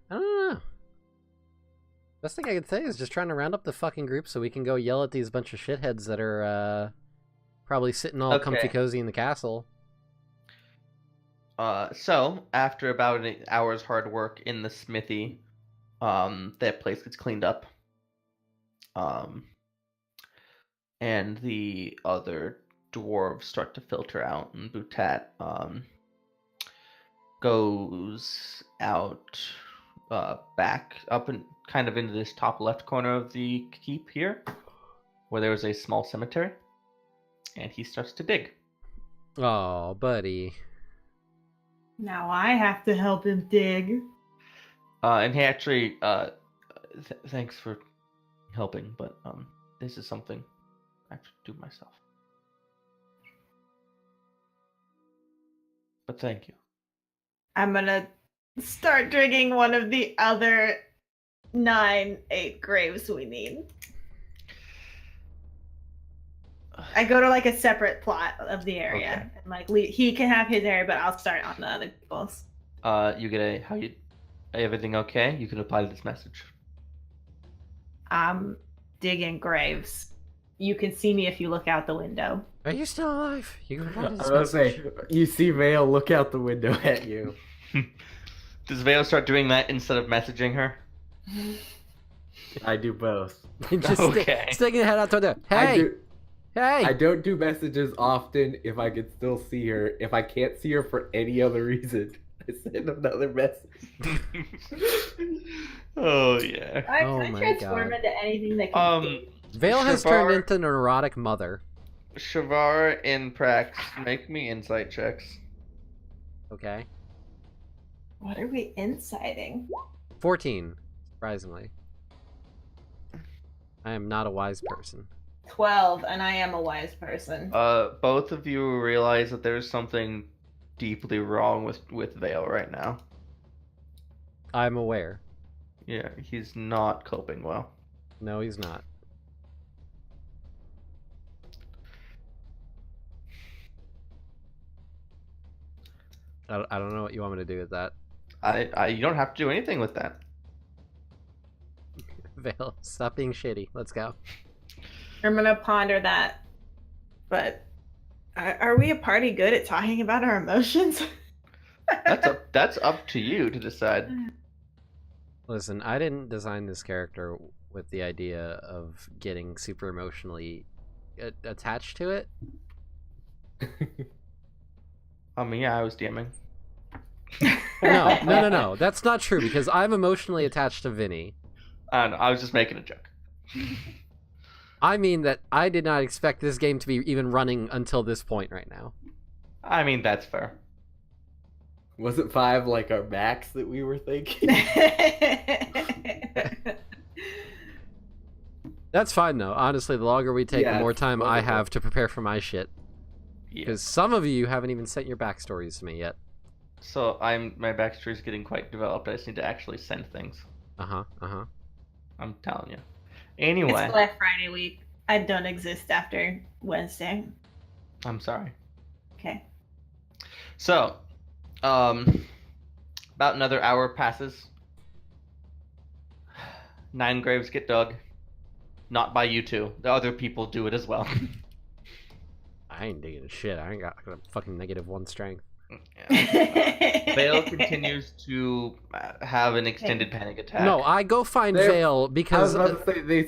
don't know. Best thing I could say is just trying to round up the fucking group so we can go yell at these bunch of shitheads that are probably sitting all comfy Okay. cozy in the castle. So after about an hour's hard work in the smithy, that place gets cleaned up. And the other dwarves start to filter out, and Butat goes out back up and kind of into this top left corner of the keep here, where there is a small cemetery, and he starts to dig. Oh, buddy. Now I have to help him dig. And he actually, thanks for helping, but this is something I have to do myself. But thank you. I'm gonna start digging one of the other 8 graves we need. I go to like a separate plot of the area, Okay. and like he can have his area, but I'll start on the other people's. You get a Everything okay? You can reply to this message. I'm digging graves. You can see me if you look out the window. Are you still alive? You can I find was this gonna message. say, you see Vale look out the window at you. Does Vale start doing that instead of messaging her? I do both. Just Okay. sticking the head out the window. I Hey, do. hey. I don't do messages often if I can still see her. If I can't see her for any other reason, I send another message. Oh yeah. Oh I my transform God. into anything that can see. Vale has turned into an erotic mother. Shavar and Prax, make me insight checks. Okay. What are we inciting? 14, surprisingly. I am not a wise person. 12, and I am a wise person. Both of you realize that there's something deeply wrong with Vale right now. I'm aware. Yeah, he's not coping well. No, he's not. I don't know what you want me to do with that. You don't have to do anything with that. Vale, stop being shitty. Let's go. I'm gonna ponder that. But are we a party good at talking about our emotions? That's up to you to decide. Listen, I didn't design this character with the idea of getting super emotionally attached to it. Yeah, I was DMing. No. That's not true because I'm emotionally attached to Vinny. I don't know, I was just making a joke. I mean that I did not expect this game to be even running until this point right now. I mean, that's fair. Wasn't 5 like our max that we were thinking? That's fine though. Honestly, the longer we take, Yeah, the more it's time I wonderful. have to prepare for my shit. Yeah. Because some of you haven't even sent your backstories to me yet. So my backstory is getting quite developed. I just need to actually send things. Uh-huh. I'm telling you. It's Anyway, Black Friday week. I don't exist after Wednesday. I'm sorry. Okay. So, about another hour passes. 9 graves get dug. Not by you two. The other people do it as well. I ain't digging shit. I ain't got a fucking -1 strength. Vale continues to have an extended panic attack. No, I go find They're- Vale I was because about to say they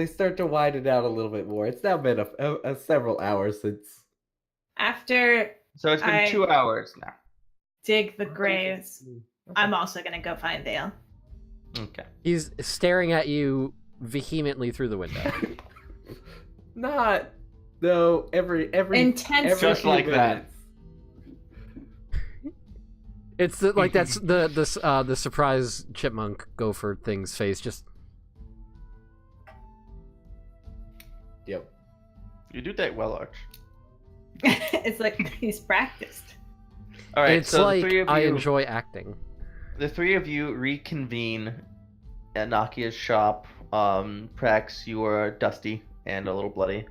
start to widen out a little bit more. It's now been a several hours since. After So it's been 2 hours now. dig the graves, I'm also gonna go find Vale. Okay. he's staring at you vehemently through the window. Not though. Every Intense. Just few like that. minutes. It's like that's the surprise chipmunk gopher thing's face. Just Yep. You do that well, Arch. It's like he's practiced. All right. it's So like the three of you, I enjoy acting. the three of you reconvene at Nakia's shop. Prax, you are dusty and a little bloody.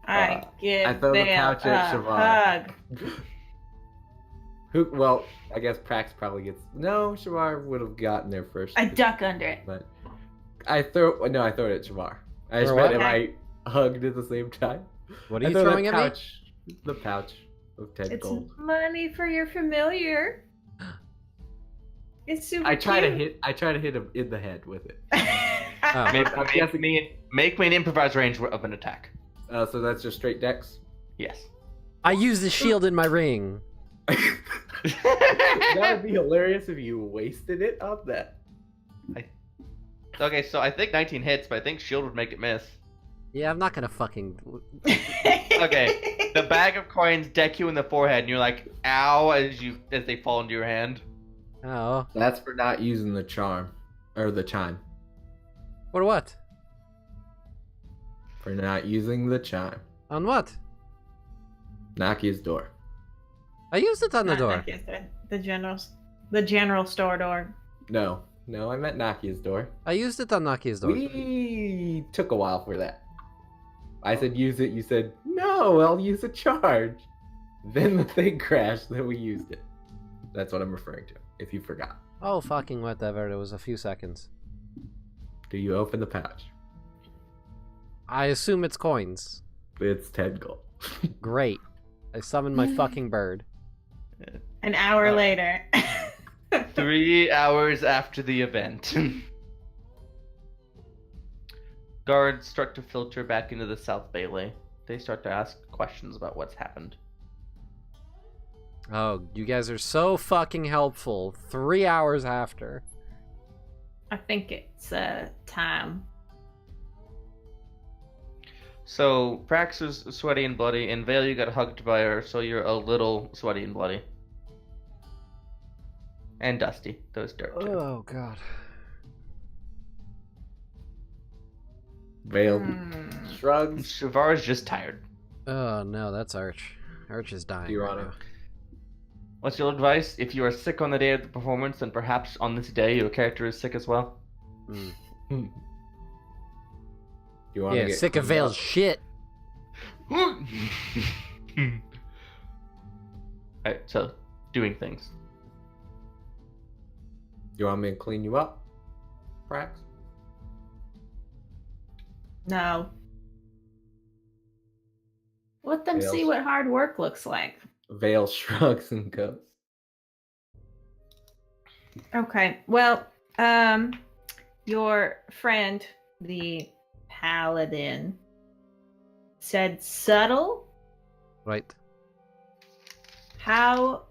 I give I throw the Vale pouch at a Siobhan. hug. Who? Well, I guess Prax probably gets. No, Shavar would have gotten there first. I duck under it. But I throw it at Shavar. I just Throw meant what? am I hugged at the same time? What are I you throw throwing that at me? pouch, the pouch of 10 It's gold. money for your familiar. It's super I try cute. to hit him in the head with it. Oh. Make me an improvised range of an attack. So that's just straight dex. Yes. I use the shield in my ring. That would be hilarious if you wasted it on that. Okay, so I think 19 hits, but I think shield would make it miss. Yeah, I'm not gonna fucking. Okay, the bag of coins deck you in the forehead, and you're like, "Ow!" as they fall into your hand. Oh, That's for not using the charm or the chime. what? For not using the chime. On what? Nakia's door. I used it on the Not door. Nakia's door. The general store door. No, I meant Nakia's door. I used it on Nakia's door. We took a while for that. I said use it. You said no. I'll use a charge. Then the thing crashed. Then we used it. That's what I'm referring to. If you forgot. Oh, fucking whatever. It was a few seconds. Do you open the pouch? I assume it's coins. It's 10 gold. Great. I summoned my fucking bird. An hour later. 3 hours after the event. Guards start to filter back into the South Bailey. They start to ask questions about what's happened. Oh, you guys are so fucking helpful. 3 hours after. I think it's time. So, Prax is sweaty and bloody, and Vale, you got hugged by her, so you're a little sweaty and bloody. And dusty. Those dirt, too. Oh, God. Vale shrugs. Shavar is just tired. Oh, no, that's Arch. Arch is dying. Do you right wanna- now. What's your advice? If you are sick on the day of the performance, then perhaps on this day your character is sick as well? Mm. You want Yeah, to get sick of cleaned Vale's up? shit. Alright, so, doing things. You want me to clean you up, Prax? No. Let them see Fails. what hard work looks like. Vale shrugs and goes. Okay. Well, your friend, the paladin, said subtle. Right. How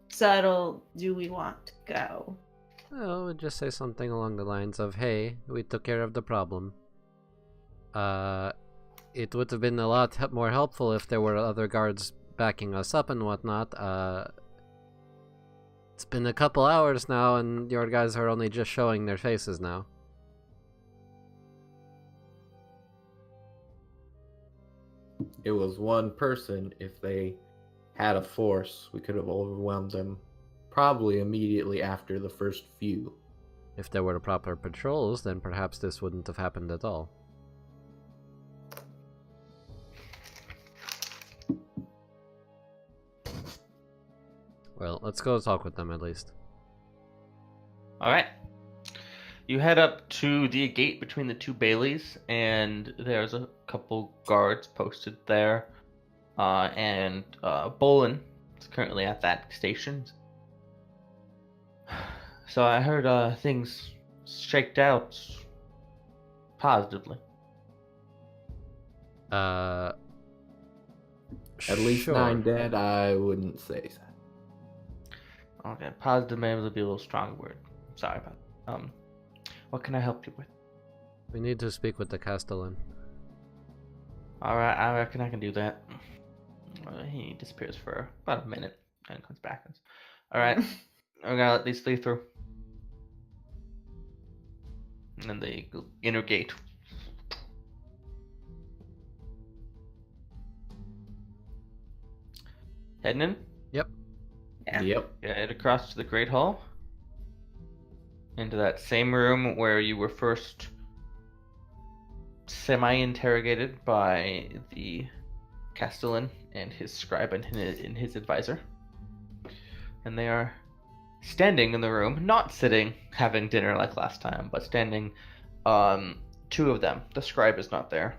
subtle do we want to go? Well, we'd just say something along the lines of, hey, we took care of the problem. It would have been a lot more helpful if there were other guards backing us up and whatnot. It's been a couple hours now, and your guys are only just showing their faces now. It was one person. If they had a force, we could have overwhelmed them probably immediately after the first few. If there were proper patrols, then perhaps this wouldn't have happened at all. Well, let's go talk with them at least. Alright. You head up to the gate between the two Baileys, and there's a couple guards posted there. And Bolin is currently at that station. So I heard things shaked out positively. At least sure. 9 dead, I wouldn't say so. Okay, positive may be a little strong word. Sorry about that. What can I help you with? We need to speak with the Castellan. Alright, I reckon I can do that. He disappears for about a minute and comes back. Alright, I'm gonna let these 3 through. And then the inner gate. Heading in? Yep. Yeah. Yep. Yeah, head across to the Great Hall. Into that same room where you were first semi-interrogated by the Castellan and his scribe and his advisor. And they are standing in the room, not sitting having dinner like last time, but standing, 2 of them. The scribe is not there.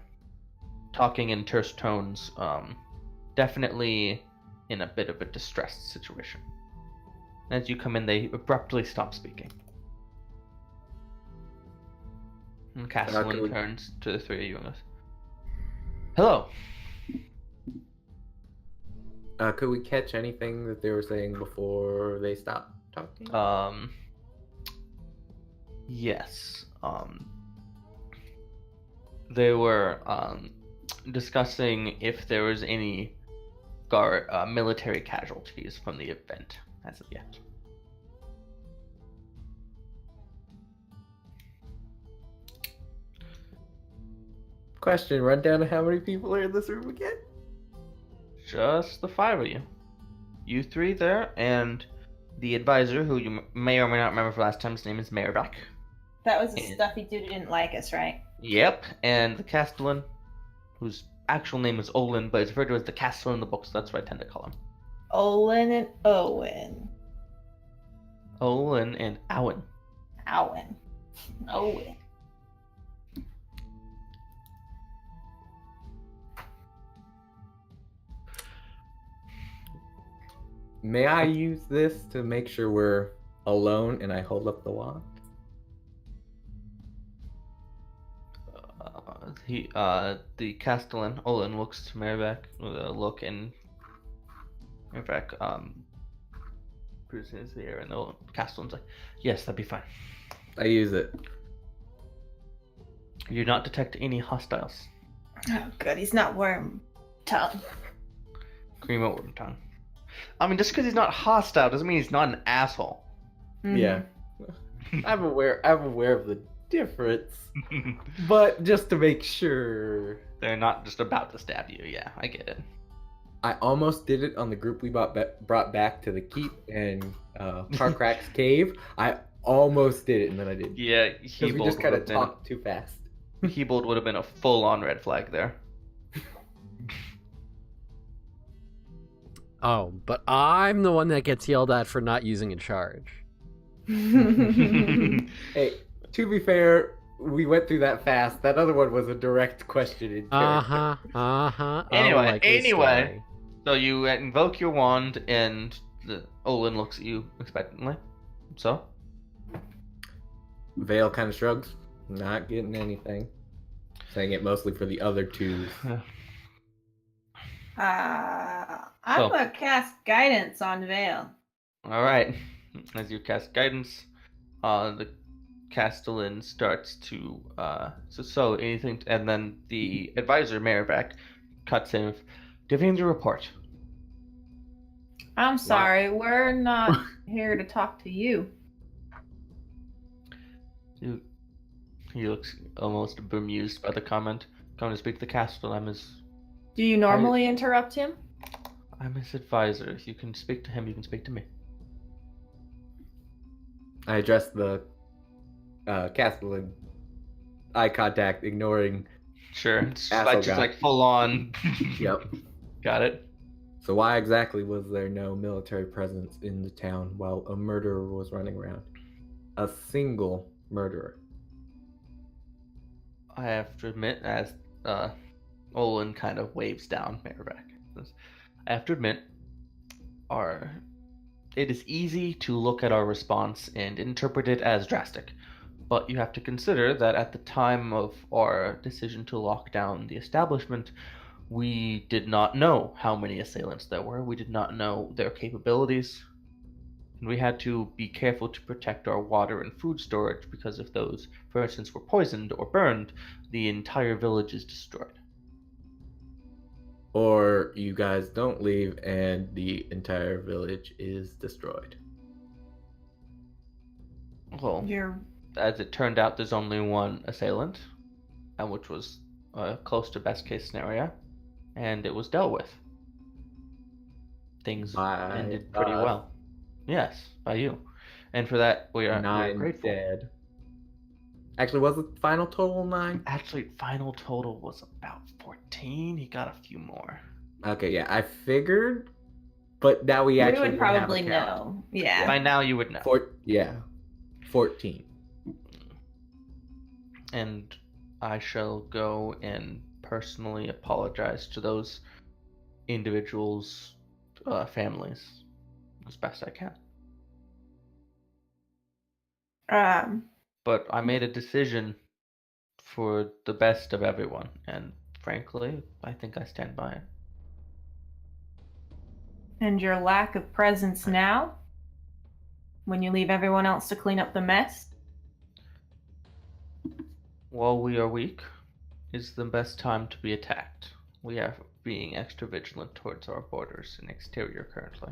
Talking in terse tones, definitely in a bit of a distressed situation. As you come in, they abruptly stop speaking. And Castellan we- turns to the 3 of you and goes, "Hello." Could we catch anything that they were saying before they stopped talking? Yes. They were discussing if there was any military casualties from the event as of yet. Question, run down to how many people are in this room again? Just the 5 of you. You 3 there, and the advisor, who you may or may not remember from last time, his name is Merriback. That was the And- stuffy dude who didn't like us, right? Yep, and the Castellan, whose actual name is Olin, but is referred to as the Castellan in the book, so that's what I tend to call him. Olin and Owen. Olin, and Owen. Owen. Owen. May I use this to make sure we're alone and I hold up the wand? The Castellan, Olin, looks to Merriback with a look, and Merriback, presents the air, and the Castellan's like, yes, that'd be fine. I use it. You do not detect any hostiles. Oh, good. He's not worm tongue. Grima Worm Tongue. I mean, just because he's not hostile doesn't mean he's not an asshole. Yeah. I'm aware of the difference. But just to make sure. They're not just about to stab you. Yeah, I get it. I almost did it on the group we brought back to the keep and Carcrack's cave. I almost did it and then I didn't. Yeah, Because we just kind of talked too fast. Hebold would have been a full-on red flag there. Oh, but I'm the one that gets yelled at for not using a charge. Hey, to be fair, we went through that fast. That other one was a direct question in character. Anyway, so you invoke your wand, and Olin looks at you expectantly. So? Vale kind of shrugs. Not getting anything. Saying it mostly for the other two. I'm gonna cast guidance on Vale. Alright. As you cast guidance, the Castellan starts to and then the advisor Merriback cuts in. Do you have anything to report? I'm sorry, we're not here to talk to you. He looks almost bemused by the comment. Come to speak to the Castellan. Do you normally interrupt him? I'm his advisor. If you can speak to him, you can speak to me. I address the Castellan. Eye contact, ignoring. Sure. It's Asshole like just guy. like full on. Yep. Got it. So why exactly was there no military presence in the town while a murderer was running around? A single murderer. I have to admit, as Olin kind of waves down Merriback, I have to admit, it is easy to look at our response and interpret it as drastic, but you have to consider that at the time of our decision to lock down the establishment, we did not know how many assailants there were. We did not know their capabilities. And we had to be careful to protect our water and food storage because if those, for instance, were poisoned or burned, the entire village is destroyed. Or you guys don't leave and the entire village is destroyed. Well, as it turned out, there's only one assailant, and which was close to best case scenario, and it was dealt with. Things ended pretty well. Yes, by you. And for that, we are 9 grateful. dead. Actually, was the final total 9? Actually, final total was about 14. He got a few more. Okay, yeah, I figured, but now we actually would have a probably count. know. Yeah. By now, you would know. 14. And I shall go and personally apologize to those individuals' families as best I can. But I made a decision for the best of everyone, and frankly, I think I stand by it. And your lack of presence now? When you leave everyone else to clean up the mess? While we are weak, is the best time to be attacked. We are being extra vigilant towards our borders and exterior currently.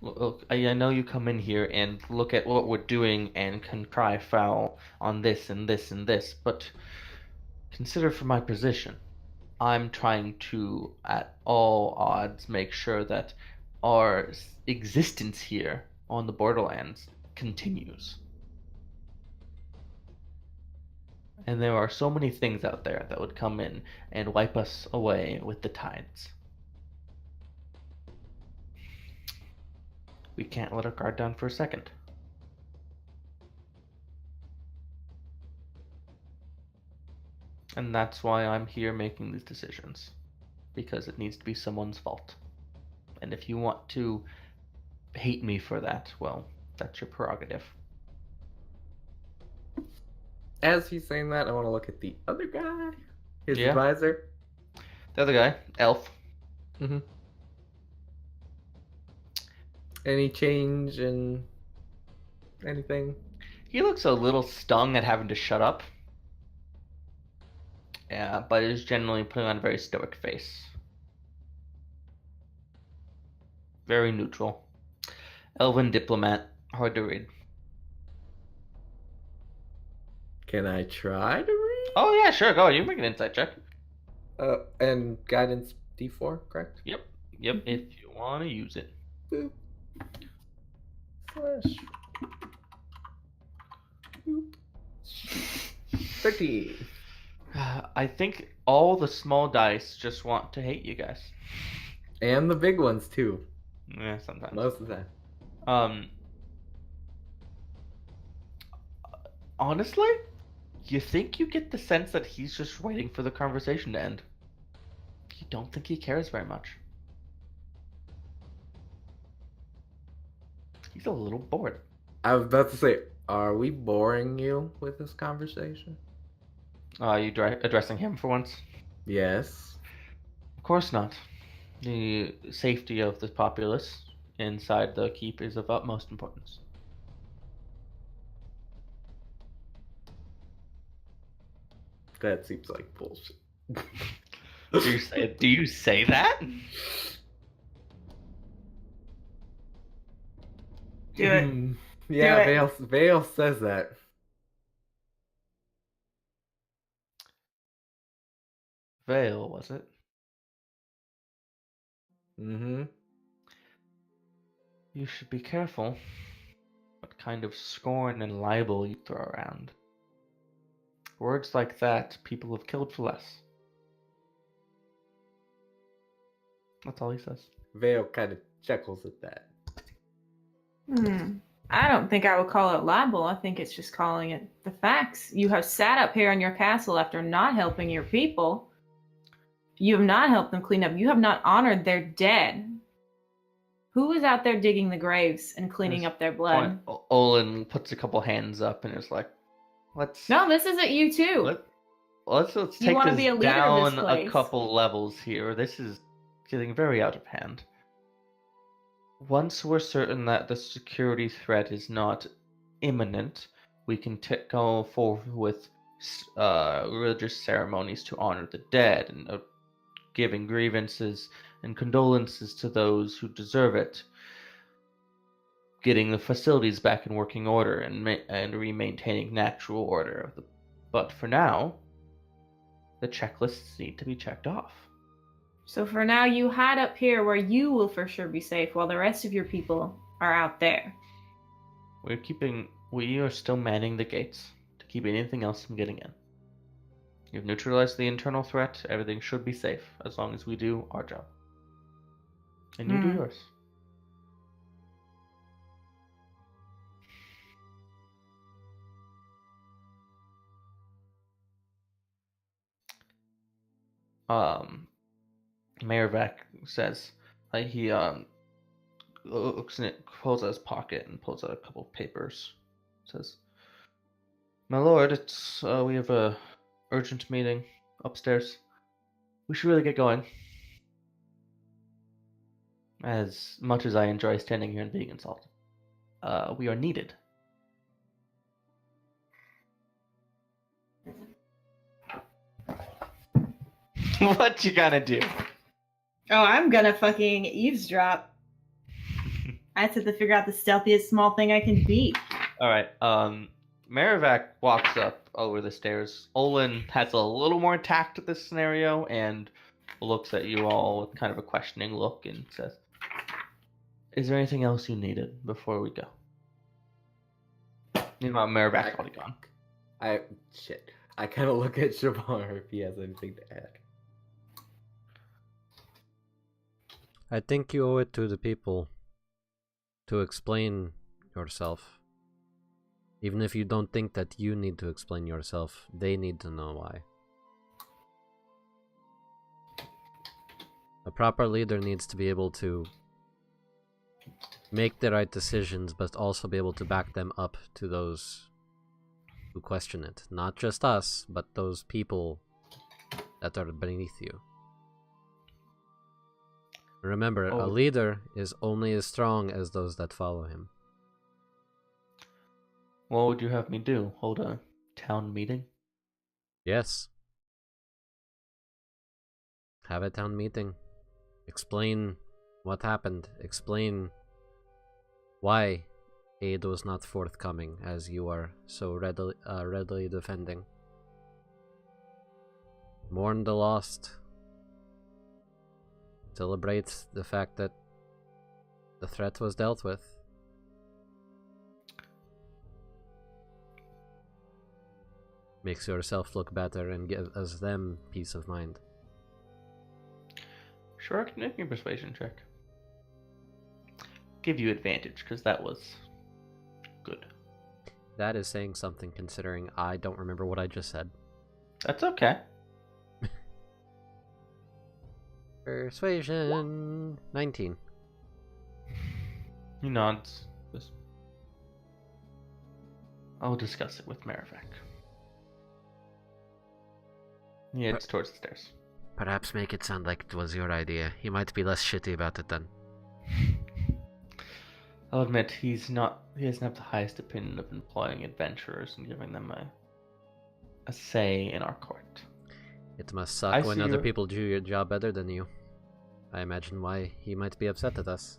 Look, I know you come in here and look at what we're doing and can cry foul on this and this and this, but consider from my position, I'm trying to, at all odds, make sure that our existence here on the Borderlands continues. And there are so many things out there that would come in and wipe us away with the tides. We can't let our guard down for a second. And that's why I'm here making these decisions. Because it needs to be someone's fault. And if you want to hate me for that, well, that's your prerogative. As he's saying that, I want to look at the other guy, his Yeah. advisor. The other guy, Elf. Mm-hmm. Any change in anything? He looks a little stung at having to shut up. Yeah, but is generally putting on a very stoic face. Very neutral. Elven diplomat, hard to read. Can I try to read? Oh yeah, sure, go. You make an insight check. And guidance D4, correct? Yep, if you want to use it. Boop. Slash. Boop. 13. I think all the small dice just want to hate you guys. And the big ones too. Yeah, sometimes. Most of the time. Honestly, you think you get the sense that he's just waiting for the conversation to end. You don't think he cares very much. He's a little bored. I was about to say, are we boring you with this conversation? You addressing him for once? Yes. Of course not. The safety of the populace inside the keep is of utmost importance. That seems like bullshit. Do you say that? Do it. Yeah, Do it. Vale says that. Vale, was it? Mm-hmm. You should be careful what kind of scorn and libel you throw around. Words like that, people have killed for less. That's all he says. Vale kind of chuckles at that. I don't think I would call it libel. I think it's just calling it the facts. You have sat up here in your castle after not helping your people. You have not helped them clean up. You have not honored their dead. Who is out there digging the graves and cleaning up their blood? Olin puts a couple hands up and is like, let's... No, this isn't you too. Let's You take wanna this be a leader of this down a place. couple levels here. This is getting very out of hand. Once we're certain that the security threat is not imminent, we can go forward with religious ceremonies to honor the dead and giving grievances and condolences to those who deserve it, getting the facilities back in working order and re-maintaining natural order. But for now, the checklists need to be checked off. So for now, you hide up here where you will for sure be safe while the rest of your people are out there. We are still manning the gates to keep anything else from getting in. You've neutralized the internal threat. Everything should be safe as long as we do our job. And you do yours. Mayor Vac says he looks in it, pulls out his pocket and pulls out a couple of papers. Says, "My lord, it's we have a urgent meeting upstairs. We should really get going. As much as I enjoy standing here and being insulted, we are needed." What you gonna do? Oh, I'm gonna fucking eavesdrop. I have to figure out the stealthiest small thing I can be. All right. Maravac walks up over the stairs. Olin has a little more tact at this scenario and looks at you all with kind of a questioning look and says, "Is there anything else you needed before we go?" Meanwhile, Maravac's already gone. I kind of look at Shavar if he has anything to add. I think you owe it to the people to explain yourself. Even if you don't think that you need to explain yourself, they need to know why. A proper leader needs to be able to make the right decisions, but also be able to back them up to those who question it. Not just us, but those people that are beneath you. Remember, a leader is only as strong as those that follow him. What would you have me do? Hold a town meeting? Yes. Have a town meeting. Explain what happened. Explain why aid was not forthcoming, as you are so readily defending. Mourn the lost. Celebrate the fact that the threat was dealt with. Makes yourself look better and gives them peace of mind. Sure, I can make me a persuasion check. Give you advantage, because that was good. That is saying something, considering I don't remember what I just said. That's okay. Persuasion 19. He nods. I'll discuss it with Marivek. He heads towards the stairs. Perhaps make it sound like it was your idea. He might be less shitty about it then. I'll admit he doesn't have the highest opinion of employing adventurers and giving them a say in our court. It must suck when other people do your job better than you. I imagine why he might be upset at us.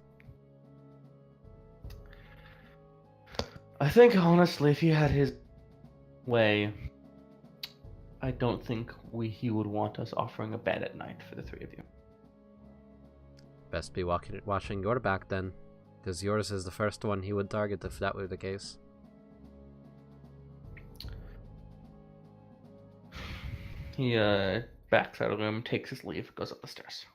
I think, honestly, if he had his way, I don't think he would want us offering a bed at night for the three of you. Best be watching your back then, because yours is the first one he would target if that were the case. He backs out of the room, takes his leave, goes up the stairs.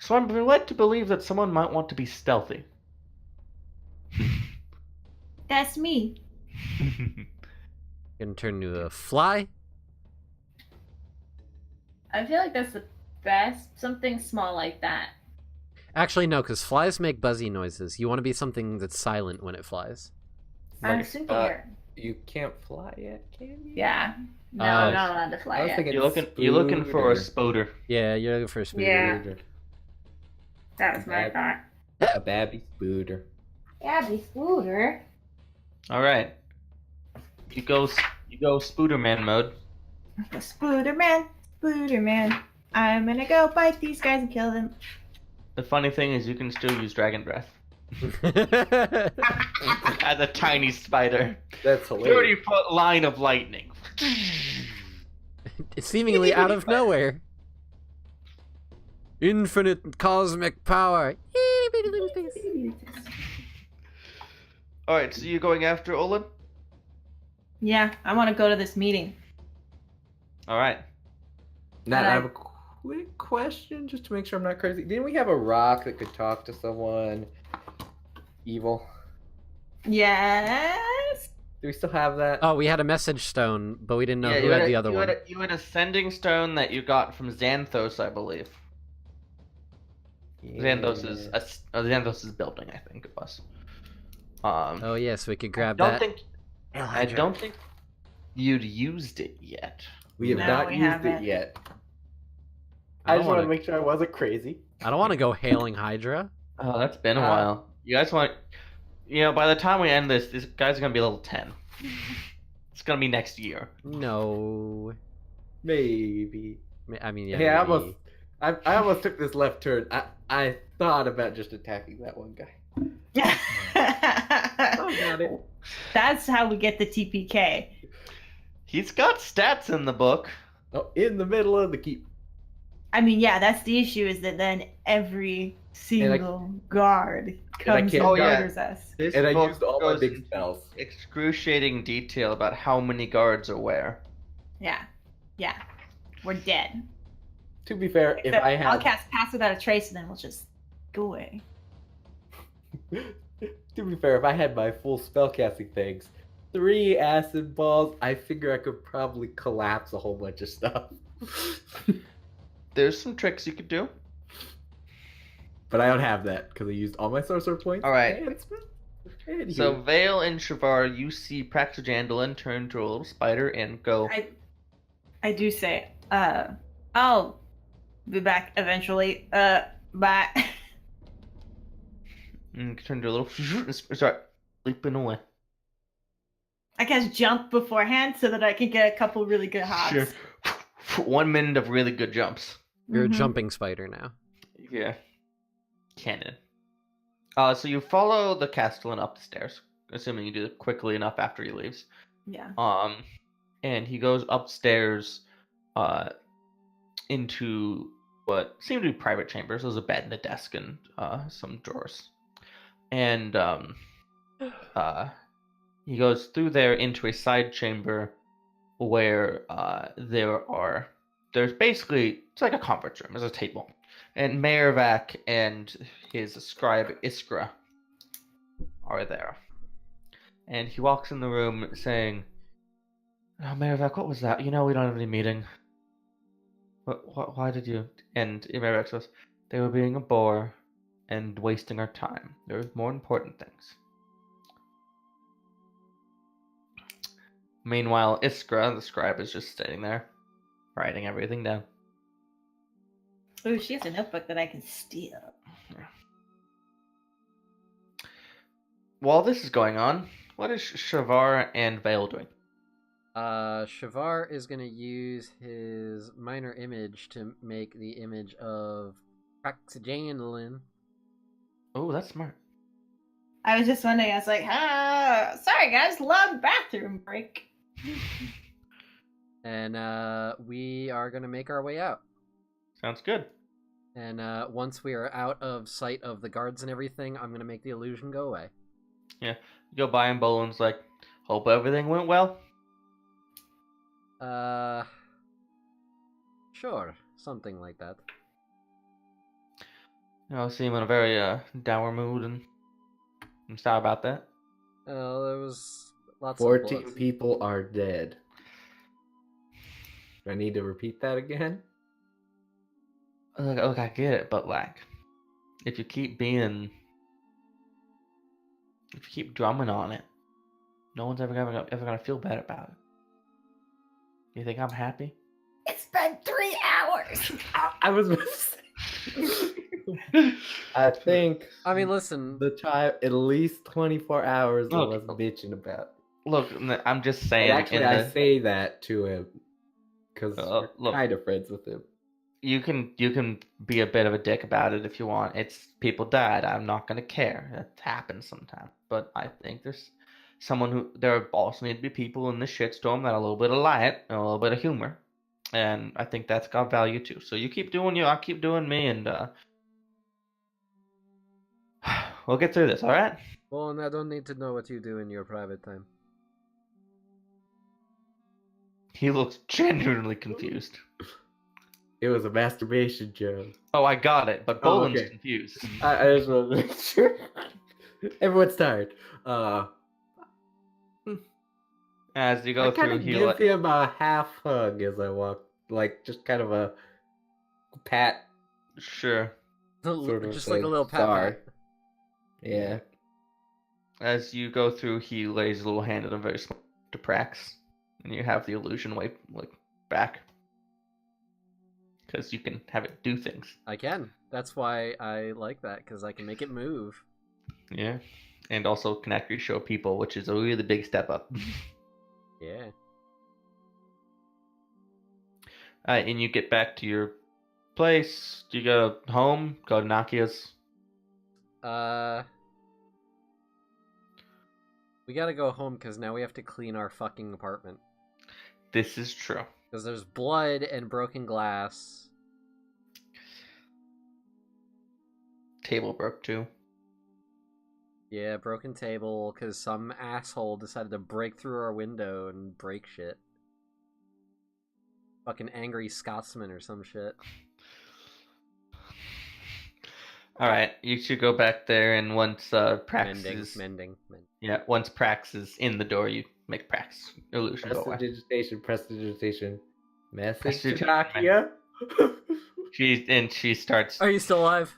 So I'm led to believe that someone might want to be stealthy. That's me. Gonna turn to a fly? I feel like that's the best. Something small like that. Actually, no, because flies make buzzy noises. You want to be something that's silent when it flies. I'm super. You can't fly yet, can you? Yeah. No, I'm not allowed to fly yet. You're looking for a spoder. Yeah, you're looking for a spooter. Yeah. That was my thought. A babby spooter. Babby spooter. All right. You go Spooderman mode. Spooderman. I'm gonna go bite these guys and kill them. The funny thing is, you can still use Dragon Breath as a tiny spider. That's hilarious. 30-foot line of lightning. Seemingly out of nowhere. Infinite cosmic power. All right, so you're going after Olin? Yeah, I want to go to this meeting. All right. Now I have a quick question, just to make sure I'm not crazy. Didn't we have a rock that could talk to someone evil? Yes. Do we still have that? Oh, we had a message stone, but we didn't know who had the other one. You had a sending stone that you got from Xanthos, I believe. Yeah. Xanthos' building, I think it was. Oh yes, we could grab that. I don't think you'd used it yet. We have not used it yet. I just want to make sure I wasn't crazy. I don't want to go hailing Hydra. Oh, that's been a while. You guys want... by the time we end this guy's going to be level 10. It's going to be next year. No. Maybe. I mean, yeah. Hey, I almost took this left turn. I thought about just attacking that one guy. I got it. That's how we get the TPK. He's got stats in the book. Oh, in the middle of the keep. I mean, yeah, that's the issue, is that then every single guard comes can't- and Oh, yeah. murders us. This And I book used all my goes big into spells. excruciating detail about how many guards are where. Yeah. Yeah. We're dead. To be fair, if Except I I'll had cast Pass Without a Trace, and then we'll just go away. to be fair, if I had my full spellcasting things, 3 acid balls, I figure I could probably collapse a whole bunch of stuff. There's some tricks you could do. But I don't have that because I used all my sorcerer points. All right. And So here. Vale and Shavar, you see Praxagandalin turn into a little spider and go. I do say, I'll be back eventually. Bye. And turn into a little. And start leaping away. I guess jump beforehand so that I can get a couple really good hops. Sure. 1 minute of really good jumps. You're a Mhm. jumping spider now. Yeah. Canon. So you follow the Castellan up the stairs, assuming you do it quickly enough after he leaves. Yeah. And he goes upstairs, into what seem to be private chambers. There's a bed and a desk and some drawers. And he goes through there into a side chamber where there's basically, it's like a conference room. There's a table. And Mervac and his scribe Iskra are there. And he walks in the room saying, "Oh, Mervac, what was that? You know we don't have any meeting. Why did you?" And Mervac says, "They were being a bore and wasting our time. There are more important things." Meanwhile, Iskra, the scribe, is just sitting there, writing everything down. Ooh, she has a notebook that I can steal. While this is going on, what is Shavar and Vale doing? Shavar is gonna use his minor image to make the image of Praxagandalin. Oh, that's smart. I was just wondering, I was like, sorry guys, long bathroom break. And we are gonna make our way out. Sounds good. And once we are out of sight of the guards and everything, I'm gonna make the illusion go away. Yeah. You go by and Bolin's like, "Hope everything went well." Sure, something like that. You know, seem in a very dour mood and I'm sorry about that. There was lots 14 of blood. people are dead. Do I need to repeat that again? Look, I get it, but like, if you keep drumming on it, no one's ever gonna feel bad about it. You think I'm happy? It's been 3 hours. I was gonna say. I think I mean, listen. the time at least 24 hours I was Look. bitching about. Look, I'm just saying. And actually, I say that to him because we're look. kind of friends with him. You can be a bit of a dick about it if you want. It's people died. I'm not gonna care. That happens sometimes. But I think there also need to be people in this shitstorm that have a little bit of light and a little bit of humor, and I think that's got value too. So you keep doing you, I'll keep doing me, and we'll get through this. All right? Well, and I don't need to know what you do in your private time. He looks genuinely confused. It was a masturbation joke. Oh, I got it, but Oh, Bolin's okay. confused. I just want to make sure. Everyone's tired. As you go I kind through, of he give him a half hug as I walk, like just kind of a pat. Sure. Sort of Just like a thing. little pat. Sorry. pat. Yeah. As you go through, he lays a little hand on a very small to Prax, and you have the illusion wave like back because you can have it do things. I can. That's why I like that, because I can make it move. Yeah, and also can actually show people, which is a really big step up. Yeah. And you get back to your place. Do you go home? Go to Nakia's? We gotta go home because now we have to clean our fucking apartment. This is true. Because there's blood and broken glass. table broke too. Yeah, broken table because some asshole decided to break through our window and break shit. Fucking angry Scotsman or some shit. All right, you should go back there, and once Prax is Mending. yeah, once Prax is in the door, you make Prax illusion go away. Prestidigitation. Message to Prestidigitation. Takia. She starts. Are you still alive?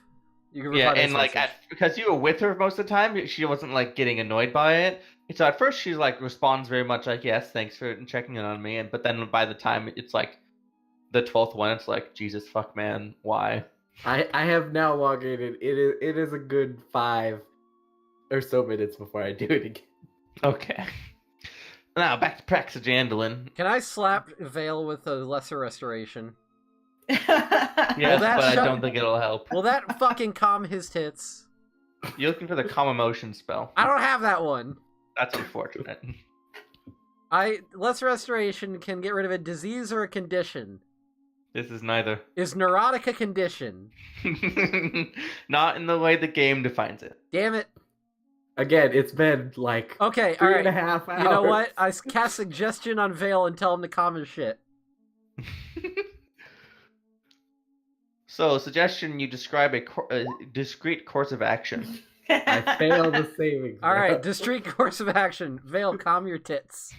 You can Yeah, reply to and this like message. because you were with her most of the time, she wasn't like getting annoyed by it. And so at first she like responds very much like yes, thanks for checking in on me, but then by the time it's like the 12th one, it's like Jesus fuck man, why? I have now logged in. It is a good 5 or so minutes before I do it again. Okay. Now back to Praxagandolin. Can I slap Vale with a lesser restoration? Yes, that but I shut- don't think it'll help. Will that fucking calm his tits? You're looking for the calm emotion spell. I don't have that one. That's unfortunate. Lesser restoration can get rid of a disease or a condition. This is neither. Is neurotic a condition? Not in the way the game defines it. Damn it. Again, it's been like Okay, 3.5 alright. hours. You know what? I cast suggestion on Vale and tell him to calm his shit. So, suggestion: you describe a discrete course of action. I failed the saving. Alright, discrete course of action. Vale, calm your tits.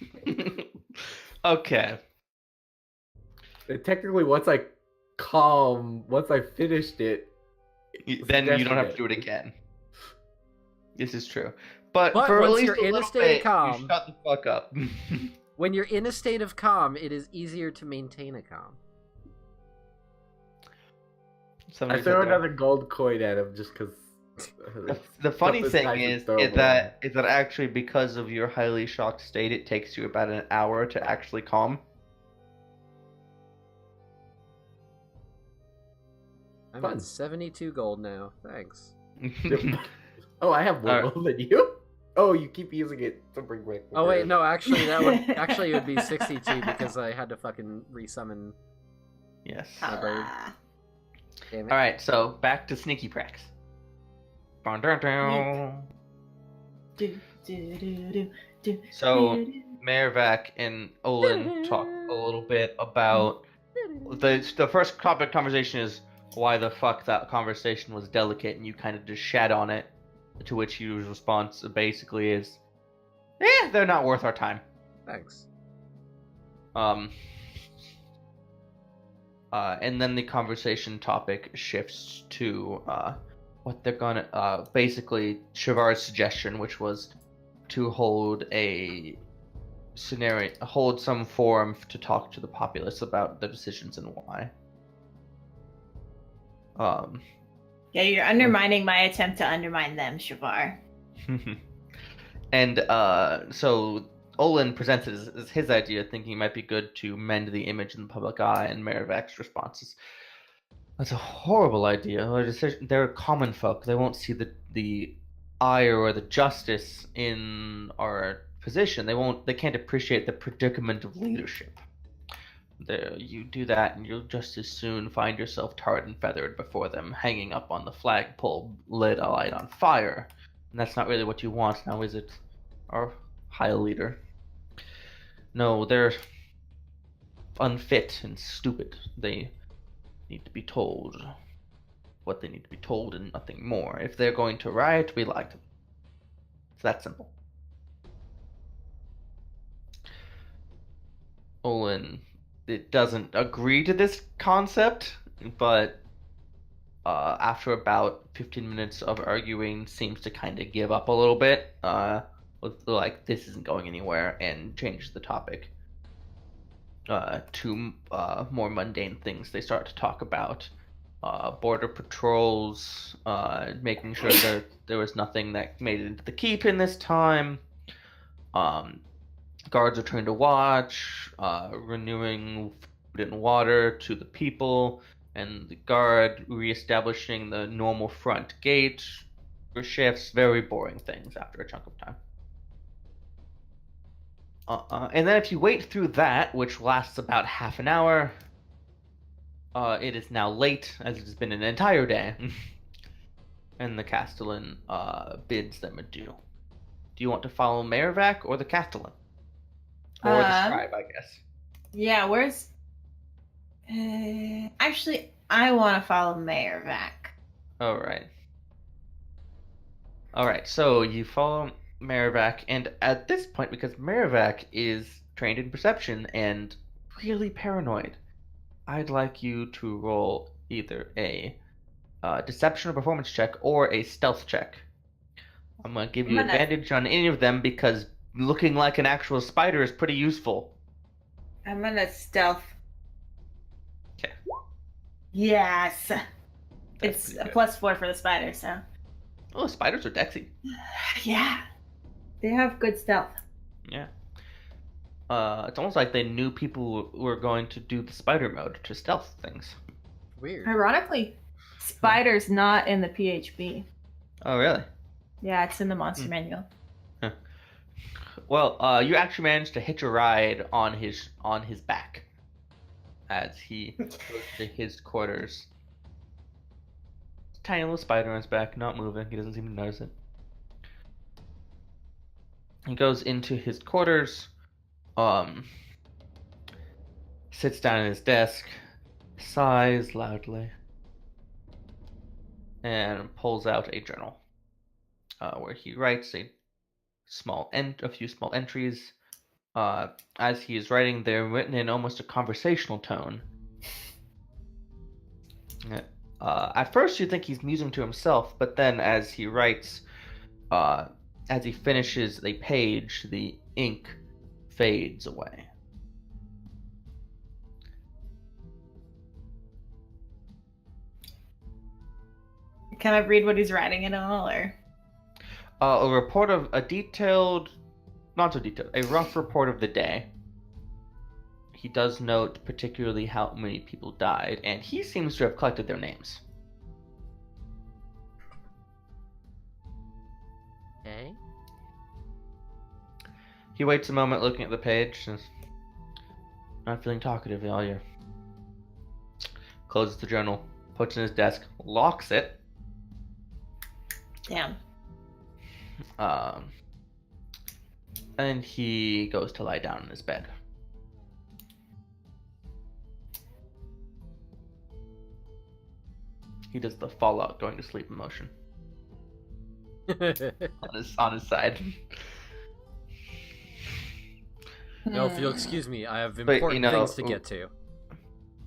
Okay. Technically, once I finished it, Then you don't have to do it again. This is true. But for once at least you're a in a little state of bit, calm- you shut the fuck up. When you're in a state of calm, it is easier to maintain a calm. I Somebody throw said that. another gold coin at him just because. The funny Stuff is thing nice and is throwable. that actually because of your highly shocked state, it takes you about an hour to actually calm. I'm Fun. at 72 gold now. Thanks. Oh, I have more Alright. gold than you. Oh, you keep using it to bring back. Oh wait, no, actually it would be 62 because I had to fucking resummon Yes. my bird. Damn it. All right, so back to Sneaky Prax. So Mervac and Olin talk a little bit about the first topic conversation is why the fuck that conversation was delicate, and you kind of just shat on it. To which your response basically is, they're not worth our time. Thanks. And then the conversation topic shifts to what they're gonna basically Shavar's suggestion, which was to hold some forum to talk to the populace about the decisions and why. Yeah, you're undermining my attempt to undermine them, Shavar. And so Olin presents it as his idea, thinking it might be good to mend the image in the public eye, and Merivac's response is, that's a horrible idea. They're common folk. They won't see the ire or the justice in our position. They can't appreciate the predicament of leadership. You do that, and you'll just as soon find yourself tarred and feathered before them, hanging up on the flagpole, lit a light on fire. And that's not really what you want now, is it, our high leader? No, they're unfit and stupid. They need to be told what they need to be told and nothing more. If they're going to riot, we like them. It's that simple. Olin, it doesn't agree to this concept, but after about 15 minutes of arguing, seems to kind of give up a little bit. Like this isn't going anywhere, and changes the topic to more mundane things. They start to talk about border patrols, making sure that there was nothing that made it into the keep in this time. Guards return to watch, renewing food and water to the people, and the guard reestablishing the normal front gate for shifts. Very boring things after a chunk of time. And then if you wait through that, which lasts about half an hour, it is now late, as it has been an entire day. And the Castellan bids them adieu. Do you want to follow Merrivac or the Castellan? Or the scribe, I guess. Yeah, where's... actually, I want to follow Mayor Vac. Alright. Alright, so you follow Merrivac, and at this point, because Merrivac is trained in perception and really paranoid, I'd like you to roll either a deception or performance check or a stealth check. I'm going to give you advantage on any of them because looking like an actual spider is pretty useful. I'm gonna stealth. Okay. Yes. That's It's pretty a good. +4 for the spider, so. Oh, spiders are dexy. Yeah. They have good stealth. Yeah. It's almost like they knew people were going to do the spider mode to stealth things. Weird. Ironically, spider's not in the PHB. Oh, really? Yeah, it's in the monster manual. Well, you actually managed to hitch a ride on his back as he goes to his quarters. Tiny little spider on his back, not moving. He doesn't seem to notice it. He goes into his quarters, sits down at his desk, sighs loudly, and pulls out a journal, where he writes a few small entries. As he is writing, they're written in almost a conversational tone. At first, you think he's musing to himself, but then, as he writes, as he finishes a page, the ink fades away. Can I read what he's writing at all, or? A report of not so detailed, a rough report of the day. He does note particularly how many people died, and he seems to have collected their names. Okay. He waits a moment looking at the page, and not feeling talkative all year. Closes the journal, puts it in his desk, locks it. Damn. And he goes to lie down in his bed. He does the Fallout going to sleep motion on his side. No, if you'll excuse me, I have But, important things to get to.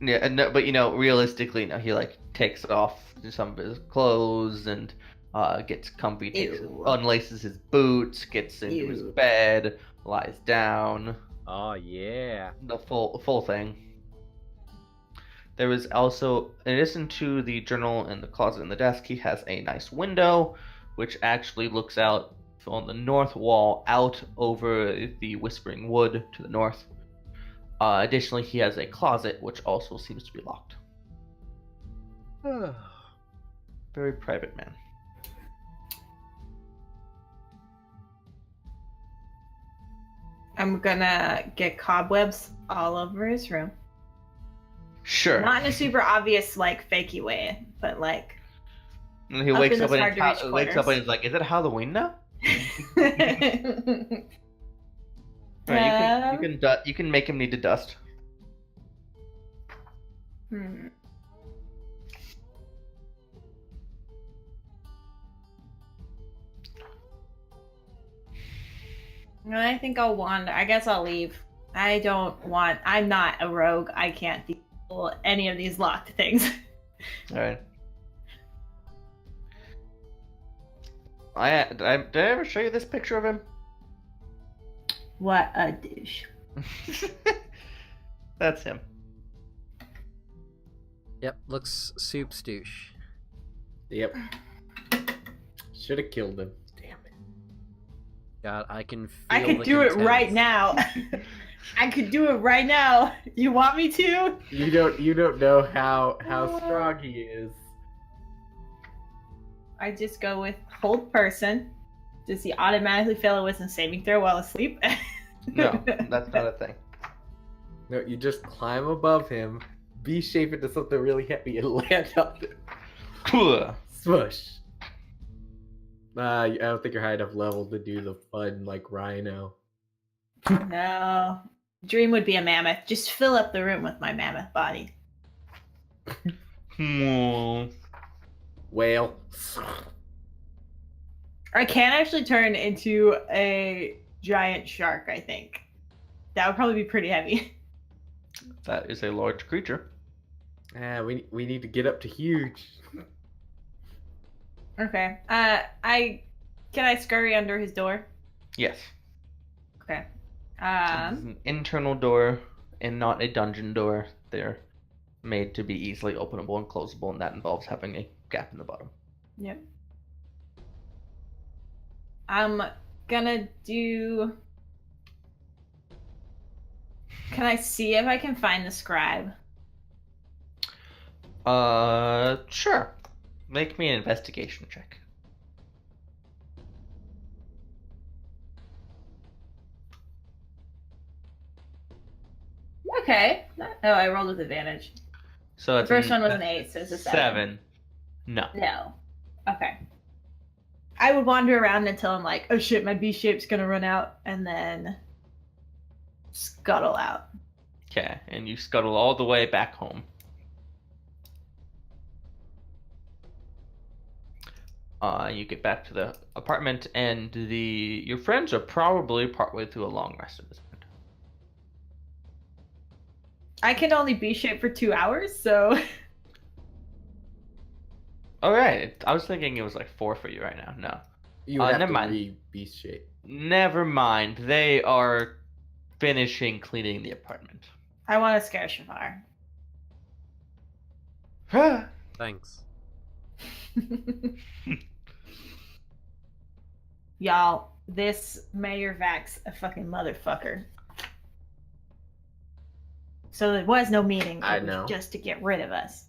Yeah, no, but realistically, he like takes off some of his clothes and gets comfy, unlaces his boots, gets into his bed, lies down. Oh yeah. The full thing. There is also, in addition to the journal and the closet and the desk, he has a nice window, which actually looks out on the north wall, out over the Whispering Wood to the north. Additionally, he has a closet, which also seems to be locked. Very private man. I'm gonna get cobwebs all over his room. Sure. Not in a super obvious, like, fakey way, but like... And he up wakes in up those and hard-to-reach he's like, "Is it Halloween now?" corners. Right, you can make him need to dust. Hmm. No, I think I'll wander. I guess I'll leave. I'm not a rogue. I can't deal any of these locked things. All right. Did I ever show you this picture of him? What a douche. That's him. Yep, looks soup stoosh. Yep. Should have killed him. Damn it. God, I can feel I could the do it contempt. right now. I could do it right now. You want me to? You don't know how strong he is. I just go with hold person. Does he automatically fail a wisdom saving throw while asleep? No, that's not a thing. No, you just climb above him, be shape into something really heavy, and land on him. Smush. I don't think you're high enough level to do the fun like Rhino. No. Dream would be a mammoth. Just fill up the room with my mammoth body. Whale. I can actually turn into a giant shark, I think. That would probably be pretty heavy. That is a large creature. We need to get up to huge. Okay. Can I scurry under his door? Yes. Okay. It's an internal door and not a dungeon door. They're made to be easily openable and closable, and that involves having a gap in the bottom. Yep. I'm gonna do. Can I see if I can find the scribe? Sure. Make me an investigation check. Okay. Oh, I rolled with advantage. So The it's first one was an 8, so it's a 7. No. No. Okay. I would wander around until I'm like, oh shit, my B shape's gonna run out, and then scuttle out. Okay, and you scuttle all the way back home. You get back to the apartment, and your friends are probably partway through a long rest at this point. I can only B shape for 2 hours, so. All right, I was thinking it was like 4 for you right now. No, You have never to mind. beast shape. Never mind. They are finishing cleaning the apartment. I want to scare Shavar. Thanks. Y'all, this Mayor Vax a fucking motherfucker. So there was no meeting. I It was know. just to get rid of us.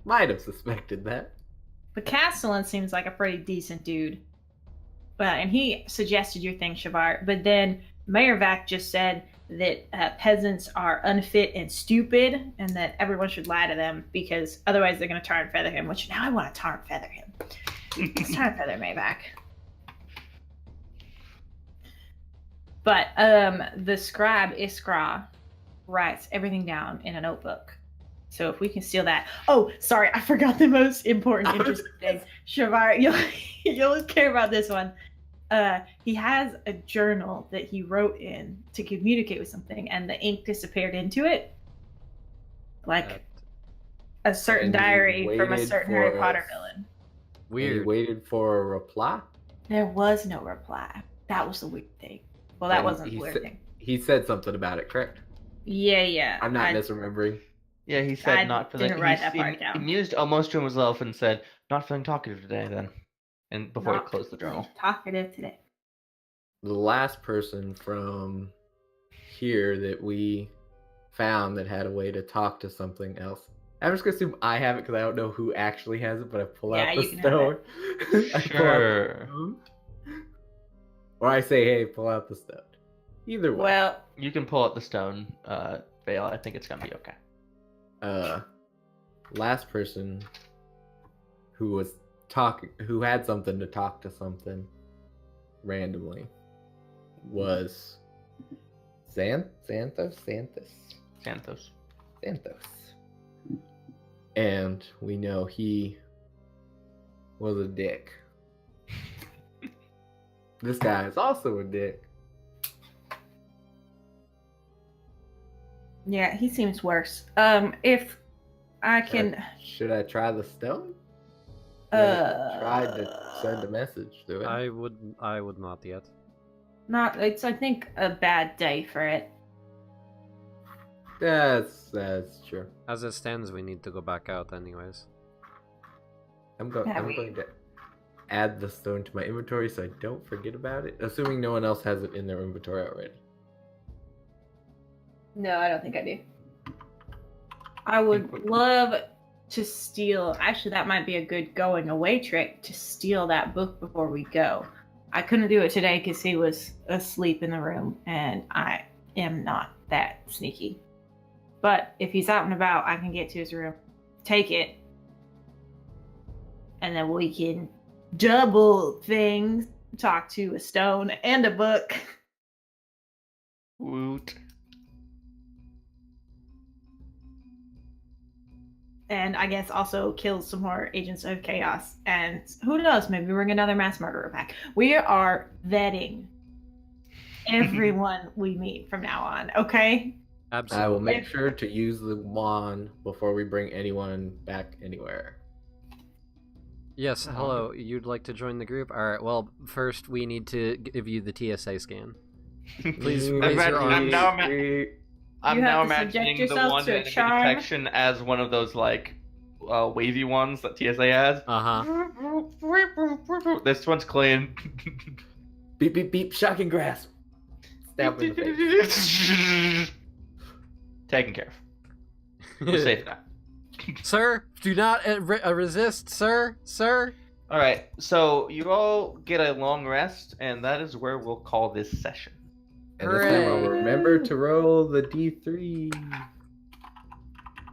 Might have suspected that. But Castellan seems like a pretty decent dude. Well, and he suggested your thing, Shavar. But then Mayor Vac just said that peasants are unfit and stupid, and that everyone should lie to them because otherwise they're going to tar and feather him. Which now I want to tar and feather him. Let's tar and feather Mayor Vac. But the scribe Iskra writes everything down in a notebook. So if we can steal that. Oh, sorry, I forgot the most important, interesting thing. Shavar, you'll care about this one. He has a journal that he wrote in to communicate with something, and the ink disappeared into it. Like a certain And he diary from a waited certain for Harry us. Potter villain. He Weird. waited for a reply. There was no reply. That was the weird thing. Well, that And wasn't the he weird said- thing. He said something about it, correct? Yeah. I'm not misremembering. Yeah, he said I not feeling. didn't write that part down. He mused almost to himself and said, "Not feeling talkative today." Then, and before he Not closed the journal. Talkative today. The last person from here that we found that had a way to talk to something else. I'm just gonna assume I have it because I don't know who actually has it, but I pull Yeah, out the you can have stone. I pull out the Sure. stone. Or I say, hey, pull out the stone. Either way. Well, You can pull out the stone, Vale. I think it's gonna be okay. Last person who was who had something to talk to something randomly was Santos. Santos. And we know he was a dick. This guy is also a dick. yeah, he seems worse. If I can, Should I try the stone? I tried to send a message to it. I would not yet. not. It's I think a bad day for it. That's true. As it stands, we need to go back out anyways. I'm Yeah, going to add the stone to my inventory so I don't forget about it. Assuming no one else has it in their inventory already. No, I don't think I do. I would love to steal. Actually, that might be a good going away trick to steal that book before we go. I couldn't do it today because he was asleep in the room, and I am not that sneaky. But if he's out and about, I can get to his room, take it, and then we can double things, talk to a stone and a book. Woot. And I guess also kill some more agents of chaos. And who knows, maybe bring another mass murderer back. We are vetting everyone we meet from now on, okay? Absolutely. I will make sure to use the wand before we bring anyone back anywhere. Yes, hello. You'd like to join the group? All right. Well, first we need to give you the TSA scan. Please raise your arms. I'm You now have to subject imagining the yourself one to a enemy charm. detection as one of those like wavy ones that TSA has. This one's clean. Beep, beep, beep, shocking grasp. Stab in the face. Taken care of. We're safe now. Sir, do not resist, sir. Sir. All right, so you all get a long rest, and that is where we'll call this session. And this time I'll Hooray. remember to roll the D3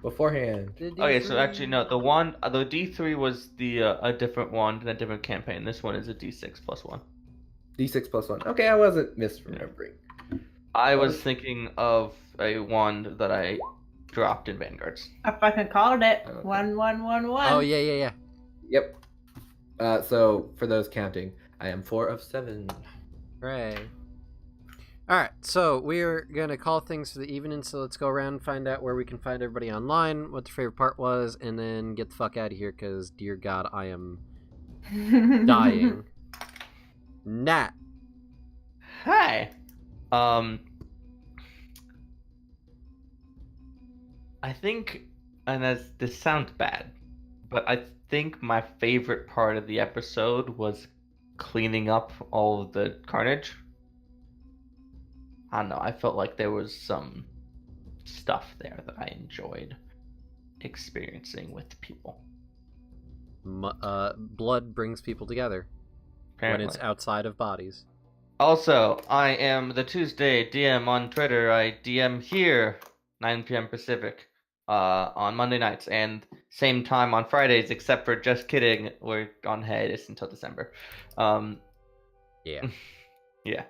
beforehand. Okay, so actually no, the D3 was the a different wand in a different campaign. This one is a D6 plus 1. D6 plus 1. Okay, I wasn't misremembering. I was thinking of a wand that I dropped in Vanguards. I fucking called it. Okay. 1111. Oh yeah. Yep. So for those counting, I am 4 of 7. Hooray. All right, so we're gonna call things for the evening. So let's go around and find out where we can find everybody online, what their favorite part was, and then get the fuck out of here. Because dear God, I am dying. Nat. Hi. I think, and this sounds bad, but I think my favorite part of the episode was cleaning up all of the carnage. I don't know, I felt like there was some stuff there that I enjoyed experiencing with people. Blood brings people together Apparently. when it's outside of bodies. Also, I am the Tuesday DM on Twitter. I DM here, 9 p.m. Pacific, on Monday nights, and same time on Fridays, except for just kidding, we're on hiatus until December. Yeah. Yeah.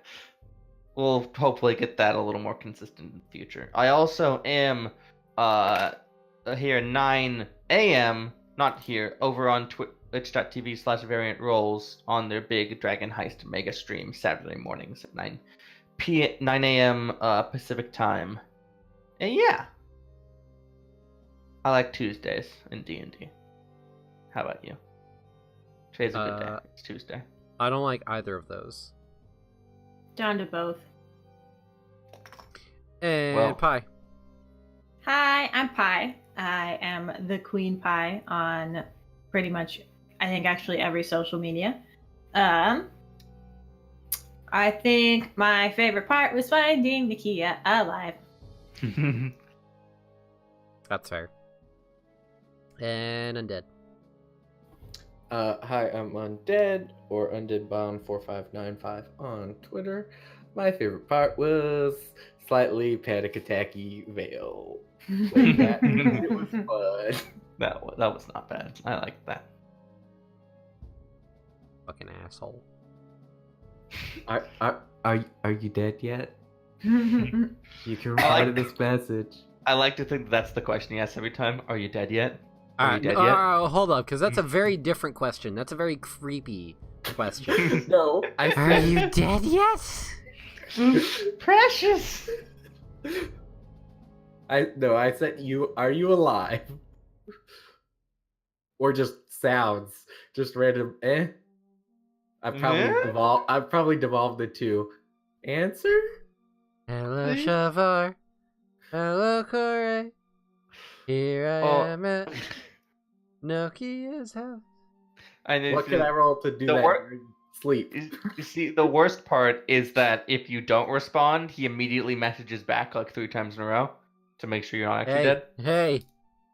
We'll hopefully get that a little more consistent in the future. I also am here 9 a.m., not here, over on twitch.tv/variant rolls on their big Dragon Heist mega stream Saturday mornings at 9 a.m. Pacific time. And yeah, I like Tuesdays in D&D. How about you? Today's a good day. It's Tuesday. I don't like either of those. Down to both. And Well. Pie. Hi, I'm Pie. I am the Queen Pie on pretty much, I think, actually every social media. I think my favorite part was finding Nakia alive. That's fair. And Undead. Hi, I'm Undead, or UndeadBomb4595 on Twitter. My favorite part was slightly panic attacky Veil. Like that. It was fun. That was not bad. I liked that. Fucking asshole. Are you dead yet? You can reply to this message. I like to think that's the question he asks every time. Are you dead yet? All Are right, you dead yet? hold up, because that's a very different question. That's a very creepy question. No, I Are said you dead yet? Precious. I said you. Are you alive? Or just sounds, just random. I've probably devolved the two. Answer. Hello, Shavar. Hello, Corey. Here I am at Nokia's house. And What can I roll to do the that wor- during sleep? You see, the worst part is that if you don't respond, he immediately messages back like 3 times in a row to make sure you're not actually dead.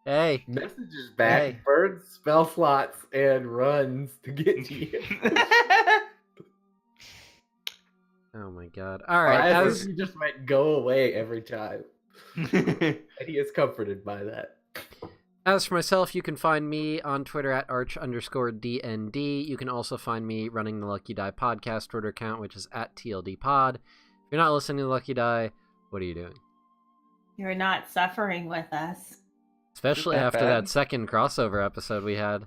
Hey. Messages back, Hey. burns spell slots, and runs to get to you. Oh my god. All right. I As, think you just might go away every time. And he is comforted by that. As for myself, you can find me on Twitter at arch_DND. You can also find me running the Lucky Die podcast Twitter account, which is at TLDpod. If you're not listening to Lucky Die, what are you doing? You're not suffering with us. Especially that after bad? that second crossover episode we had.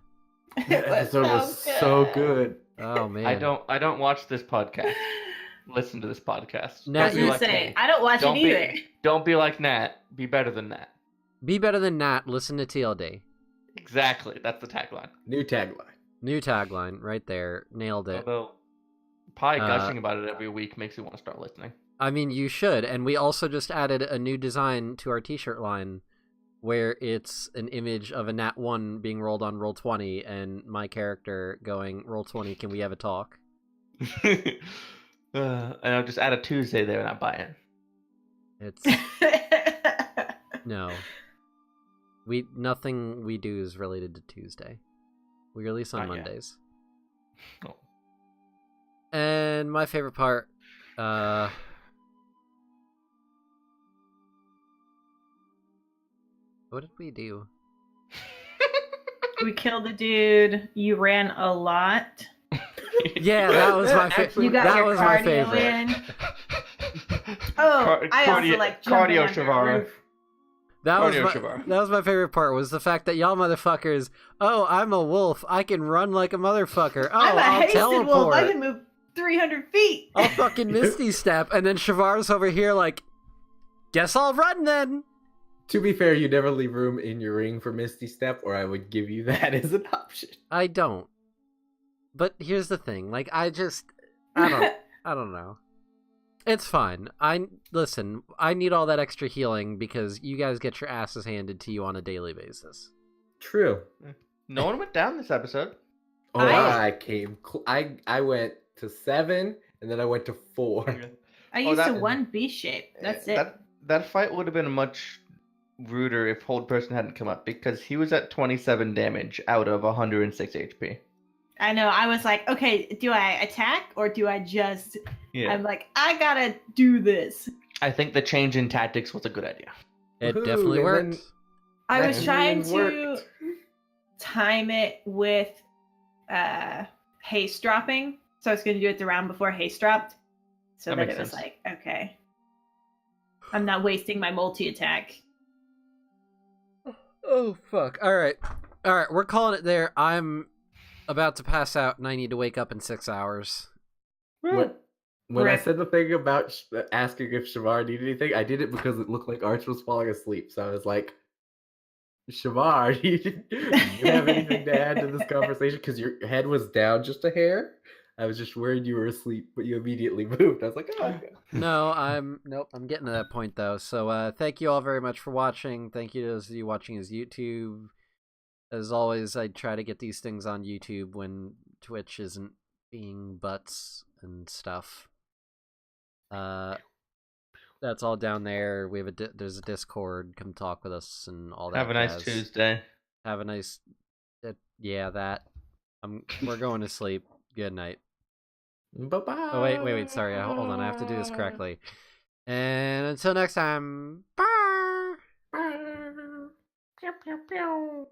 That episode was so good. Oh, man. I don't watch this podcast. Listen to this podcast. Nat, I was Don't be gonna like say, me. I don't watch Don't it be- either. Don't be like Nat. Be better than Nat. Be better than Nat. Listen to TLD. Exactly. That's the tagline. New tagline. New tagline right there. Nailed it. Although, probably Uh, gushing about it every week makes me want to start listening. I mean, you should. And we also just added a new design to our t-shirt line where it's an image of a Nat 1 being rolled on Roll20 and my character going, Roll20, can we have a talk? And I'll just add a Tuesday there and I buy it. It's... No. Nothing we do is related to Tuesday. We release on Not yet. Mondays. Oh. And my favorite part, what did we do? We killed a dude. You ran a lot. Yeah, that was my favorite. You got That your was my cardio favorite. in. Oh, I also like jumping cardio, under a Shavara. roof. That was Cardio, my, Shavar. that was my favorite part. Was the fact that y'all motherfuckers. Oh, I'm a wolf. I can run like a motherfucker. Oh, I'm a I'll hasted teleport. wolf. I can move 300 feet. I'll fucking Misty Step, and then Shavar's over here like, guess I'll run then. To be fair, you never leave room in your ring for Misty Step, or I would give you that as an option. I don't. But here's the thing, like I don't know. It's fine. Listen, I need all that extra healing because you guys get your asses handed to you on a daily basis. True. No one went down this episode. Oh, I came. I went to 7, and then I went to 4. I Oh, used that- a 1B shape. That's it. That fight would have been much ruder if Hold Person hadn't come up because he was at 27 damage out of 106 HP. I know. I was like, okay, do I attack or do I just... Yeah. I'm like, I gotta do this. I think the change in tactics was a good idea. It Woohoo, definitely and worked. then- I was That trying to worked. time it with haste dropping. So I was going to do it the round before haste dropped. So That that, makes it was sense. like, okay. I'm not wasting my multi-attack. Oh fuck! All right, we're calling it there. I'm about to pass out, and I need to wake up in 6 hours. When I Rip. said the thing about asking if Shavar needed anything, I did it because it looked like Arch was falling asleep. So I was like, Shavar, do you have anything to add to this conversation? Because your head was down just a hair. I was just worried you were asleep, but you immediately moved. I was like, oh, okay. No, I'm getting to that point though. So thank you all very much for watching. Thank you to those of you watching as YouTube. As always, I try to get these things on YouTube when Twitch isn't being butts and stuff. That's all down there. We have there's a Discord. Come talk with us and all that. Have a nice jazz. Tuesday. Have a nice. Yeah, that. We're going to sleep. Good night. Bye-bye. Oh wait. Sorry. Hold on. I have to do this correctly. And until next time. Bye. Bye. Pew, pew, pew.